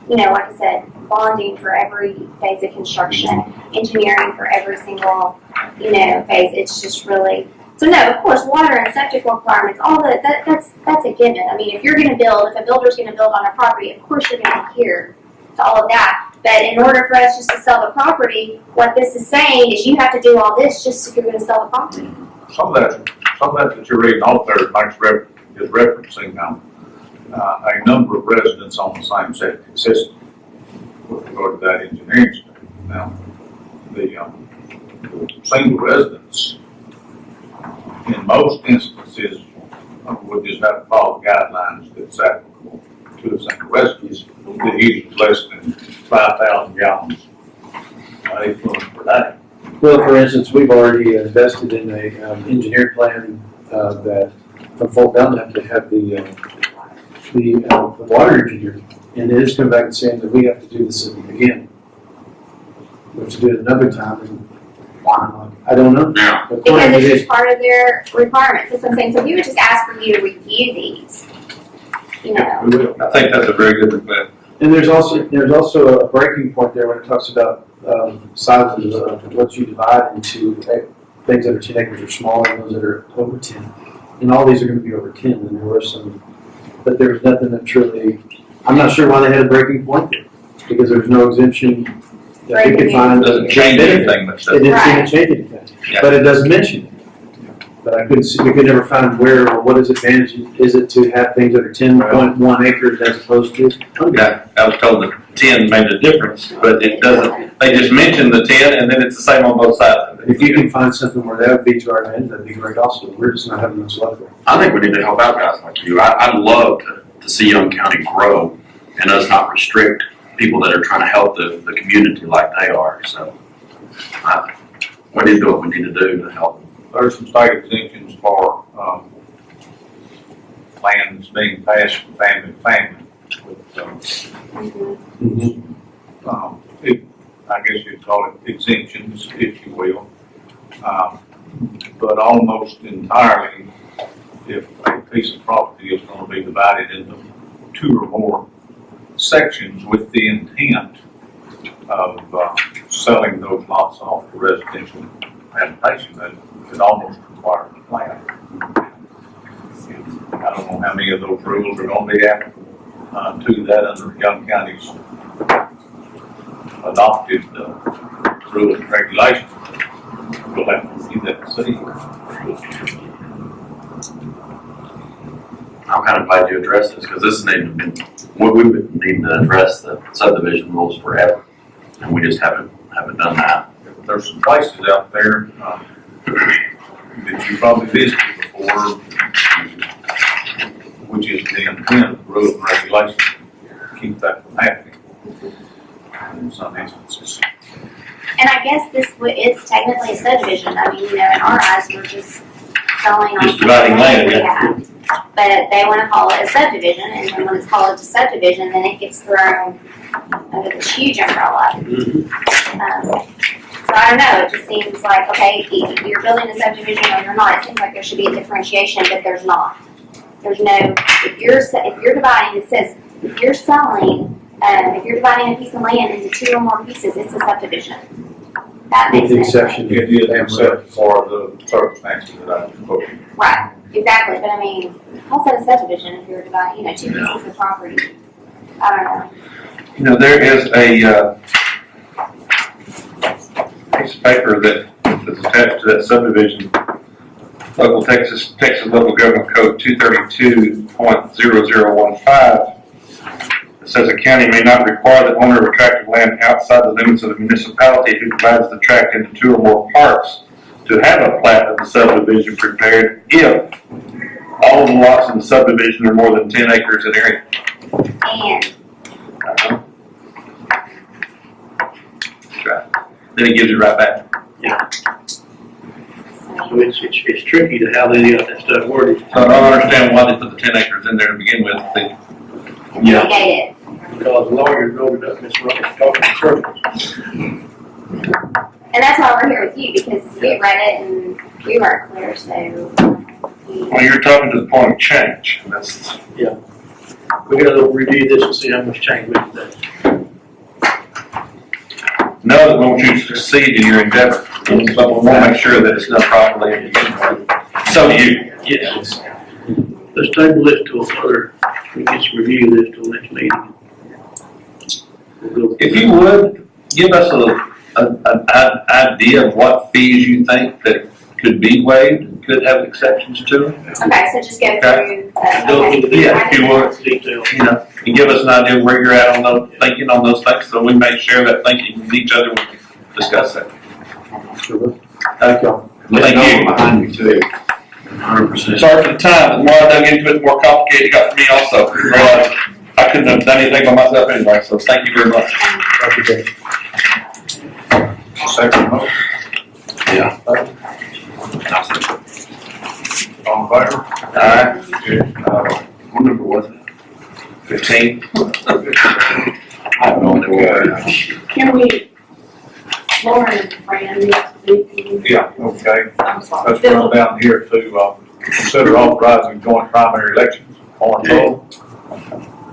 P: like I said, bonding for every phase of construction, engineering for every single, phase. It's just really, so no, of course, water and septic requirements, all that's a given. I mean, if a builder's gonna build on a property, of course you're gonna adhere to all of that. But in order for us just to sell the property, what this is saying is you have to do all this just if you're gonna sell the property.
A: Some of that you're reading off there is referencing a number of residents on the same septic system with regard to that engineering study. Now, single residence, in most instances, would just have to follow the guidelines that's applicable to a single residence. That uses less than 5,000 gallons effluent per day.
O: Well, for instance, we've already invested in a engineered plan that from Fort Belknap to have the water engineer, and it has come back and saying that we have to do this again. We have to do it another time, and I don't know.
P: Because
O: According to
P: it's
O: this,
P: just part of their requirements, that's what I'm saying, so we would just ask for you to review these, you know.
F: I think that's a very good request.
O: and there's also a breaking point there when it talks about sizes of what you divide into things that are 10 acres or smaller and those that are over 10. And all these are going to be over 10, and there were some, but there was nothing that truly, I'm not sure why they had a breaking point there, because there was no exemption that we could find.
F: It doesn't change anything, but
O: It didn't seem to change anything,
F: Yeah.
O: but it does mention it. But I couldn't see, we could never find where or what is advantage is it to have things that are 10.1 acres as opposed to.
F: Yeah, I was told that 10 made a difference, but it doesn't. They just mentioned the 10, and then it's the same on both sides.
O: If you can find something where that would be to our end, that'd be great also. We're just not having much luck there.
H: I think we need to help out guys like you. I'd love to see Young County grow and us not restrict people that are trying to help the community like they are. So we need to do what we need to do to help.
A: There's some state exemptions for lands being passed from family to family. I guess you'd call it exemptions, if you will. But almost entirely, if a piece of property is going to be divided into 2 or more sections with the intent of selling those lots off to residential habitation, it almost requires a plan. I don't know how many of those rules are going to be applicable to that under Young County's adopted rules and regulations. We'll have to see that and see.
H: I'm kind of glad you addressed this because this we've been needing to address the subdivision rules forever, and we just haven't done that.
A: There's some places out there that you probably visited before, which is the intent of the rules and regulations to keep that from happening in some instances.
P: And I guess this is technically a subdivision, I mean, you know, in our eyes, we're just selling on
F: Just
P: some
F: dividing
P: land
F: land,
P: we
F: yeah.
P: have. But they wanna call it a subdivision, and then when it's called a subdivision, then it gets thrown under this huge umbrella. So I don't know, it just seems like, okay, either you're building a subdivision or you're not, it seems like there should be a differentiation, but there's not. There's no, if you're dividing, it says, if you're selling, if you're dividing a piece of land into 2 or more pieces, it's a subdivision. That makes
O: With the
P: sense.
O: exception.
A: It is except for the circumstances that I just quoted.
P: Right, exactly, but I mean, how's that a subdivision if you're dividing, 2 pieces of property? I don't know.
F: You know, there is a piece of paper that is attached to that subdivision, local Texas Local Government Code 232.0015. It says a county may not require the owner of a tract of land outside the limits of the municipality who divides the tract into 2 or more parts to have a plat of the subdivision prepared if all of the lots in the subdivision are more than 10 acres in area.
P: And,
F: Right. Then it gives it right back.
G: So it's tricky to how they got that stuff worded.
F: So I don't understand why they put the 10 acres in there to begin with.
P: negate it.
G: Because lawyers wrote it up, Miss Ross, talking in circles.
P: And that's why we're here with you, because we read it and we weren't clear, so.
F: Well, you're talking to the point of change. That's,
G: We gotta review this and see how much change we can do.
F: know that we want you to succeed in your endeavor, but we want to make sure that it's done properly and so do you.
G: Yes. Let's table this till further, we can just review this till next meeting. We'll go.
F: If you would, give us an idea of what fees you think that could be waived, could have exceptions to them.
P: Okay, so just go through,
G: Go
P: okay.
G: through the
F: Yeah, if you would.
G: detail.
F: You know, and give us an idea where you're at on those, thinking on those things, so we may share that thinking with each other when we discuss that.
P: Okay.
O: Thank y'all.
F: Thank you.
A: Behind you too.
H: 100%.
F: Sorry for the time, the more I dug into it, the more complicated it got for me also. Realized I couldn't have done anything by myself anyway, so thank you very much.
A: Second motion.
H: Yeah.
A: All in favor?
F: Alright.
H: What number was it?
F: 15.
H: I have no idea.
D: Can we, Lauren and Fran,
A: Yeah, okay.
D: I'm sorry.
A: Let's run down here to, consider authorizing joint primary elections on roll.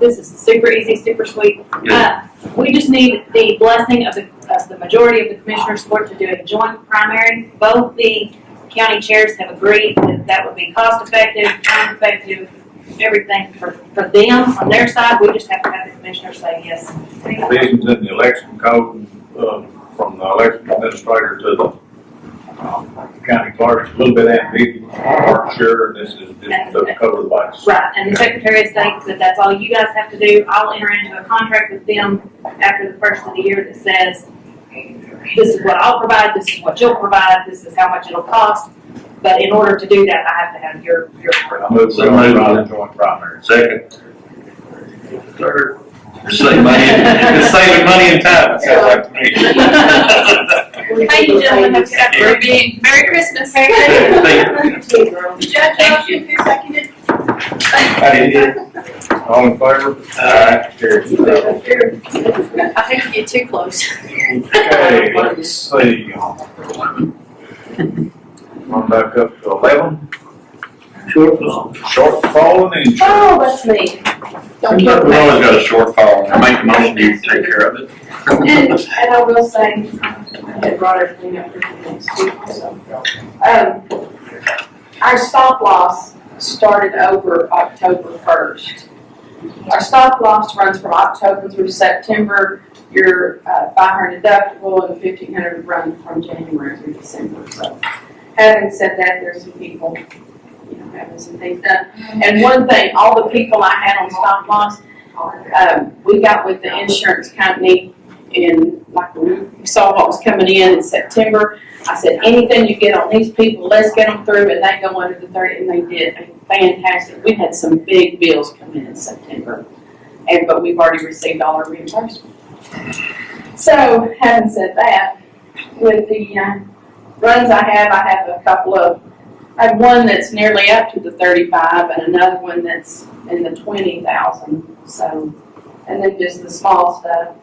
Q: This is super easy, super sweet. We just need the blessing of the majority of the commissioners' court to do a joint primary. Both the county chairs have agreed that that would be cost effective, time effective, everything for them on their side. We just have to have the commissioners say yes.
A: Provisions in the election code, from the election administrator to the county clerk, a little bit ambiguous, aren't sure, and this is just to cover the base.
Q: Right, and the Secretary of State said that's all you guys have to do. I'll enter into a contract with them after the first of the year that says, this is what I'll provide, this is what you'll provide, this is how much it'll cost. But in order to do that, I have to have your
A: I move to authorize joint primary.
F: Second. Third. Saving money, it's saving money and time, it sounds like to me.
Q: Thank you, gentlemen.
D: For being, Merry Christmas.
F: Thank you.
J: Judge Johnson, who seconded?
F: I did.
A: All in favor?
F: Alright.
D: I think you get too close.
A: Okay, let's see. Run back up to 11. Shortfall and insurance.
D: Oh, that's me. Don't
F: We
D: kill me.
F: always got a shortfall, I make a motion to take care of it.
D: And I will say, I had brought everything up for next week, so. Our stop loss started over October 1st. Our stop loss runs from October through September. Your $500 deductible and $1,500 run from January through December. So, having said that, there's some people, having some things done. And one thing, all the people I had on stop loss, we got with the insurance company in, like, we saw what was coming in September. I said, anything you get on these people, let's get them through, and they go under the 30, and they did fantastic. We had some big bills come in September, but we've already received all our reimbursement. So, having said that, with the runs I have a couple of, I have one that's nearly up to the 35 and another one that's in the 20,000. So, and then just the small stuff.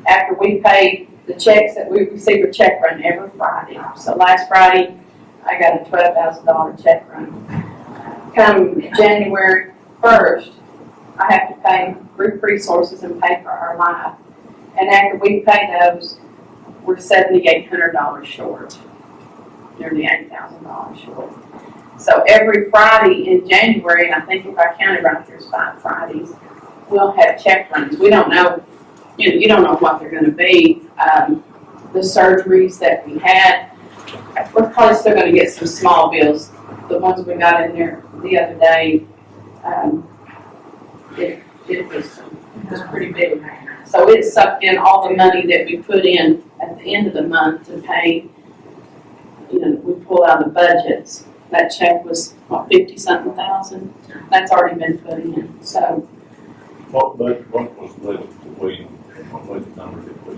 D: After we pay the checks that we receive a check run every Friday. So last Friday, I got a $12,000 check run. Come January 1st, I have to pay Group Resources and pay for our life. And after we pay those, we're $7,800 short. Nearly $8,000 short. So every Friday in January, and I think if I counted right, there's 5 Fridays, we'll have check runs. We don't know, you don't know what they're going to be. The surgeries that we had, we're probably still going to get some small bills. The ones we got in there the other day, it was pretty big. So it sucked in all the money that we put in at the end of the month to pay. We pull out the budgets. That check was, 50-something thousand? That's already been put in, so.
A: What was what number did we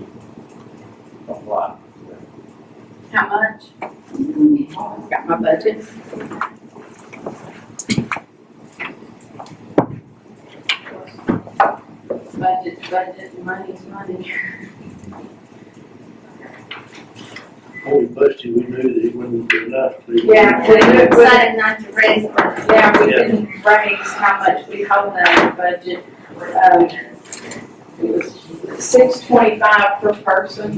A: apply?
D: How much? Got my budget. Budget, money's money.
G: When we busted, we knew that it wouldn't be enough.
D: Yeah,
P: We decided not to raise it.
D: Yeah, we didn't raise how much we hold in the budget. It was $625 per person.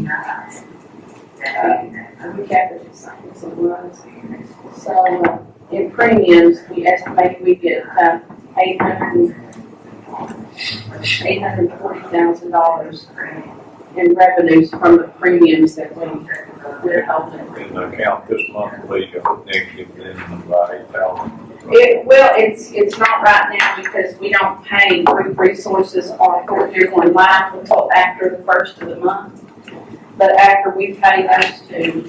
D: We captured it, it was. So, in premiums, we estimate we get $840,000 in revenues from the premiums that we're holding.
A: In the account this month, we negative in about 8,000.
D: It's not right now because we don't pay Group Resources or Fort Dearborn Life until after the first of the month. but after we pay those two,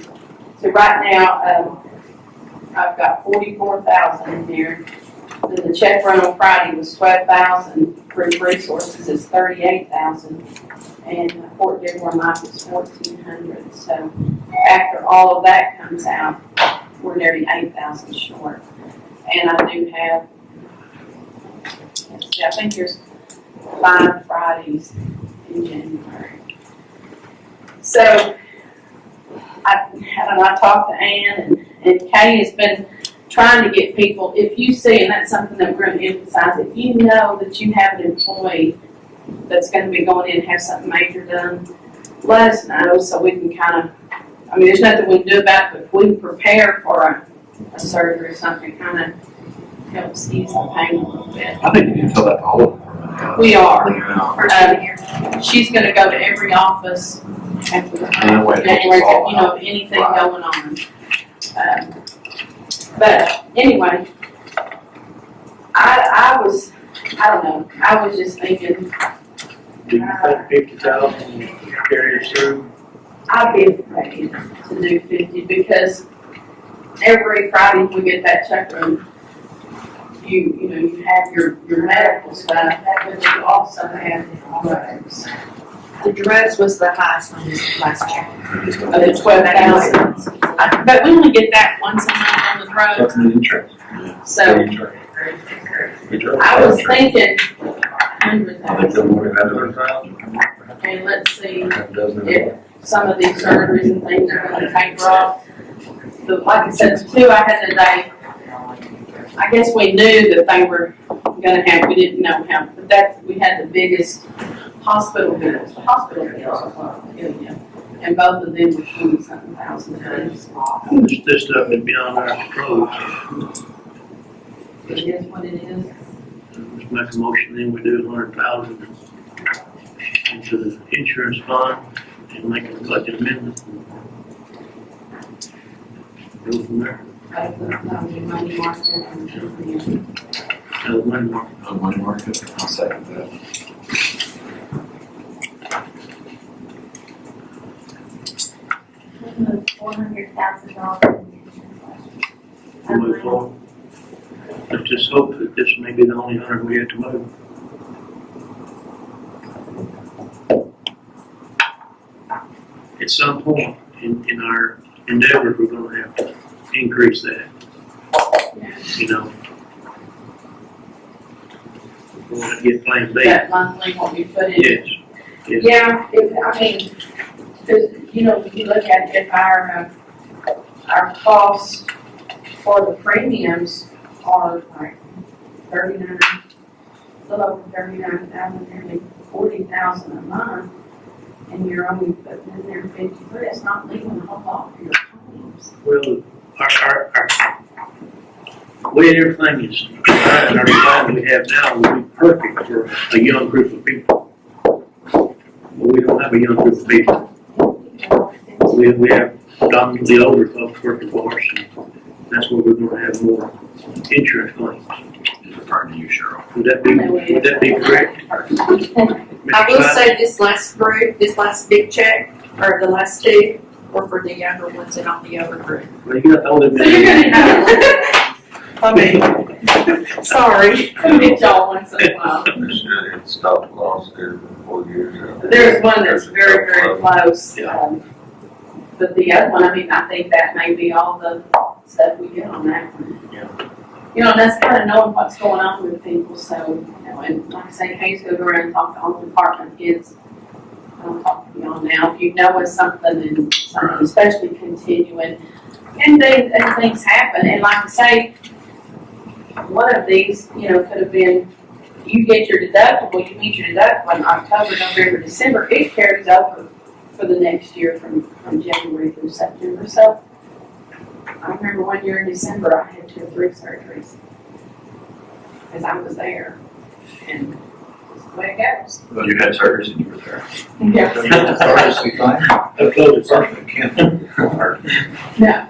D: so right now, I've got 44,000 in there. Then the check run on Friday was 12,000, through resources is 38,000, and Fort Dearborn Life is 1,400. So after all of that comes out, we're nearly 8,000 short. And I do have, I think there's 5 Fridays in January. So I talked to Ann, and Kay has been trying to get people, if you see, and that's something that we're going to emphasize, if you know that you have an employee that's going to be going in and have something major done, let us know so we can kind of, I mean, there's nothing we can do about it, but if we can prepare for a surgery or something, kind of helps ease the pain a little bit.
H: I think you can tell that to all of them.
D: We are. She's going to go to every office after the January, you know, anything going on. But anyway, I don't know, I was just thinking.
G: Do you think 50,000 carry us through?
D: I'd be ready to do 50 because every Friday we get that check run, you know, you have your medical stuff, but you also have drugs.
R: The drugs was the highest on this last check.
D: The 12,000. But we only get that once a month on the drugs.
H: That's the insurance.
D: So I was thinking 100,000. And let's see if some of these surgeries and things are going to taper off. But like I said, the 2 I had today, I guess we knew that they were going to have, we didn't know how, but we had the biggest hospital bills. And both of them were 20-something thousand.
G: This stuff is beyond our control.
D: It is what it is.
G: Let's make a motion, then we do 100,000 into the insurance fund and make a budget amendment. Go from there.
D: Money market and
G: Money market.
H: Money market, I'll second that.
P: $400,000.
G: Move forward. Let's just hope that this may be the only 100 we have to move. At some point in our endeavors, we're gonna have to increase that. You know. We're gonna get plan B.
D: that monthly what we put in.
G: Yes. Yes.
D: Yeah, I mean, because, you know, if you look at it, our costs for the premiums are like 39, a little over 39,000, nearly 40,000 a month, and you're only putting in there 53. It's not leaving a whole lot for your claims.
G: Well, our way everything is designed, and our design we have now would be perfect for a young group of people. But we don't have a young group of people. We have predominantly older folks working for us, and that's where we're gonna have more insurance claims.
H: Referring to you, Cheryl.
G: Would that be correct?
R: I will say this last group, this last big check, or the last 2, were for the younger ones and not the older group.
G: Well, you got all them.
D: So you're gonna have
R: I mean, sorry.
D: to meet y'all once in a while.
B: It stopped loss there for 4 years.
D: There's one that's very, very close. But the other one, I mean, I think that may be all the stuff we get on that one. You know, that's kind of knowing what's going on with people, so, you know, and like I say, Hayes goes around and talk to all the department heads. I don't talk to y'all now, if you know it's something and something, especially continuing, and things happen, and like I say, one of these, you know, could have been, you get your deductible, you meet your deductible in October, November, December, it carries over for the next year from January through September, so I remember one year in December, I had 2 or 3 surgeries. Because I was there. And that's the way it goes.
H: Well, you had surgeries and you were there.
D: Yeah. No.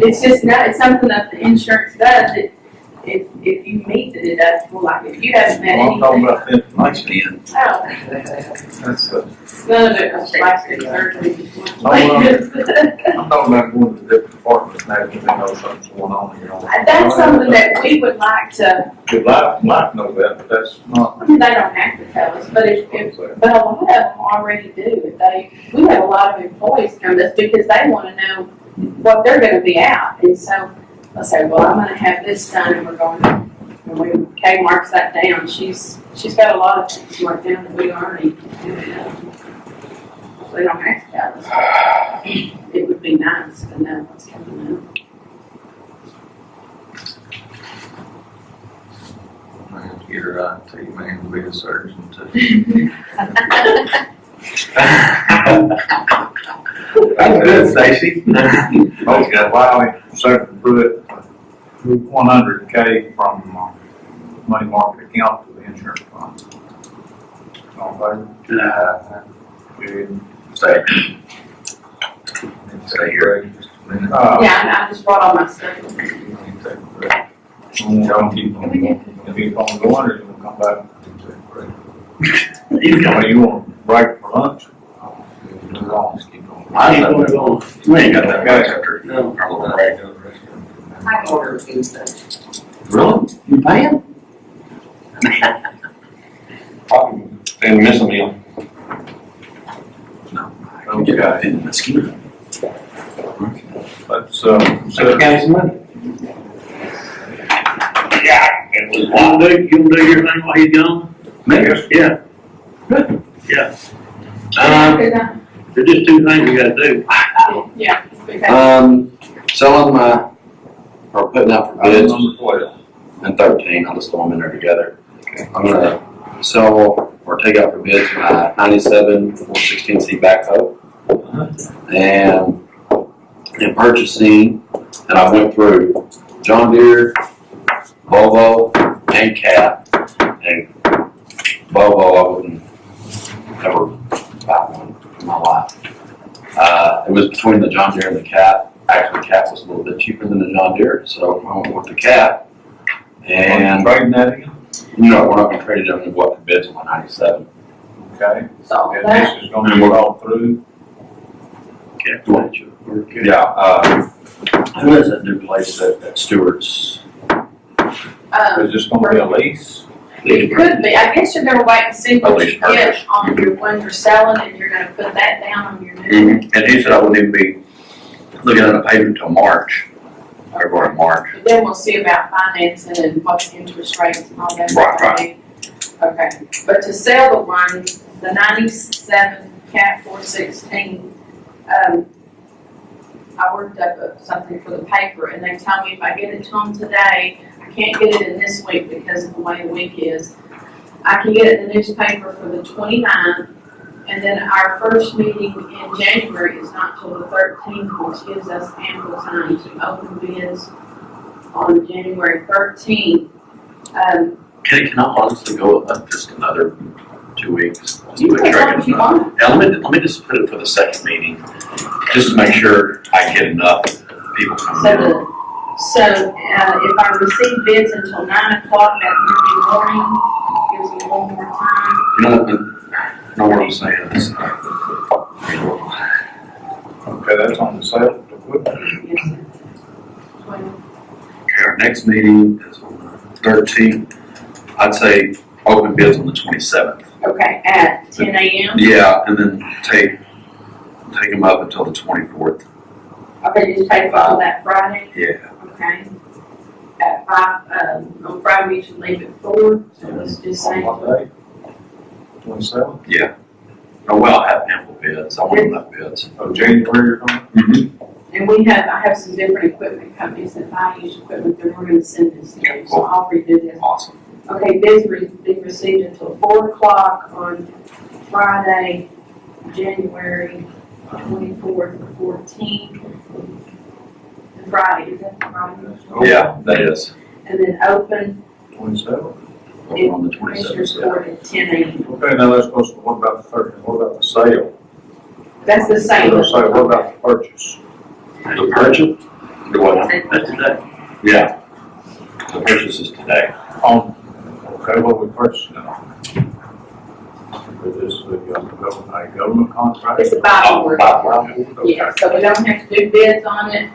D: It's just not, it's something that the insurance does. if you meet the deductible, like if you haven't met
A: Well, I'm talking
D: anything.
A: about the information.
D: Oh,
A: That's,
D: none of it was plastic surgery.
A: I'm talking about going to the different departments now, because they know something's going on here.
D: That's something that we would like to,
A: Good life, life know that, but that's not.
D: I mean, they don't have to tell us, but but a lot of them already do. We have a lot of employees come to us because they wanna know what they're gonna be out. And so, I say, well, I'm gonna have this done, and we're going, and Kay marks that down. She's got a lot of things marked down that we already, they don't have to tell us. It would be nice to know what's coming out.
B: I have to get her IT man to be a surgeon too.
A: That's good, Stacy. Always got allowing certain put 100K from money market account to the insurance fund. All right. Good.
H: Stay here.
D: Yeah, I just brought all my stuff.
A: Y'all keep on going, or you wanna come back? You want break for lunch?
H: I know. We ain't got that much after.
G: No.
R: I can order Tuesday.
H: Really? You paying?
F: And miss a meal.
A: Okay.
H: In the scheme.
A: Let's,
G: So you got some money?
F: Yeah, it was
G: You wanna do your thing while he's gone?
A: Yes.
G: Yeah. Good. Yeah. There's just two things we gotta do.
D: Yeah. Okay.
I: Selling my, or putting out for bids,
A: Number 12.
I: and 13, I'll just throw them in there together. I'm gonna sell or take out for bids my 97 416C backhoe. And in purchasing, and I went through John Deere, Volvo, and Cat. And Volvo, I wouldn't ever buy one in my life. It was between the John Deere and the Cat. Actually, Cat was a little bit cheaper than the John Deere, so I went with the Cat. And
A: Trading that again?
I: no, we're not gonna trade it in what the bids on my 97.
A: Okay.
D: So
A: And
D: that,
A: this is gonna be all through?
I: Yeah, who has that new place at Stewart's?
A: Is this gonna be a lease?
D: it could be, I guess you're gonna wait and see what you
H: At least
D: get on your, when you're selling, and you're gonna put that down on your new.
H: And he said I wouldn't even be looking at a payment until March, February, March.
D: But then we'll see about financing and what the interest rates and all that.
H: Right.
D: Okay, but to sell the one, the 97 Cat 416, I worked up something for the paper, and they tell me if I get it to them today, I can't get it in this week because of the way the week is. I can get it in the newspaper for the 29th, and then our first meeting in January is not till the 13th, which gives us ample time to open bids on January 13th.
H: Can I honestly go up just another 2 weeks?
D: You can go if you want.
H: Yeah, let me just put it for the second meeting, just to make sure I get enough people coming in.
D: So if I receive bids until 9 o'clock that Monday morning, gives me one more time.
H: You know what I'm saying is,
A: Okay, that's on the sale of equipment.
D: Yes, sir. 12.
H: okay, our next meeting is on the 13th. I'd say open bids on the 27th.
D: Okay, at 10 a.m.?
H: Yeah, and then take them up until the 24th.
D: Okay, just pay for all that Friday?
H: Yeah.
D: Okay. At 5, on Friday we should leave at 4, so let's just say.
A: On what day? 27?
H: Yeah. Oh, well, I have ample bids. I want enough bids.
A: Oh, January you're coming?
H: Mm-hmm.
D: And I have some different equipment companies that buy used equipment that we're gonna send this to, so I'll redo this.
H: Awesome.
D: Okay, bids be received until 4 o'clock on Friday, January 24th or 14th. Friday, is that Friday?
H: Yeah, that is.
D: And then open
A: 27?
H: Open on the
D: Commissioner's
H: 27th.
D: Court at 10 a.m.
A: Okay, now let's go, what about the 13th? What about the sale?
D: That's the same.
A: So what about the purchase?
H: The purchase? The what?
G: That's today.
H: Yeah.
F: The purchase is today.
A: Okay, what we purchased now? Is this a government contract?
D: It's a buy board.
A: Okay.
D: Yeah, so we don't have to do bids on it.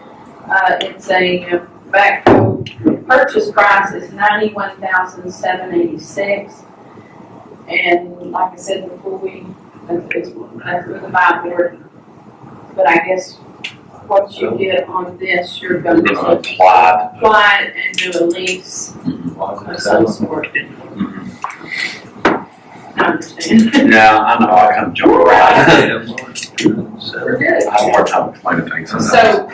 D: It's a backhoe, purchase price is $91,786. And like I said before, it's for the buy board. But I guess what you get on this, you're gonna apply it and do a lease of some sort. I understand.
H: Yeah, I know, I kind of jump around.
D: We're good.
H: I have a hard time explaining things.
D: So,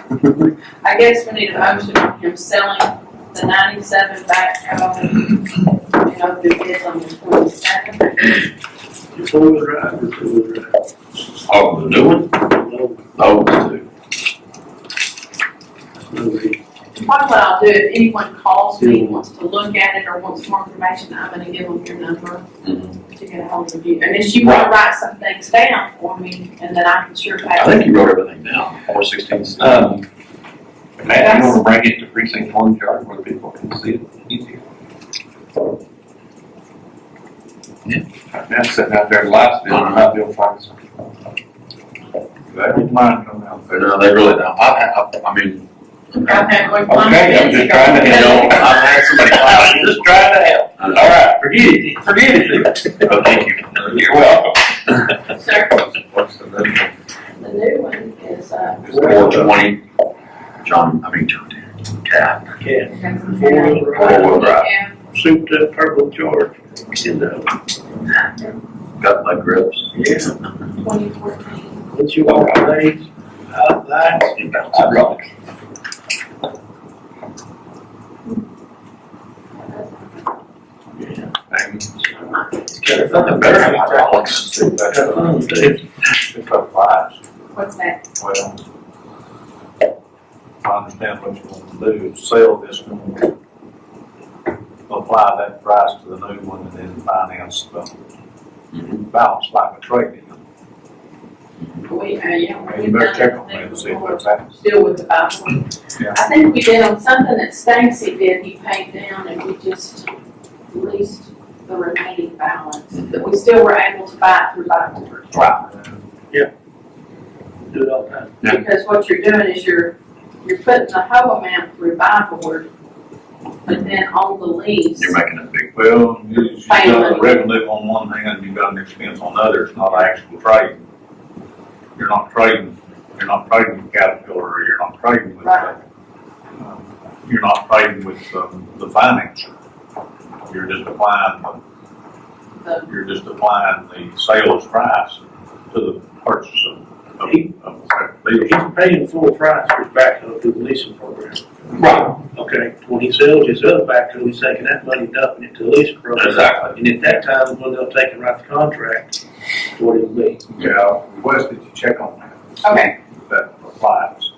D: I guess we need a motion on him selling the 97 backhoe, and open bids on the 27th.
G: Four-wheel drive or two-wheel drive?
H: Oh, the new one? Those two.
D: What I'll do, if anyone calls me, wants to look at it, or wants more information, I'm gonna give them your number to get a hold of you. And if you wanna write some things down for me, and then I can sure pass.
H: I think you wrote everything down, 416.
F: Matt, you wanna bring it to precinct 1 yard where people can see it easier? Yeah. Now sitting out there in lights, bill, I might be able to find something.
A: They don't mind coming out there.
H: No, they really don't. I mean,
F: Okay, I'm just trying to help.
H: I've had somebody,
F: I'm just trying to help. All right, forget it.
H: oh, thank you.
F: You're welcome.
D: Sir,
H: What's the new one?
D: the new one is,
H: 420, John Deere, cab. Four-wheel drive.
G: Souped up purple George,
H: Got my grips.
G: Yeah.
D: 2014.
G: Once you walk the lanes, out lights,
H: And bouncy rocks.
F: There's nothing better than hydraulics.
G: have fun too.
D: What's that?
A: Well, I understand what you want to do, is sell this one, apply that price to the new one, and then finance the balance like a trade-in. You better check on that and see if that's happening.
D: Still with the Bible.
A: Yeah.
D: I think we did on something that Stacy did, he paid down and we just released the remaining balance. But we still were able to buy it through Bible.
H: Wow.
G: Do it all the time.
H: Yeah.
D: Because what you're doing is you're putting the whole amount through buy board, but then on the lease.
H: You're making it big.
A: Well, you got a revenue on one hand, you got an expense on the other, it's not actual trading. You're not trading with Caterpillar, or you're not trading with, you're not trading with the financer. You're just applying the sales price to the purchase of the
G: He's paying full price for his backhoe through the leasing program.
H: Right.
G: Okay, when he sells his other backhoe, he's taking that money and dumping it to the leasing program.
H: Exactly.
G: And at that time, when they'll take and write the contract, what it'll be.
A: Yeah, request that you check on that.
D: Okay.
A: That applies.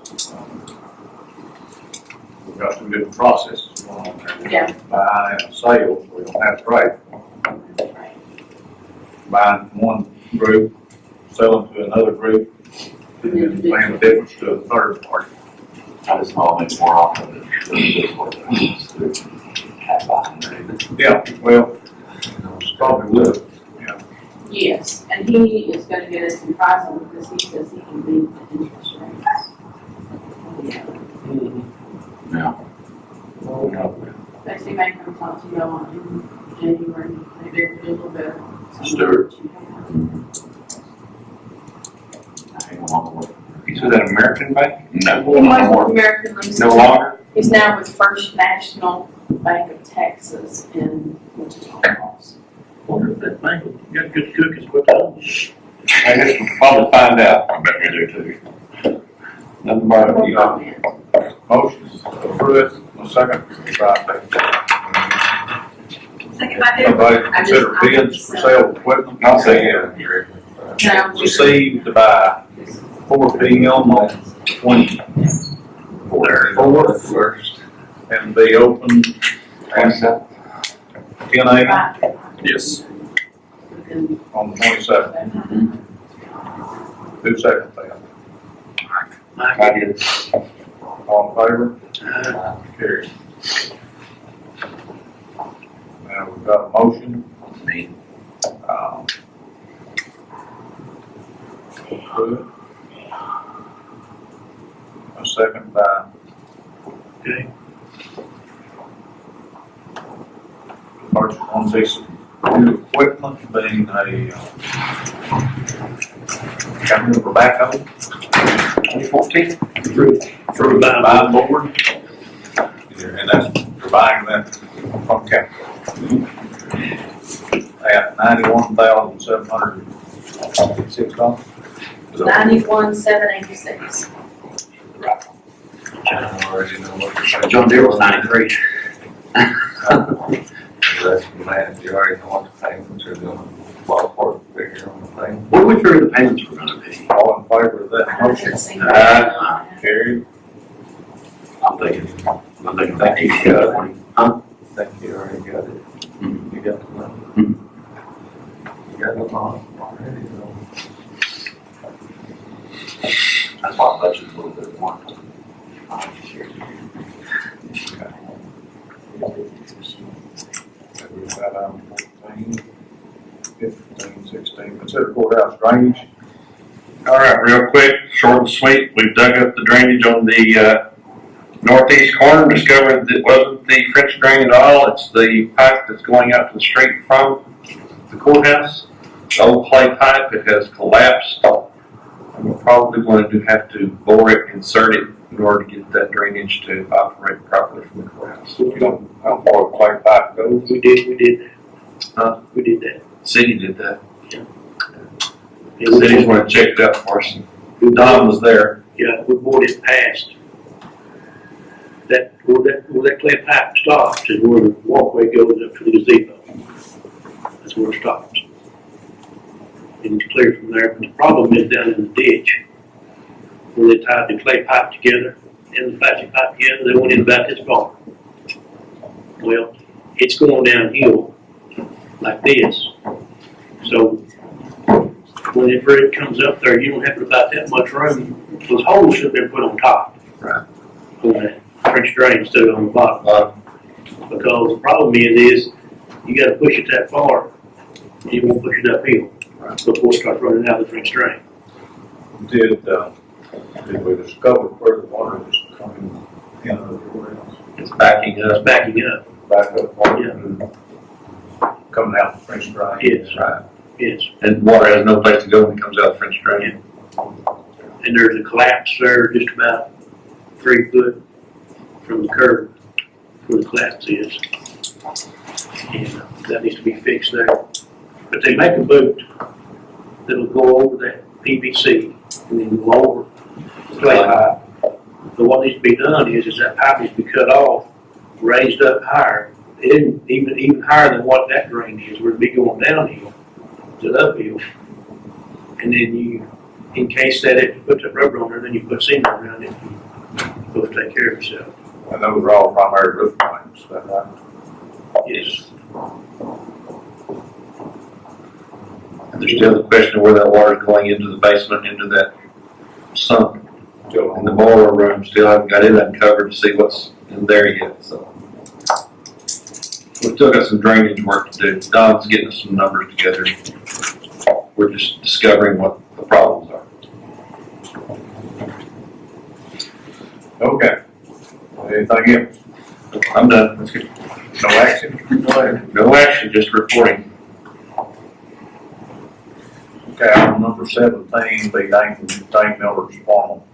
A: We've got two different processes going on there.
D: Yeah.
A: Buying and sales, we don't have trade. Buying from one group, selling to another group, and then paying the difference to a third party.
H: I just know it makes more often than just what it is to have behind.
A: Yeah, well, it's probably would.
D: Yes, and he is gonna get us some pricing because he says he can beat the interest rates.
H: Yeah.
D: Stacy may come talk to y'all in January, maybe a little bit.
H: Stewart.
F: You said that American Bank? No.
D: He was with American Leasing.
F: No longer?
D: He's now with First National Bank of Texas in Wichita Falls.
G: Wonder if that bank will get good cookies with those.
F: I guess we'll probably find out. I bet we do too. Nothing but a
A: Motion approved, a second.
J: Second by who?
A: Everybody consider bids for sale of equipment.
F: I'll say
D: No.
A: Received by 4 p.m. on 24th, and be open 10 a.m.
H: Yes.
A: on the 27th. Who second that?
F: I did.
A: All in favor? Carried. Got a motion?
H: Me.
A: Good. A second by.
G: Okay.
A: Purchase on this new equipment being a, got rid of tobacco.
F: 2014?
A: Through the buying board. Yeah, and that's, for buying that from county. At $91,706.
R: $91,786.
B: I already know what.
H: John Deere was 93.
B: That's the man, you already know what the payments are going, ballpark figure on the thing.
H: What do we figure the payments were gonna be?
A: All in favor of that motion? Carried.
H: I'm thinking
B: Think you got it.
H: Huh?
B: Think you already got it.
H: Mhm.
B: You got the money. You got the money already, though.
H: That's why I budgeted a little bit more.
A: We've got 14, 15, 16, consider courthouse drainage.
F: All right, real quick, short and sweet, we've dug up the drainage on the northeast corner, discovered that it wasn't the French drain at all, it's the pipe that's going out to the street from the courthouse. The old clay pipe, it has collapsed, and we're probably going to have to bore it, insert it, in order to get that drainage to operate properly from the courthouse.
A: You know how far the clay pipe goes?
G: We did that. We did that.
F: City did that.
G: Yeah.
F: The city's want to check it out for us. Don was there.
G: Yeah, we bored it past. Where that clay pipe stops is where the walkway goes up to the gazebo. That's where it stops. And it's clear from there, but the problem is down in the ditch, where they tied the clay pipe together and the plastic pipe together, they went in about this far. Well, it's going downhill like this. So whenever it comes up there, you don't have about that much room. Those holes should have been put on top.
F: Right.
G: On that French drain instead of on the bottom. Because the problem is you gotta push it that far, and you won't push it uphill before it starts running out of the French drain.
A: Did we discover where the water is coming in over the courthouse?
F: It's backing up.
G: It's backing up.
A: Back up, water
G: Yeah.
A: coming out the French drain?
G: Yes.
F: Right.
G: Yes.
F: And water has no place to go when it comes out the French drain.
G: And there's a collapse there just about 3 foot from the curb where the collapse is. And that needs to be fixed there. But they make a boot that'll go over that PVC and then go over the clay pipe. But what needs to be done is that pipe needs to be cut off, raised up higher, even higher than what that drain is. We're be going downhill to the uphill. And then you encase that, if you put that rubber on there, then you put cement around it. It'll take care of itself.
A: And those are all primary roof lines, is that right?
G: Yes.
F: And there's still the question of where that water is going into the basement, into that sump in the boiler room. Still haven't got it uncovered to see what's in there yet, so. We've still got some drainage work to do. Don's getting us some numbers together. We're just discovering what the problems are.
A: Okay. Anything else?
F: I'm done. Let's get,
A: No action?
F: no action, just reporting.
A: Okay, item number 17, be Dane Miller's formal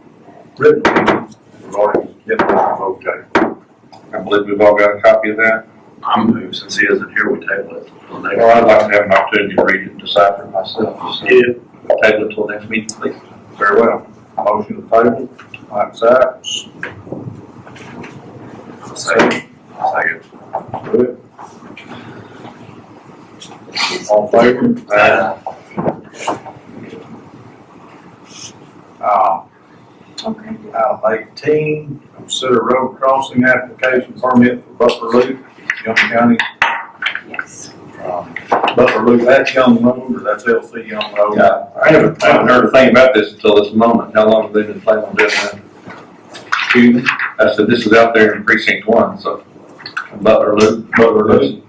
A: written opinion regarding demolition of OJ.
F: I believe we've all got a copy of that.
H: I'm moved, since he isn't here, we table it.
F: Well, I'd like to have an opportunity to read it and decipher it myself. So table it until next meeting, please.
A: Very well. Motion to table, Mike Sykes.
H: Second.
A: Good. All in favor?
C: Okay.
A: Item 18, consider road crossing application permit for Butler Loop, Young County.
C: Yes.
A: Butler Loop, that's Young Road, or that's LC Young Road?
F: Yeah, I haven't heard a thing about this until this moment. How long have they been planning on doing that?
A: Excuse me?
F: I said, this is out there in precinct 1, so Butler Loop.
A: Butler Loop.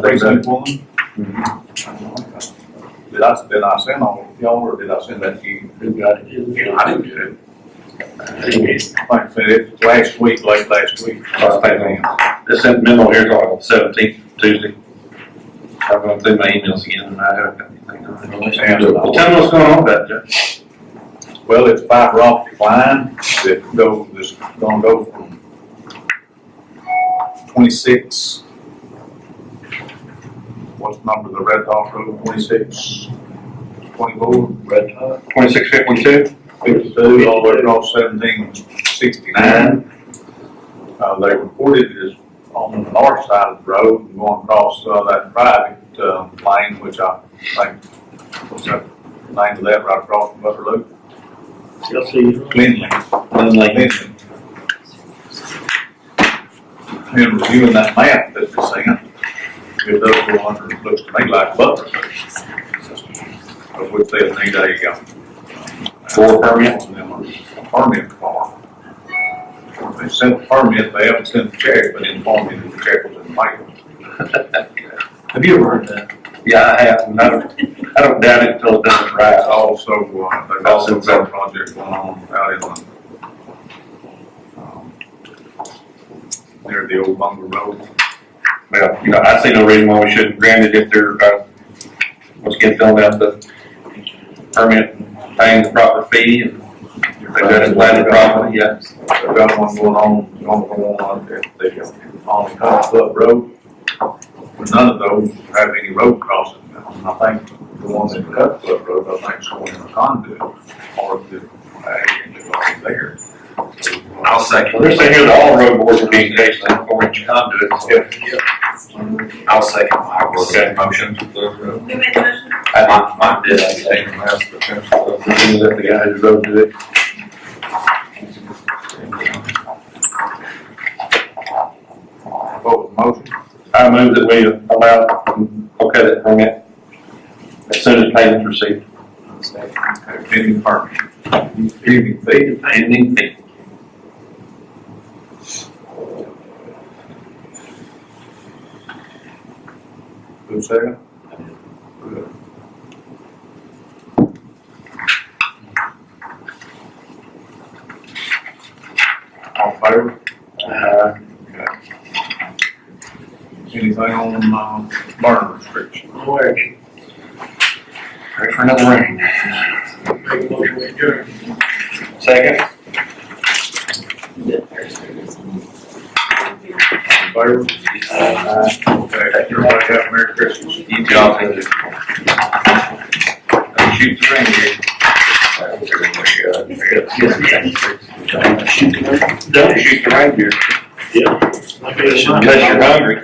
A: precinct woman. Did I send all y'all, or did I send that to you?
G: Who got it?
H: I didn't get it.
A: Like I said, it was last week, late last week.
F: They sent memo here on the 17th, Tuesday. I'm going through my emails again, and I haven't got anything on it. Well, tell me what's going on about that.
A: Well, it's fiber optic line that is gonna go from 26, what's the number of the Red Hawk Road, 26, 24?
G: Red Hot.
F: 2652?
A: 52, all the way across 1769. They reported it as on the north side of the road and going across that private lane, which I think, what's that name of that, right across from Butler Loop?
G: You'll see.
A: Cleanly. In reviewing that map that they sent, it does go under, it looks to me like Butler Loop. Of which they'll need a
F: For permit?
A: Permit for. They sent the permit, they haven't sent the check, but informed me that the check was in the mail.
G: Have you ever heard that?
F: Yeah, I have, and I don't doubt it until it does right.
A: Also, they've also got a project going on out in the, near the old Bunker Road.
F: Well, you know, I see no reason why we shouldn't grant it if they're, once again, filling out the permit and paying the proper fee, and if they've got it planted properly, yeah.
A: They've got one going on at the, on the Country Club Road. But none of those have any road crossing now. I think the ones in the Country Club Road, I think, is going in the conduit, or the ag is going there.
H: I'll second.
F: They're saying here that all road boards are being engaged in 4-inch conduits.
H: I'll second Michael's
F: Okay.
H: motion.
J: Who made the motion?
H: Mine did, I say.
F: Let the guy who wrote it.
A: What was the motion?
F: I move that we allow, okay, that permit as soon as payment's received.
A: Pending permit. Pending fee.
F: Pending fee.
A: Who's second? All in favor? Anything on, burn restriction?
G: No action.
F: Ready for another rain.
G: Make a motion, we adjourn.
F: Second.
A: Favor? Okay, everybody have a Merry Christmas.
F: You y'all can do. Shoot the rain here. Don't shoot the reindeer.
G: Yeah.
F: Unless you're hungry.